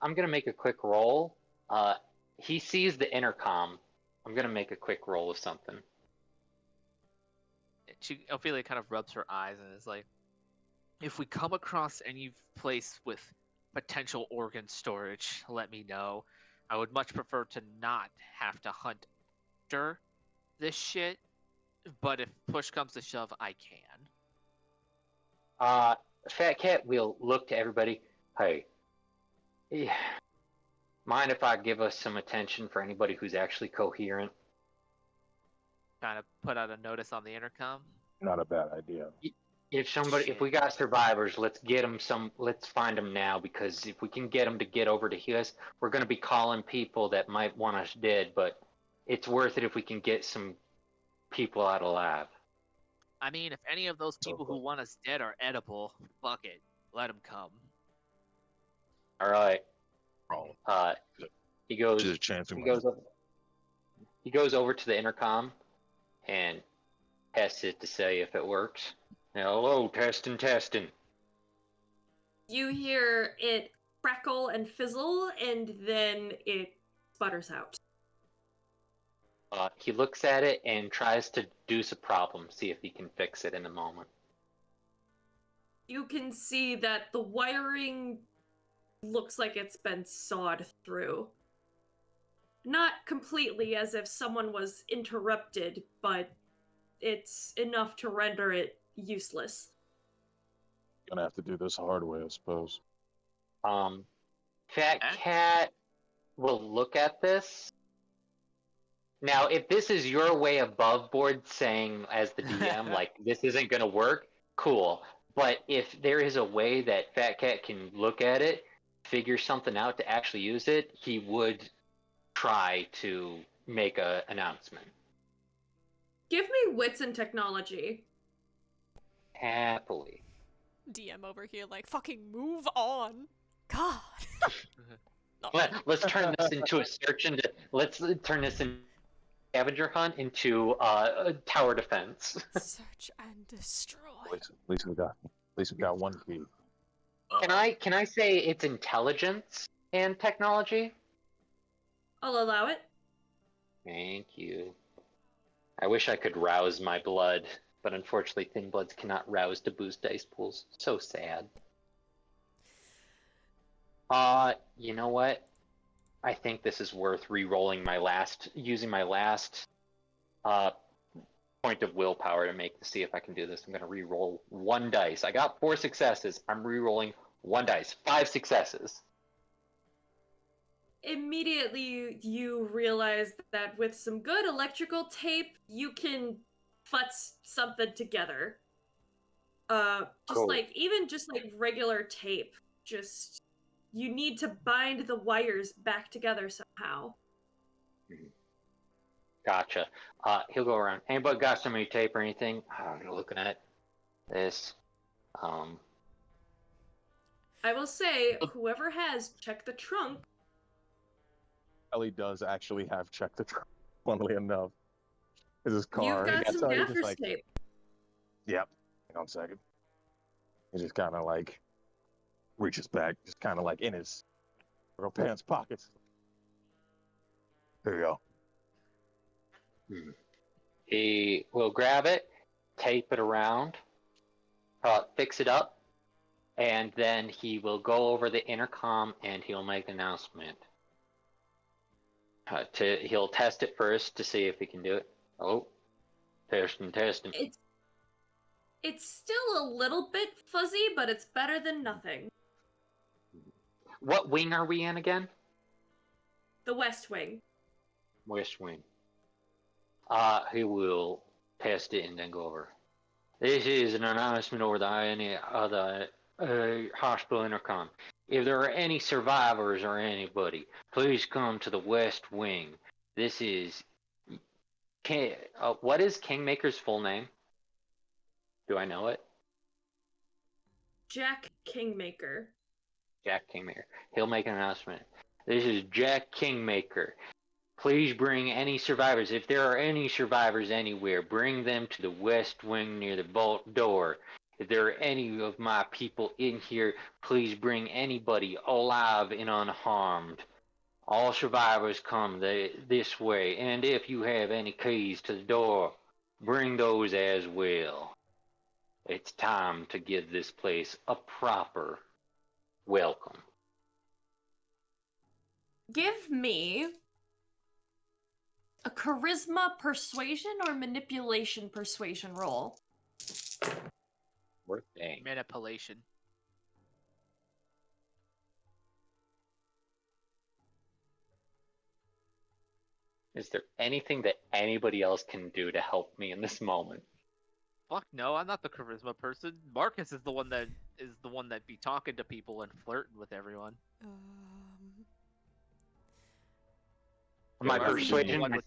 S7: I'm gonna make a quick roll. He sees the intercom. I'm gonna make a quick roll of something.
S5: Ophelia kind of rubs her eyes and is like, "If we come across any place with potential organ storage, let me know. I would much prefer to not have to hunt after this shit, but if push comes to shove, I can."
S7: Fat Cat will look to everybody. Hey, yeah, mind if I give us some attention for anybody who's actually coherent?
S5: Kind of put out a notice on the intercom.
S6: Not a bad idea.
S7: If we got survivors, let's get them let's find them now, because if we can get them to get over to us, we're going to be calling people that might want us dead, but it's worth it if we can get some people out alive.
S5: I mean, if any of those people who want us dead are edible, fuck it. Let them come.
S7: All right.
S6: Wrong.
S7: He goes.
S6: There's a chance we
S7: He
S6: might-
S7: goes. He goes over to the intercom and tests it to say if it works. Hello, testing, testing.
S3: You hear it crackle and fizzle, and then it sputters out.
S7: He looks at it and tries to deduce a problem, see if he can fix it in a moment.
S3: You can see that the wiring looks like it's been sawed through. Not completely, as if someone was interrupted, but it's enough to render it useless.
S6: Gonna have to do this the hard way, I suppose.
S7: Fat Cat will look at this. Now, if this is your way above board saying, as the DM, like, this isn't going to work, cool. But if there is a way that Fat Cat can look at it, figure something out to actually use it, he would try to make an announcement.
S3: Give me wits and technology.
S7: Happily.
S1: DM over here, like, fucking move on. God. No.
S7: Let's turn this into a search into. Let's turn this in scavenger hunt into a tower defense.
S1: Search and destroy.
S6: At least we got one key.
S7: Can I say it's intelligence and technology?
S3: I'll allow it.
S7: Thank you. I wish I could rouse my blood, but unfortunately Thin Bloods cannot rouse to boost dice pools. So sad. You know what? I think this is worth re-rolling using my last point of willpower to see if I can do this. I'm gonna re-roll one dice. I got 4 successes. I'm re-rolling one dice. 5 successes.
S3: Immediately, you realize that with some good electrical tape, you can futz something together. Just
S7: Cool.
S3: like, even just like regular tape Just you need to bind the wires back together somehow.
S7: Gotcha. He'll go around. Anybody got some of your tape or anything? I'm looking at this.
S3: I will say, whoever has, check the trunk.
S6: Ellie does actually have checked the trunk, funnily enough. Is his
S3: You've
S6: car?
S3: got
S6: That's
S3: some
S6: how he's just
S3: gaffer's
S6: like,
S3: tape.
S6: yep. Hang on a second. He just kind of like reaches back, just kind of like in his little pants pockets. There you go.
S7: He will grab it, tape it around, fix it up, and then he will go over the intercom and he'll make an announcement. He'll test it first to see if he can do it. Oh, testing.
S3: It's still a little bit fuzzy, but it's better than nothing.
S7: What wing are we in again?
S3: The West Wing.
S7: West wing. He will test it and then go over. This is an announcement over the hospital intercom. If there are any survivors or anybody, please come to the West Wing. This is... what is Kingmaker's full name? Do I know it?
S3: Jack Kingmaker.
S7: Jack Kingmaker. He'll make an announcement. This is Jack Kingmaker. Please bring any survivors. If there are any survivors anywhere, bring them to the West Wing near the vault door. If there are any of my people in here, please bring anybody alive and unharmed. All survivors come this way. And if you have any keys to the door, bring those as well. It's time to give this place a proper welcome.
S3: Give me a charisma persuasion or manipulation persuasion roll.
S7: Worth dang.
S5: Manipulation.
S7: Is there anything that anybody else can do to help me in this moment?
S5: Fuck no, I'm not the charisma person. Marcus is the one that be talking to people and flirting with everyone.
S7: My
S5: Marcus is the
S7: persuasion,
S5: one with-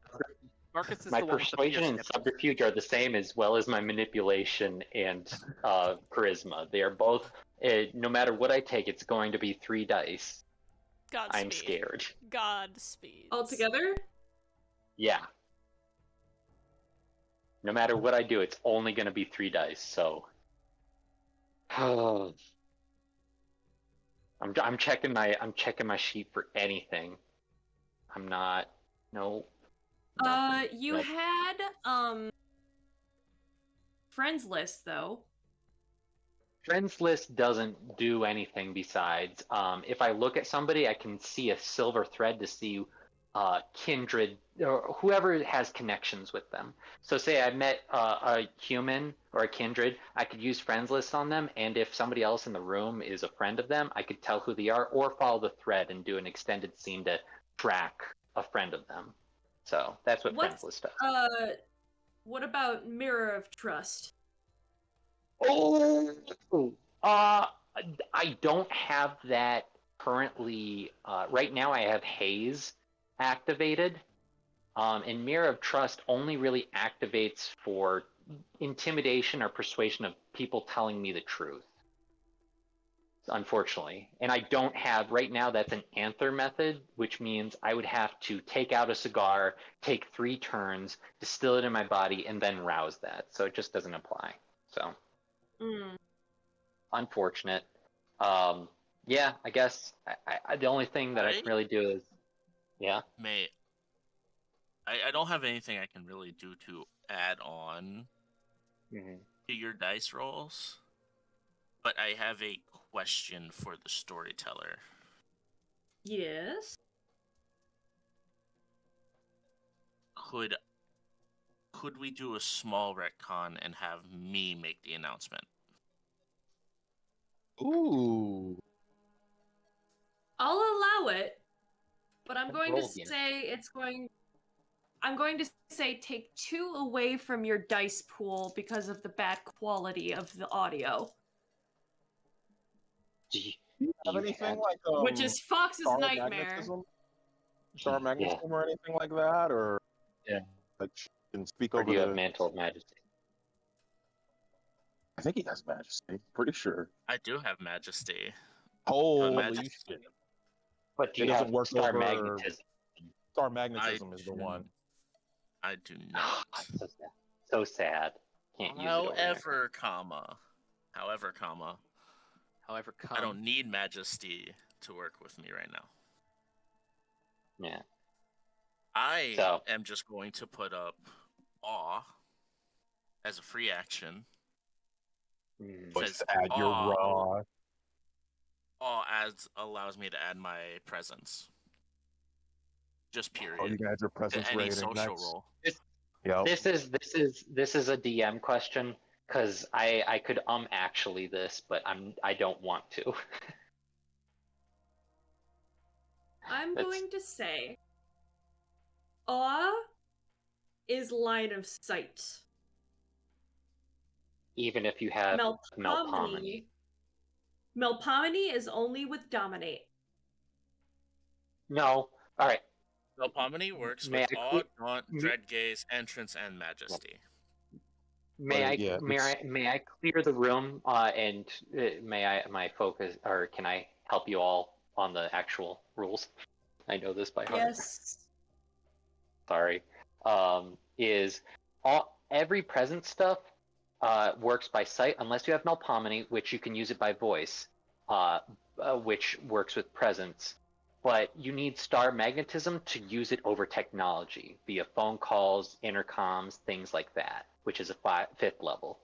S5: Marcus is
S7: my
S5: the one with the
S7: persuasion
S5: pierced
S7: and
S5: nipples.
S7: subterfuge are the same, as well as my manipulation and charisma. They are both. No matter what I take, it's going to be 3 dice.
S1: Godspeed.
S7: I'm scared.
S1: Godspeed.
S3: Altogether?
S7: Yeah. No matter what I do, it's only going to be 3 dice. So. I'm checking my sheet for anything. I'm not. No.
S3: You
S7: Nope.
S3: had, friends list, though.
S7: Friends list doesn't do anything besides, if I look at somebody, I can see a silver thread to see kindred or whoever has connections with them. So say I met a human or a kindred, I could use friends list on them, and if somebody else in the room is a friend of them, I could tell who they are or follow the thread and do an extended scene to track a friend of them. So that's what friends list does.
S3: What about Mirror of Trust?
S7: Oh, I don't have that currently. Right now, I have Haze activated, and Mirror of Trust only really activates for intimidation or persuasion of people telling me the truth. Unfortunately, and I don't have right now. That's an anther method, which means I would have to take out a cigar, take 3 turns, distill it in my body, and then rouse that. So it just doesn't apply. So. Unfortunate. Yeah, I guess the only thing that I can really do is, yeah.
S2: Mate, I don't have anything I can really do to add on to your dice rolls, but I have a question for the storyteller.
S3: Yes?
S2: Could we do a small retcon and have me make the announcement?
S6: Ooh.
S3: I'll allow it, but I'm
S7: What
S3: going to
S7: roll again?
S3: say I'm going to say take 2 away from your dice pool because of the bad quality of the audio.
S6: have
S7: You
S6: anything
S7: can.
S6: like
S3: Which is Fox's
S6: star
S3: nightmare.
S6: magnetism? Star
S7: Yeah.
S6: magnetism or anything like that, or
S7: Yeah.
S6: like she can speak
S7: Or
S6: over
S7: do you have
S6: the.
S7: Mantle of Majesty?
S6: I think he has majesty. Pretty sure.
S2: I do have Majesty.
S6: Holy
S2: Majesty.
S6: shit!
S7: But do
S6: It
S7: you
S6: doesn't
S7: have
S6: work
S7: Star
S6: over.
S7: Magnetism?
S6: Star
S2: I
S6: magnetism is the
S2: do,
S6: one.
S2: I do not.
S7: So sad. So sad. Can't use it over there.
S2: However,
S5: However,
S2: I don't need Majesty to work with me right now.
S7: Yeah.
S2: I
S7: So-
S2: am just going to put up Awe as a free action.
S7: Mm.
S6: Just
S2: Because
S6: add your raw.
S2: Awe allows me to add my presence. Just period.
S6: Oh, you can add your
S2: To
S6: presence
S2: any
S6: rating.
S2: social
S6: Nice.
S2: role.
S6: Yep.
S7: This is a DM question because I could actually this, but I don't want to.
S3: I'm
S7: That's-
S3: going to say awe is line of sight.
S7: Even if you have Melpomene.
S3: Melpomene is only with dominate.
S7: No. All right.
S2: Melpomene works
S7: May
S2: with
S7: I
S2: Awe,
S7: cle-
S2: Daunt,
S7: m-
S2: Dread Gaze, Entrance, and Majesty.
S7: May I
S6: yeah,
S7: may I clear the room and may I focus or can I help you all on the actual rules? I know this by heart.
S3: Yes.
S7: Sorry. Is every present stuff works by sight unless you have Melpomene, which you can use it by voice, which works with presence. But you need star magnetism to use it over technology via phone calls, intercoms, things like that, which is a 5th level.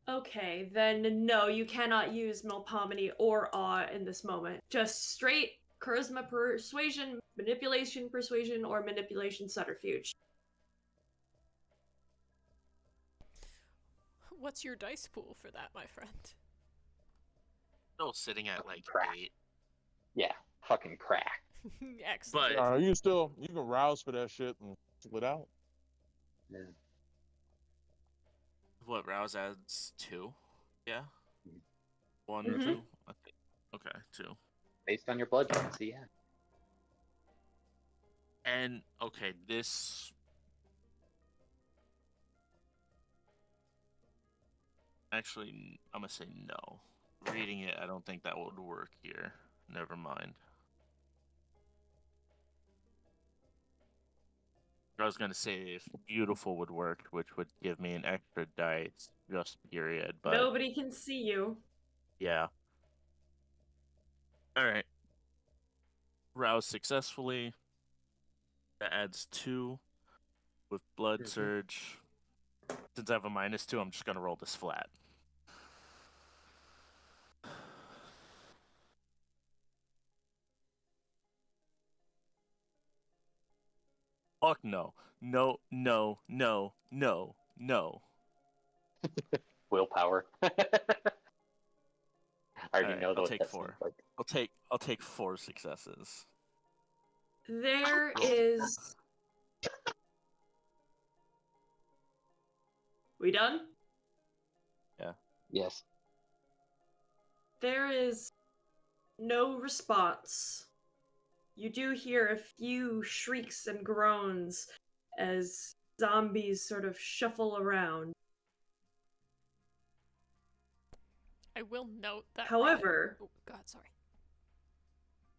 S3: Okay, then no, you cannot use Melpomene or awe in this moment. Just straight charisma, persuasion, persuasion, or manipulation subterfuge.
S1: What's your dice pool for that, my friend?
S2: Still sitting at like
S7: Crap.
S2: 8.
S7: Yeah, fucking crack.
S1: Excellent.
S2: But
S6: you can rouse for that shit and split out.
S7: Yeah.
S2: what, Rouse adds 2? Yeah? 1,
S3: Mhm.
S2: 2? I think. Okay, 2.
S7: Based on your blood currency, yeah.
S2: And, okay, this... Actually, I'm gonna say no. Reading it, I don't think that would work here. Never mind. I was gonna say if beautiful would work, which would give me an extra dice, just period, but
S3: Nobody can see you.
S2: yeah. Alright. Rouse successfully. That adds 2 with Blood
S7: Mhm.
S2: Surge. Since I have a -2, I'm just gonna roll this flat. Fuck no. No, no, no, no, no.
S7: Willpower. I already
S2: Alright,
S7: know
S2: I'll
S7: what
S2: take
S7: that
S2: 4.
S7: sounds like.
S2: I'll take 4 successes.
S3: There is. We done?
S7: Yes.
S3: There is no response. You do hear a few shrieks and groans as zombies sort of shuffle around.
S1: I will note that.
S3: However-
S1: Oh, God, sorry.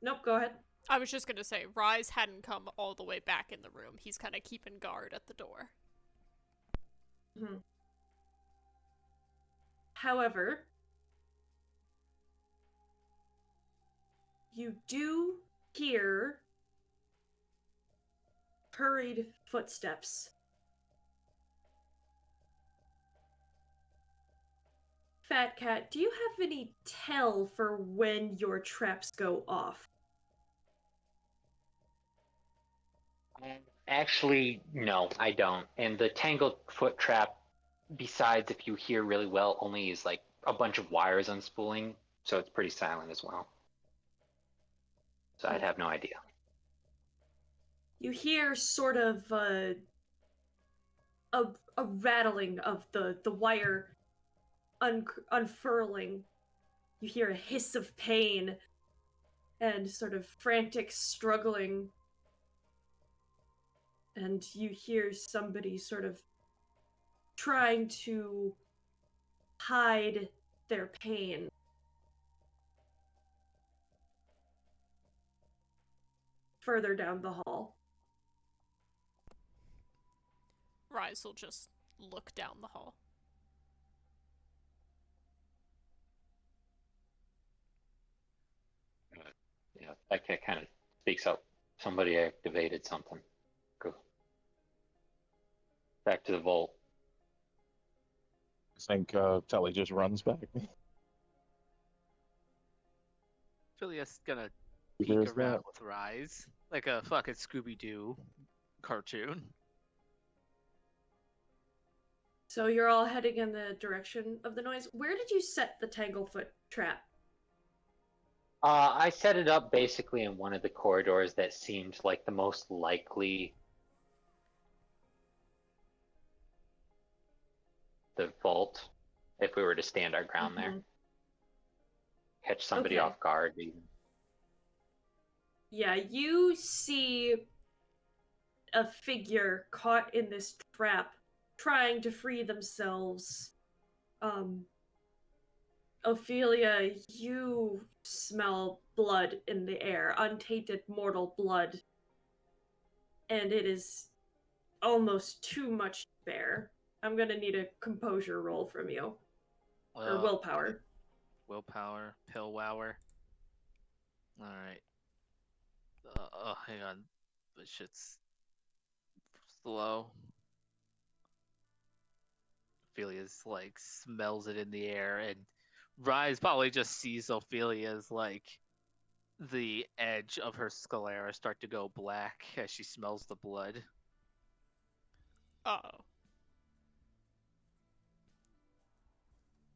S3: Nope, go ahead.
S1: I was just gonna say, Rise hadn't come all the way back in the room. He's kind of keeping guard at the door.
S3: Hmm. However, you do hear hurried footsteps. Fat Cat, do you have any tell for when your traps go off?
S7: Actually, no, I don't. And the tangled foot trap, besides if you hear really well, only is like a bunch of wires unspooling, so it's pretty silent as well. So I'd have no idea.
S3: You hear sort of a rattling of the wire unfurling You hear a hiss of pain and sort of frantic struggling. And you hear somebody sort of trying to hide their pain. Further down the hall.
S1: Rise will just look down the hall.
S7: Yeah, that cat kind of speaks up. Somebody activated something. Go back to the vault.
S6: I think Telly just runs back.
S5: Phileas gonna
S6: There's
S5: peek around
S6: that.
S5: with Rise like a fucking Scooby-Doo cartoon.
S3: So you're all heading in the direction of the noise. Where did you set the Tanglefoot trap?
S7: I set it up basically in one of the corridors that seemed like the most likely the vault, if we were to stand our ground there.
S3: Mhm.
S7: Catch somebody
S3: Okay.
S7: off guard even.
S3: Yeah, you see a figure caught in this trap, trying to free themselves. Ophelia, you smell blood in the air, untainted mortal blood. And it is almost too much to bear. I'm gonna need a composure roll from you. Or willpower.
S5: Willpower, pillwower. Alright. Hang on. This shit's slow. Ophelia's like smells it in the air, and Rise probably just sees Ophelia's like the edge of her sclera start to go black as she smells the blood.
S1: Uh-oh.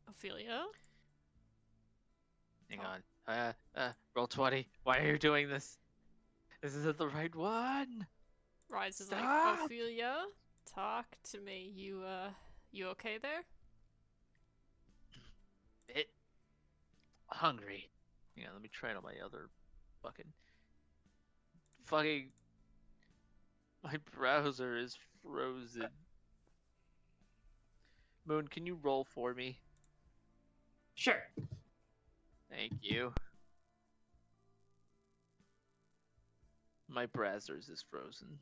S1: Ophelia?
S5: Hang on. Roll 20. Why are you doing this? This isn't the right one.
S1: Rise is like,
S5: Stop!
S1: Ophelia, talk to me. You okay there?
S5: Bit hungry. Yeah, let me try it on my other fucking my browser is frozen. Moon, can you roll for me?
S3: Sure.
S5: Thank you. My browser's is frozen.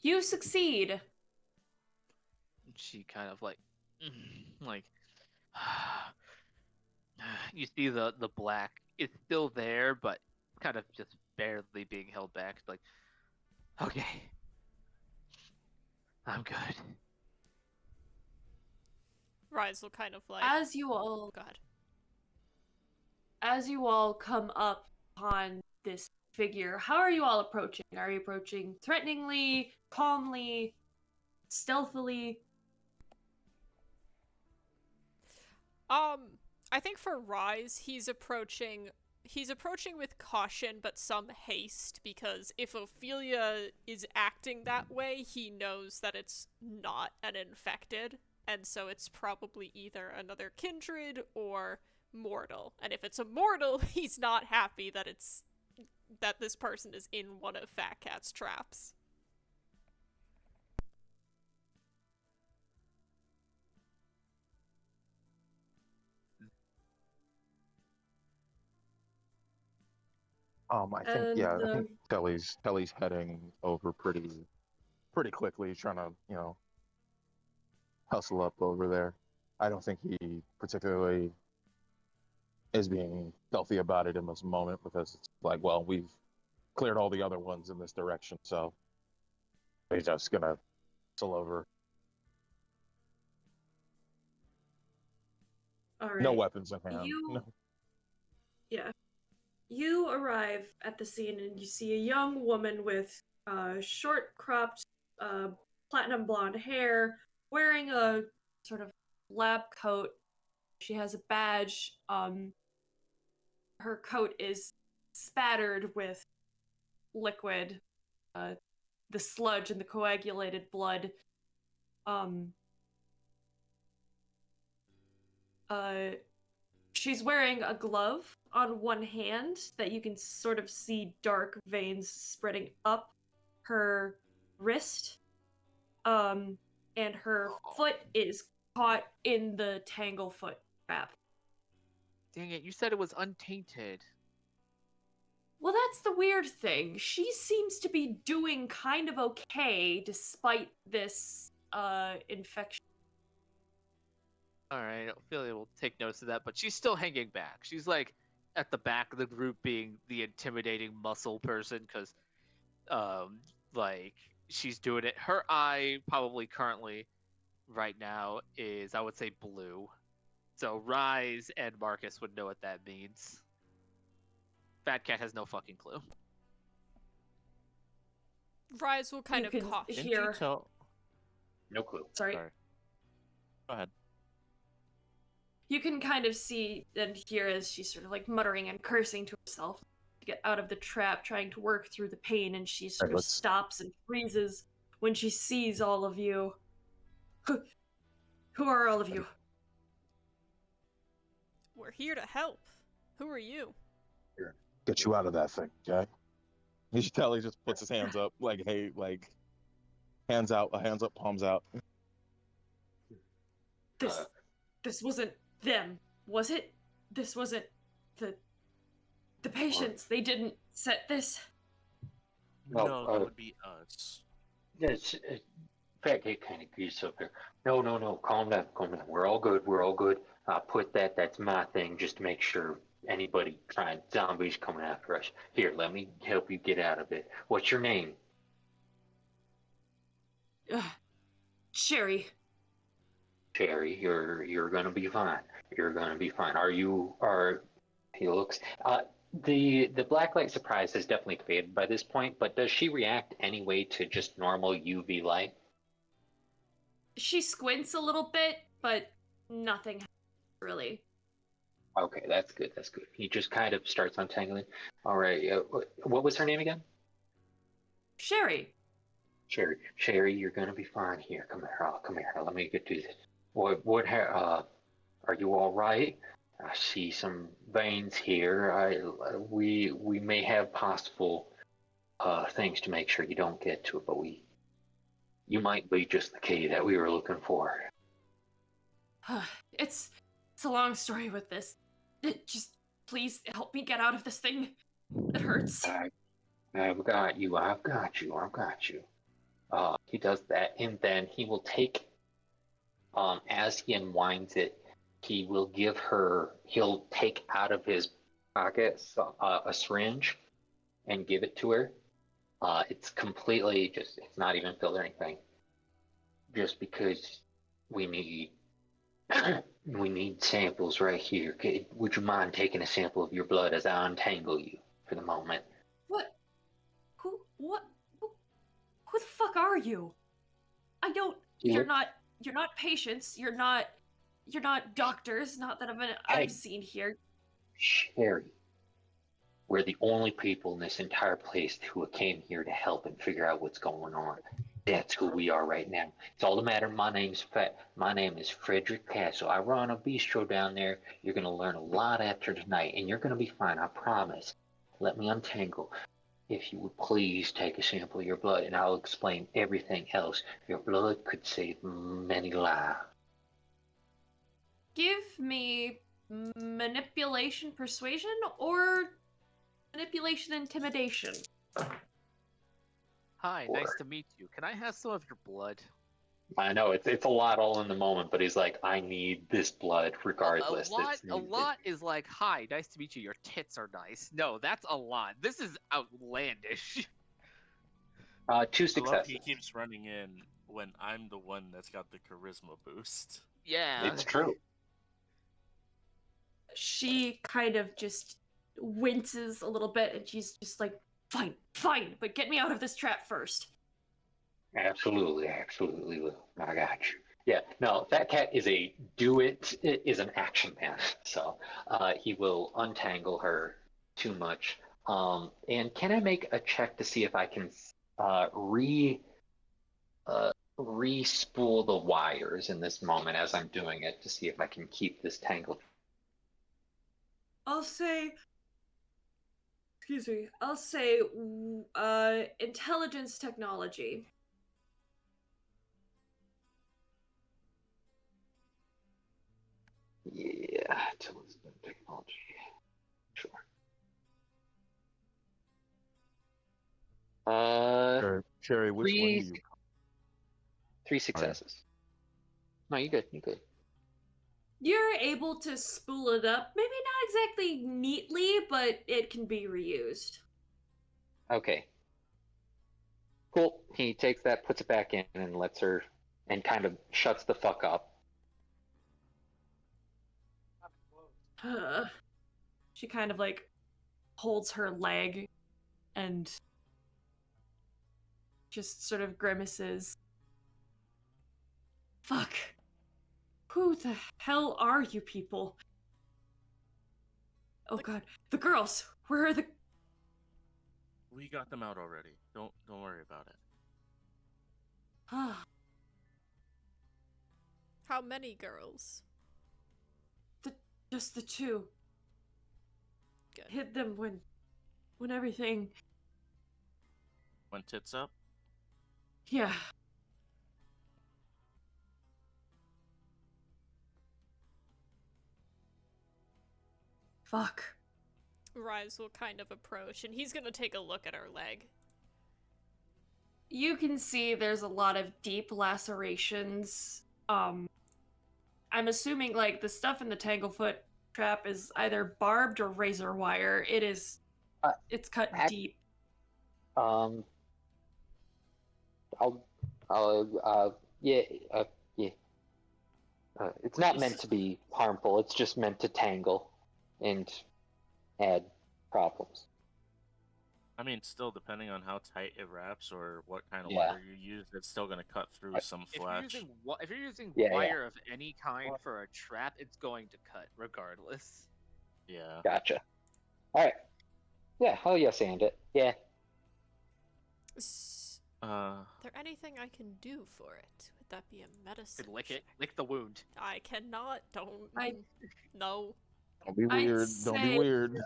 S3: You succeed.
S5: And she kind of like like you see the black. It's still there, but kind of just barely being held back. Like, okay, I'm good.
S1: Rise will kind of like...
S3: As you all
S1: God.
S3: As you all come up upon this figure, how are you all approaching? Are you approaching threateningly, calmly, stealthily?
S1: I think for Rise, he's approaching with caution but some haste, because if Ophelia is acting that way, he knows that it's not an infected, and so it's probably either another kindred or mortal. And if it's a mortal, he's not happy that this person is in one of Fat Cat's traps.
S6: I think
S3: And
S6: I think Telly's heading over pretty quickly, trying to hustle up over there. I don't think he particularly is being stealthy about it in this moment, because it's like, well, we've cleared all the other ones in this direction, so he's just gonna hustle over.
S3: all right.
S6: No weapons in hand.
S3: You You arrive at the scene and you see a young woman with short cropped platinum blonde hair, wearing a sort of lab coat. She has a badge. Her coat is spattered with liquid, the sludge and the coagulated blood. She's wearing a glove on one hand that you can sort of see dark veins spreading up her wrist. And her foot is caught in the tanglefoot trap.
S5: Dang it, you said it was untainted.
S3: Well, that's the weird thing. She seems to be doing kind of okay despite this infection.
S5: Alright, Ophelia will take notice of that, but she's still hanging back. She's like at the back of the group being the intimidating muscle person because like she's doing it. Her eye probably currently right now is, I would say, blue. So Rise and Marcus would know what that means. Fat Cat has no fucking clue.
S1: Rise will kind
S3: You
S1: of
S3: can
S1: cough.
S2: Didn't
S3: hear.
S2: you tell?
S7: No clue.
S3: Sorry.
S2: Sorry. Go ahead.
S3: You can kind of see and hear as she's sort of like muttering and cursing to herself to get out of the trap, trying to work through the pain, and she sort of
S6: let's-
S3: stops and freezes when she sees all of you. Who are all of you?
S1: We're here to help. Who are you?
S6: Get you out of that thing, okay? You should tell he just puts his hands up, like, hey, like, hands out, hands up, palms out.
S3: This wasn't them, was it? This wasn't the patients. They didn't set this.
S7: Well,
S2: No, that would be us.
S7: Yes, Fat Cat kind of greased up there. No, calm down, calm down. We're all good, we're all good. Put that's my thing, just to make sure anybody trying, zombies coming after us. Here, let me help you get out of it. What's your name?
S3: Sherry.
S7: Cherry, you're gonna be fine. You're gonna be fine. He looks, the black light surprise has definitely faded by this point, but does she react anyway to just normal UV light?
S3: She squints a little bit, but nothing really.
S7: Okay, that's good, that's good. He just kind of starts untangling. All right, what was her name again?
S3: Sherry.
S7: Sherry, you're gonna be fine. Here, come here. Let me get to this. Are you all right? I see some veins here. We may have possible things to make sure you don't get to it, but you might be just the key that we were looking for.
S3: It's a long story with this. Just please help me get out of this thing. It hurts.
S7: I've got you. He does that, and then he will take, as he unwinds it, he'll take out of his pocket a syringe and give it to her. It's completely it's not even filled or anything. Just because we need samples right here. Would you mind taking a sample of your blood as I untangle you for the moment?
S3: What? Who the fuck are you? I don't. You're not patients. You're not doctors. Not that I've seen here.
S7: Sherry, we're the only people in this entire place who came here to help and figure out what's going on. That's who we are right now. It's all the matter. My name is Frederick Castle. I run a bistro down there. You're gonna learn a lot after tonight, and you're gonna be fine. I promise. Let me untangle. If you would please take a sample of your blood, and I'll explain everything else. Your blood could save many lives.
S3: Give me manipulation, persuasion, or manipulation, intimidation.
S5: Hi, nice
S7: Or-
S5: to meet you. Can I have some of your blood?
S7: I know it's a lot all in the moment, but he's like, I need this blood regardless.
S5: A lot is like, hi, nice to meet you. Your tits are nice. No, that's a lot. This is outlandish.
S7: 2
S2: I love
S7: successes.
S2: he keeps running in when I'm the one that's got the charisma boost.
S5: Yeah.
S7: It's true.
S3: She kind of just winces a little bit, and she's just like, fine, but get me out of this trap first.
S7: Absolutely will. I got you. Yeah, no, Fat Cat is an action man. So he will untangle her too much. And can I make a check to see if I can re-spool the wires in this moment as I'm doing it to see if I can keep this tangled?
S3: I'll say, excuse me, I'll say, intelligence technology.
S7: Yeah, intelligence technology. Sure.
S6: Sherry, which one do
S7: Three,
S6: you?
S7: three successes. No, you good. You good.
S3: You're able to spool it up, maybe not exactly neatly, but it can be reused.
S7: Okay. Cool. He takes that, puts it back in, and lets her, and kind of shuts the fuck up.
S3: She kind of like holds her leg and just sort of grimaces. Fuck. Who the hell are you people? Oh god. The girls! Where are the...
S2: We got them out already. Don't worry about it.
S3: Ah,
S1: How many girls?
S3: just the two.
S1: Good.
S3: Hit them when everything...
S2: When tits up.
S3: Yeah. Fuck.
S1: Rise will kind of approach, and he's gonna take a look at her leg.
S3: You can see there's a lot of deep lacerations. I'm assuming like the stuff in the Tanglefoot trap is either barbed or razor wire. It's cut deep.
S7: I'll, yeah, yeah. It's not meant to be harmful. It's just meant to tangle and add problems.
S2: I mean, still, depending on how tight it wraps or what kind of
S7: Yeah.
S2: wire you use, it's still gonna cut through some
S5: If
S2: flesh.
S5: you're using
S7: Yeah,
S5: wire of any kind for a trap, it's going to cut regardless.
S2: Yeah.
S7: Gotcha. All right. Yeah. Oh yes, and it. Yeah.
S1: Is
S2: Uh.
S1: there anything I can do for it? Would that be a medicine?
S5: Could lick it,
S1: check?
S5: lick the wound.
S1: I cannot. Don't.
S3: I-
S1: No.
S6: Don't be
S3: I'd
S6: weird. Don't be
S3: say-
S6: weird.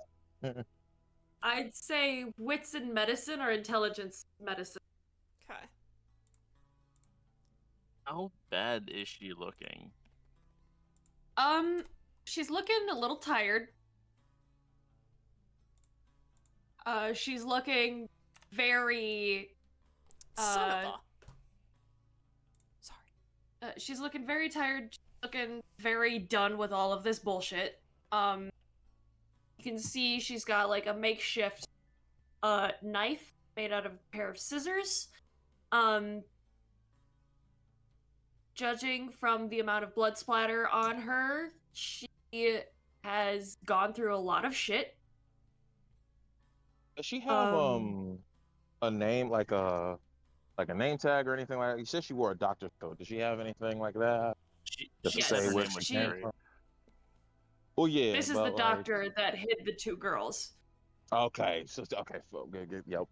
S3: I'd say wits and medicine or intelligence medicine.
S1: Okay.
S2: How bad is she looking?
S3: She's looking a little tired. She's looking very
S1: Son of a. Sorry.
S3: she's looking very tired, looking very done with all of this bullshit. You can see she's got like a makeshift knife made out of a pair of scissors. Judging from the amount of blood splatter on her, she has gone through a lot of shit.
S6: Does she have
S3: Um,
S6: a name like a name tag or anything like that? You said she wore a doctor's coat. Does she have anything like that? Does it
S1: Yes.
S6: say
S1: Her
S6: where
S1: name
S6: she
S1: was
S6: came
S1: Sherry.
S6: from? Oh yeah.
S3: This is
S6: but,
S3: the
S6: like,
S3: doctor that hid the two girls.
S6: Okay. So okay. So good. Yep.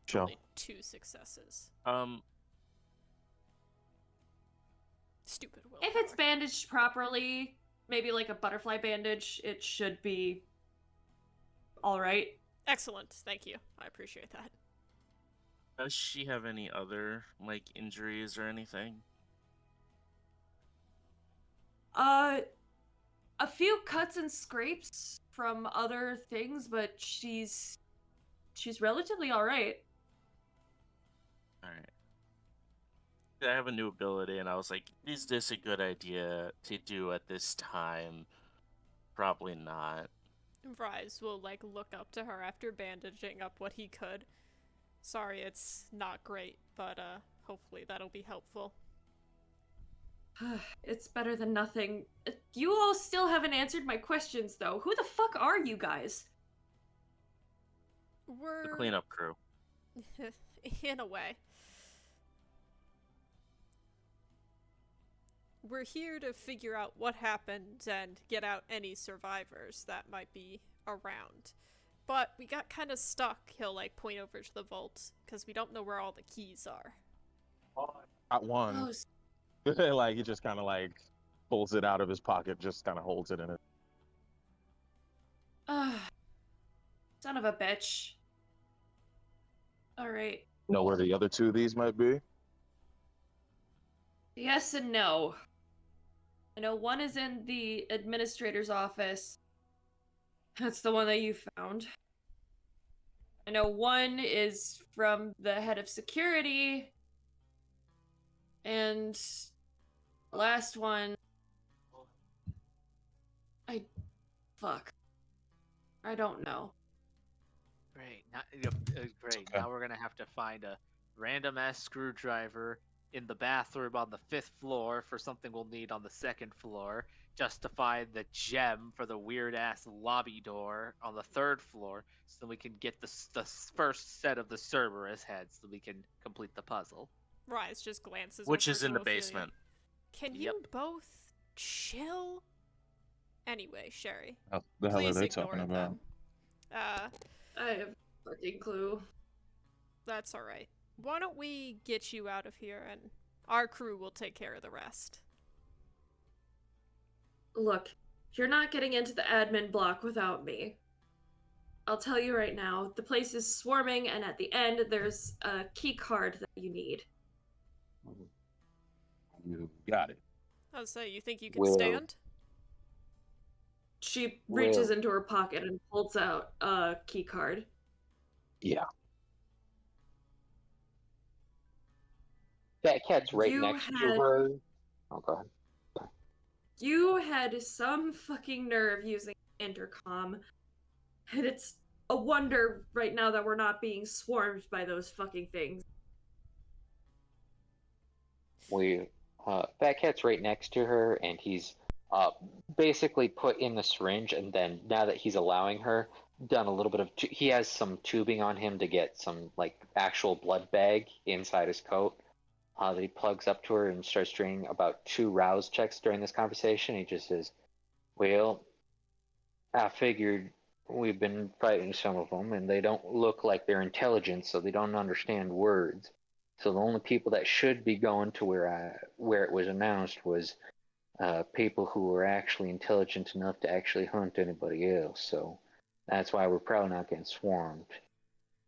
S6: Sure.
S1: Only 2 successes. Stupid willpower.
S3: If it's bandaged properly, maybe like a butterfly bandage, it should be all right.
S1: Excellent. Thank you. I appreciate that.
S2: Does she have any other like injuries or anything?
S3: A few cuts and scrapes from other things, but she's relatively all right.
S2: All right. I have a new ability, and I was like, is this a good idea to do at this time? Probably not.
S1: Rise will like look up to her after bandaging up what he could. Sorry, it's not great, but hopefully that'll be helpful.
S3: It's better than nothing. You all still haven't answered my questions, though. Who the fuck are you guys?
S1: We're
S2: The cleanup crew.
S1: in a way. We're here to figure out what happened and get out any survivors that might be around. but we got kind of stuck. He'll like point over to the vault because we don't know where all the keys are.
S6: Got one.
S3: Oh,
S6: Like he just kind of like pulls it out of his pocket, just kind of holds it in it.
S3: son of a bitch. Alright.
S6: Know where the other two of these might be?
S3: Yes and no. I know one is in the administrator's office. That's the one that you found. I know one is from the head of security. And the last one. Fuck. I don't know.
S5: Great. Great.
S6: okay.
S5: Now we're gonna have to find a random ass screwdriver in the bathroom on the 5th floor for something we'll need on the 2nd floor, just to find the gem for the weird ass lobby door on the 3rd floor, so we can get the first set of the Cerberus heads, so we can complete the puzzle.
S1: Rise just glances
S2: Which
S1: over
S2: is
S1: to
S2: in the
S1: Ophelia.
S2: basement.
S1: Can
S5: Yep.
S1: you both chill? Anyway, Sherry,
S6: What the hell are
S1: please
S6: they
S1: ignore
S6: talking about?
S1: them.
S3: I have no fucking clue.
S1: That's alright. Why don't we get you out of here and our crew will take care of the rest.
S3: Look, you're not getting into the admin block without me. I'll tell you right now, the place is swarming, and at the end, there's a key card that you need.
S6: You got it.
S1: I'll say, you think you can
S4: Well-
S1: stand?
S3: She reaches
S4: Well-
S3: into her pocket and pulls out a key card.
S6: Yeah.
S4: That cat's right
S3: You
S4: next to
S3: had-
S4: her. Oh, go ahead.
S3: You had some fucking nerve using intercom, and it's a wonder right now that we're not being swarmed by those fucking things.
S4: Fat Cat's right next to her, and he's basically put in the syringe, and then now that he's allowing her, done a little bit of. He has some tubing on him to get some like actual blood bag inside his coat. That he plugs up to her and starts doing about 2 rouse checks during this conversation. He just says, "Well, I figured we've been fighting some of them, and they don't look like they're intelligent, so they don't understand words. So the only people that should be going to where it was announced was people who were actually intelligent enough to actually hunt anybody else. So that's why we're probably not getting swarmed."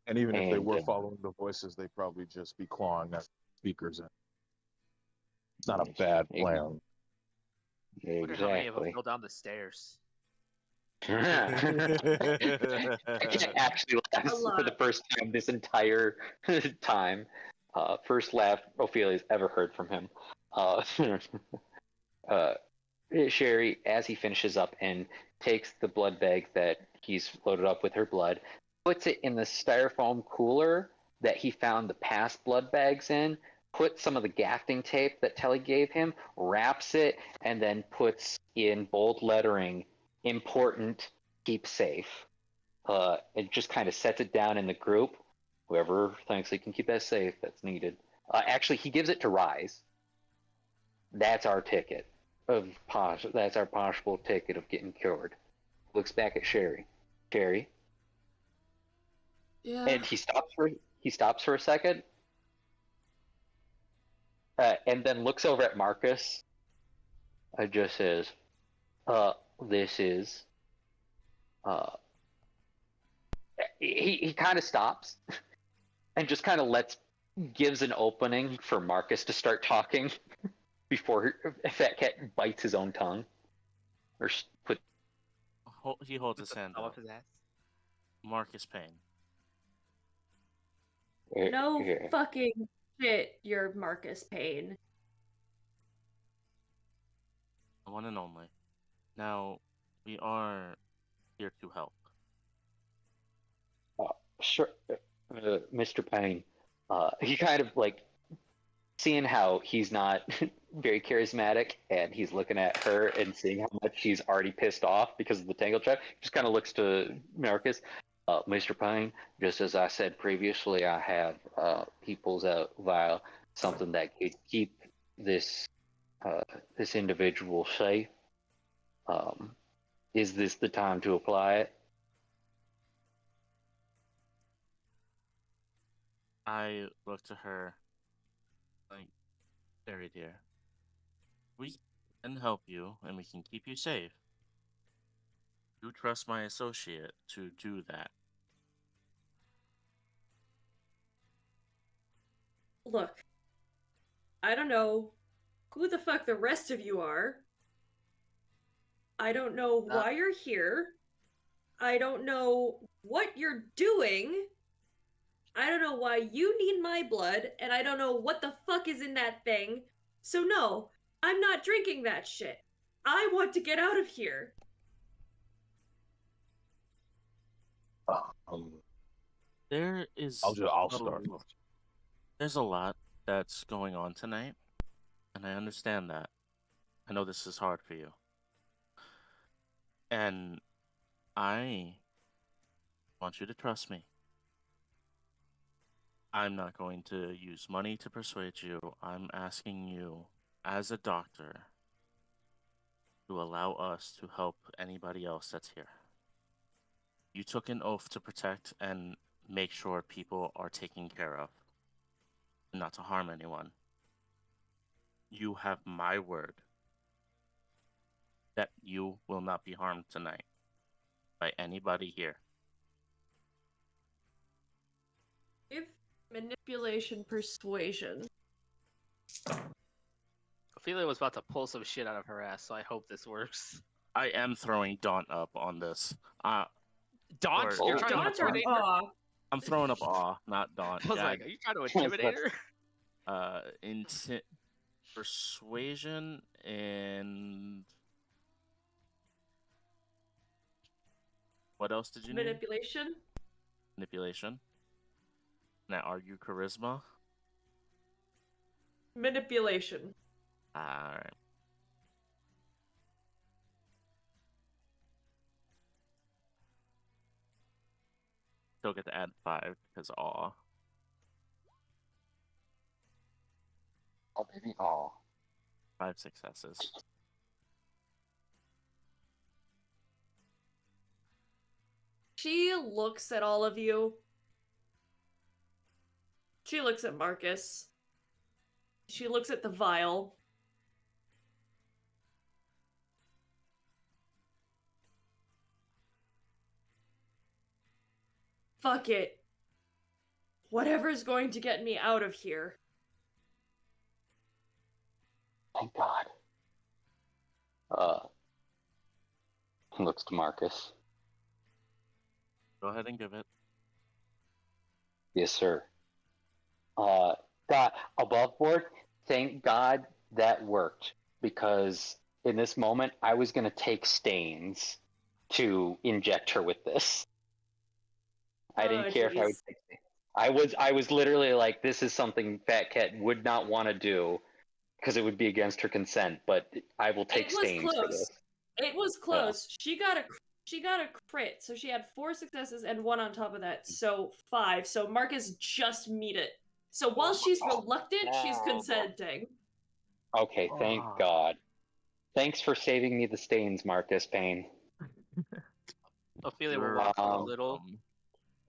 S6: And even if they
S4: And,
S6: were following the voices, they'd probably just be clawing at speakers. And it's not a bad plan.
S5: I wonder how many of them
S4: Exactly.
S5: fell down the stairs.
S4: Actually laughs
S3: A lot.
S4: for the first time this entire time. First laugh Ophelia's ever heard from him. Uh, Sherry, as he finishes up and takes the blood bag that he's loaded up with her blood, puts it in the styrofoam cooler that he found the past blood bags in, puts some of the gafting tape that Telly gave him, wraps it, and then puts in bold lettering, "Important, keep safe." It just kind of sets it down in the group. Whoever thinks they can keep that safe, that's needed. Actually, he gives it to Rise. That's our ticket that's our possible ticket of getting cured. Looks back at Sherry. Sherry.
S3: Yeah.
S4: And he stops for a second. And then looks over at Marcus. Just says, this is he kind of stops and just kind of gives an opening for Marcus to start talking before Fat Cat bites his own tongue or put.
S2: He holds his hand
S5: Thumb
S2: up.
S5: up his ass.
S2: Marcus Payne.
S3: No
S4: Yeah.
S3: fucking shit, you're Marcus Payne.
S2: The one and only. Now, we are here to help.
S4: Sure, Mr. Payne. He kind of like seeing how he's not very charismatic, and he's looking at her and seeing how much she's already pissed off because of the tangle trap. Just kind of looks to Marcus. Mr. Payne, just as I said previously, I have he pulls out vial something that could keep this this individual safe. Is this the time to apply it?
S2: I look to her like, Fairy dear, we can help you and we can keep you safe. You trust my associate to do that.
S3: Look, I don't know who the fuck the rest of you are. I don't know why you're here. I don't know what you're doing. I don't know why you need my blood, and I don't know what the fuck is in that thing. So no, I'm not drinking that shit. I want to get out of here.
S6: Um,
S2: There is
S6: I'll
S2: a
S6: start.
S2: There's a lot that's going on tonight, and I understand that. I know this is hard for you. And I want you to trust me. I'm not going to use money to persuade you. I'm asking you, as a doctor, to allow us to help anybody else that's here. You took an oath to protect and make sure people are taken care of, and not to harm anyone. You have my word that you will not be harmed tonight by anybody here.
S3: If manipulation persuasion.
S5: Ophelia was about to pull some shit out of her ass, so I hope this works.
S2: I am throwing Daunt up on this.
S5: Daunt?
S2: Or-
S5: You're trying to
S3: Daunts are
S5: intimidate her?
S3: aw.
S2: I'm throwing up awe, not Daunt.
S5: I was like, are you trying to intimidate her?
S2: Persuasion and what else did you need?
S3: Manipulation?
S2: Manipulation. Now argue charisma.
S3: Manipulation.
S2: Alright. Still get to add 5 because awe.
S4: Oh, baby. Oh.
S2: 5 successes.
S3: She looks at all of you. She looks at Marcus. She looks at the vial. Fuck it. Whatever's going to get me out of here.
S7: Thank God. He looks to Marcus.
S2: Go ahead and give it.
S7: Yes, sir. God, above board, thank God that worked. Because in this moment, I was going to take Stains to inject her with this. I didn't care if I would
S3: Jeez.
S7: take Stains. I was literally like, this is something Fat Cat would not want to do because it would be against her consent, but I will take
S3: It was
S7: Stains for
S3: close.
S7: this.
S3: It was close. She got a crit, so she had 4 successes and 1 on top of that, so 5. So Marcus just meet it. So while she's reluctant, she's consenting.
S7: Okay, thank God. Thanks for saving me the Stains, Marcus Payne.
S5: Ophelia will
S2: You're
S5: walk a
S7: Um,
S5: little.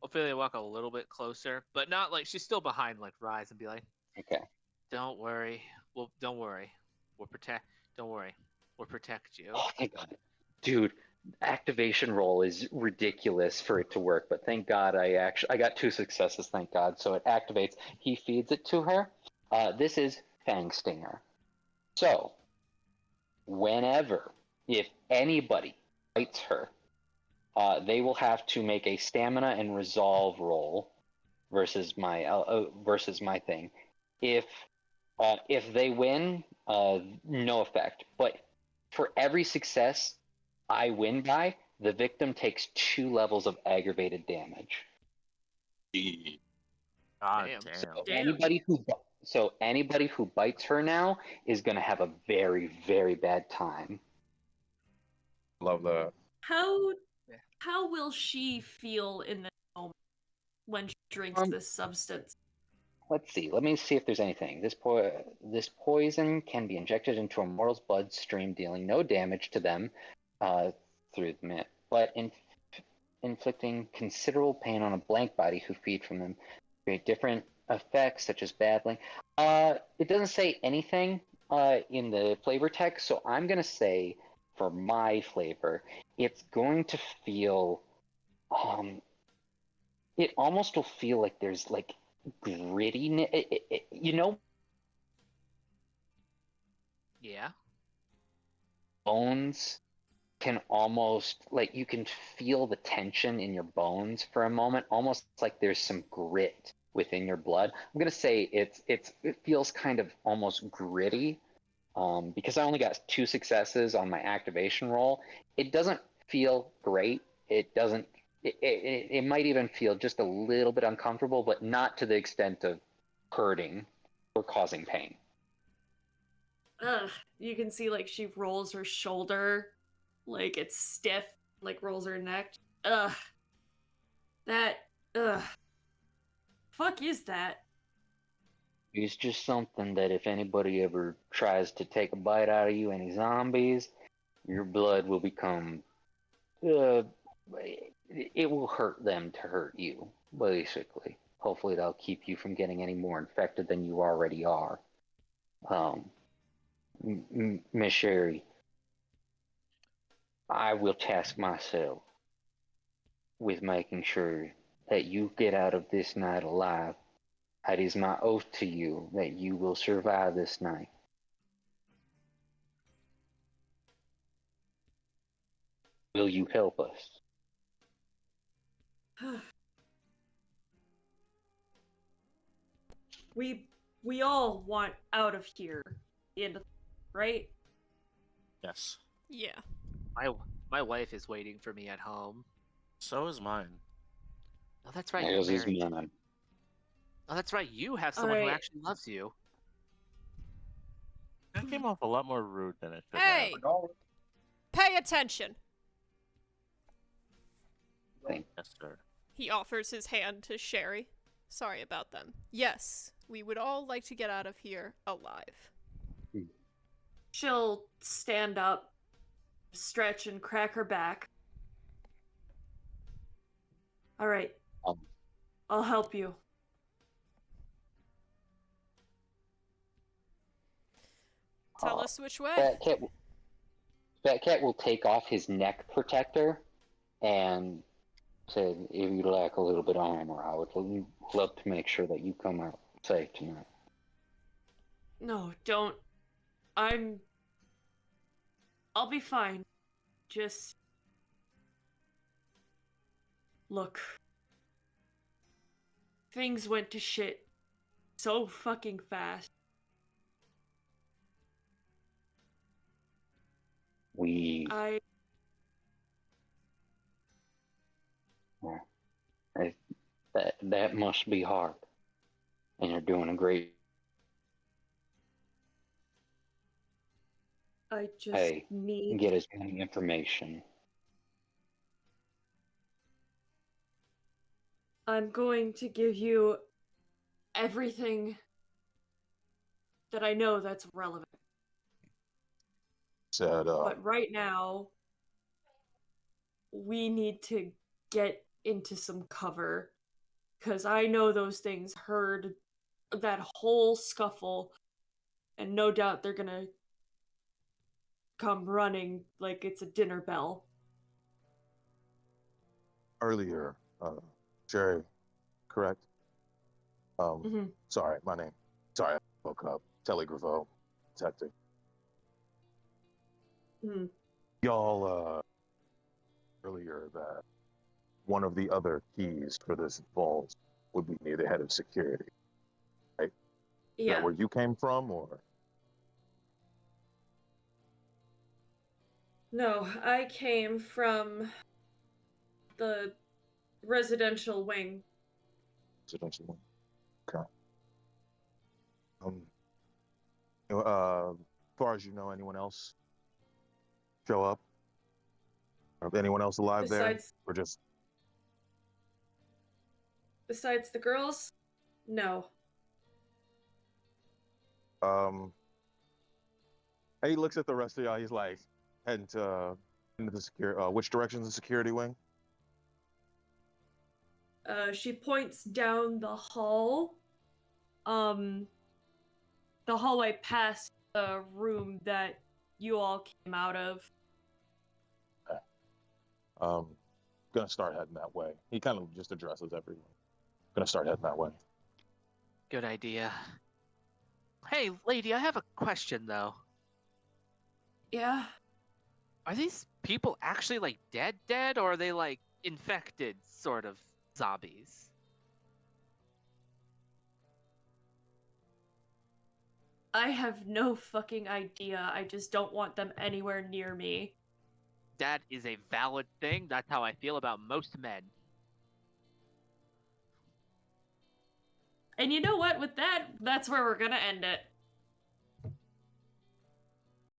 S5: Ophelia will walk a little bit closer, but not like she's still behind like Rise and be like,
S7: Okay.
S5: "Don't worry. Well, don't worry. We'll protect. Don't worry. We'll protect you."
S7: Oh, thank God. Dude, activation roll is ridiculous for it to work, but thank God I got 2 successes, thank God. So it activates. He feeds it to her. This is Fang Stinger. So, whenever, if anybody bites her, they will have to make a stamina and resolve roll versus my thing. If they win, no effect. But for every success I win by, the victim takes 2 levels of aggravated damage.
S2: God
S5: Damn.
S2: damn.
S3: Damn.
S7: Anybody who bites her now is going to have a very, very bad time.
S6: Love that.
S3: How will she feel in this moment when she drinks this substance?
S7: Let's see. Let me see if there's anything. This poison can be injected into a mortal's bloodstream, dealing no damage to them through the minute, but inflicting considerable pain on a blank body who feed from them. Create different effects such as battling. It doesn't say anything in the flavor text, so I'm gonna say for my flavor, it's going to feel. It almost will feel like there's like grittiness. You know,
S5: Yeah.
S7: bones can almost like you can feel the tension in your bones for a moment, almost like there's some grit within your blood. I'm gonna say it feels kind of almost gritty, because I only got 2 successes on my activation roll. It doesn't feel great. It doesn't. It might even feel just a little bit uncomfortable, but not to the extent of hurting or causing pain.
S3: Ugh. You can see like she rolls her shoulder, like it's stiff, like rolls her neck. Ugh. That. Ugh. Fuck is that?
S7: It's just something that if anybody ever tries to take a bite out of you, any zombies, your blood will become. It will hurt them to hurt you, basically. Hopefully, that'll keep you from getting any more infected than you already are. Miss Sherry, I will task myself with making sure that you get out of this night alive. It is my oath to you that you will survive this night. Will you help us?
S3: we all want out of here, in right?
S2: Yes.
S1: Yeah.
S5: My wife is waiting for me at home.
S2: So is mine.
S5: Oh, that's right. You're
S7: As is
S5: married.
S7: mine.
S5: Oh, that's right. You have someone who
S3: Alright.
S5: actually loves you.
S2: That came off a lot more rude than it should
S1: Hey!
S2: have.
S1: Pay attention!
S7: Thank
S2: Yes, sir.
S1: He offers his hand to Sherry. Sorry about them. Yes, we would all like to get out of here alive.
S3: She'll stand up, stretch, and crack her back. Alright.
S7: Um,
S3: I'll help you.
S1: Tell us which way.
S7: Fat Cat will take off his neck protector and say, if you lack a little bit of armor, I would love to make sure that you come out safe tonight.
S3: No, don't. I'll be fine. Just. Look. Things went to shit so fucking fast. I.
S7: That must be hard. And you're doing a great.
S3: I just
S7: Hey,
S3: need.
S7: get as many information.
S3: I'm going to give you everything that I know that's relevant.
S6: Said,
S3: But right now, we need to get into some cover. Because I know those things heard that whole scuffle, and no doubt they're gonna come running like it's a dinner bell.
S6: earlier, Jerry, correct?
S3: Mhm.
S6: Sorry, my name. Sorry, I woke up. Telly Graveau, detective.
S3: Mhm.
S6: Y'all, earlier that one of the other keys for this vault would be near the head of security. Is that
S3: Yeah.
S6: where you came from, or?
S3: No, I came from the residential wing.
S6: Residential one? Okay. As far as you know, anyone else show up? Or anyone else alive there?
S3: Besides
S6: Or just
S3: besides the girls? No.
S6: he looks at the rest of y'all. He's like, heading to into the security. Which direction's the security wing?
S3: She points down the hall the hallway past the room that you all came out of.
S6: Gonna start heading that way. He kind of just addresses everyone. Gonna start heading that way.
S5: Good idea. Hey, lady, I have a question though.
S3: Yeah.
S5: Are these people actually like dead, or are they like infected sort of zombies?
S3: I have no fucking idea. I just don't want them anywhere near me.
S5: That is a valid thing. That's how I feel about most men.
S3: And you know what? With that, that's where we're gonna end it.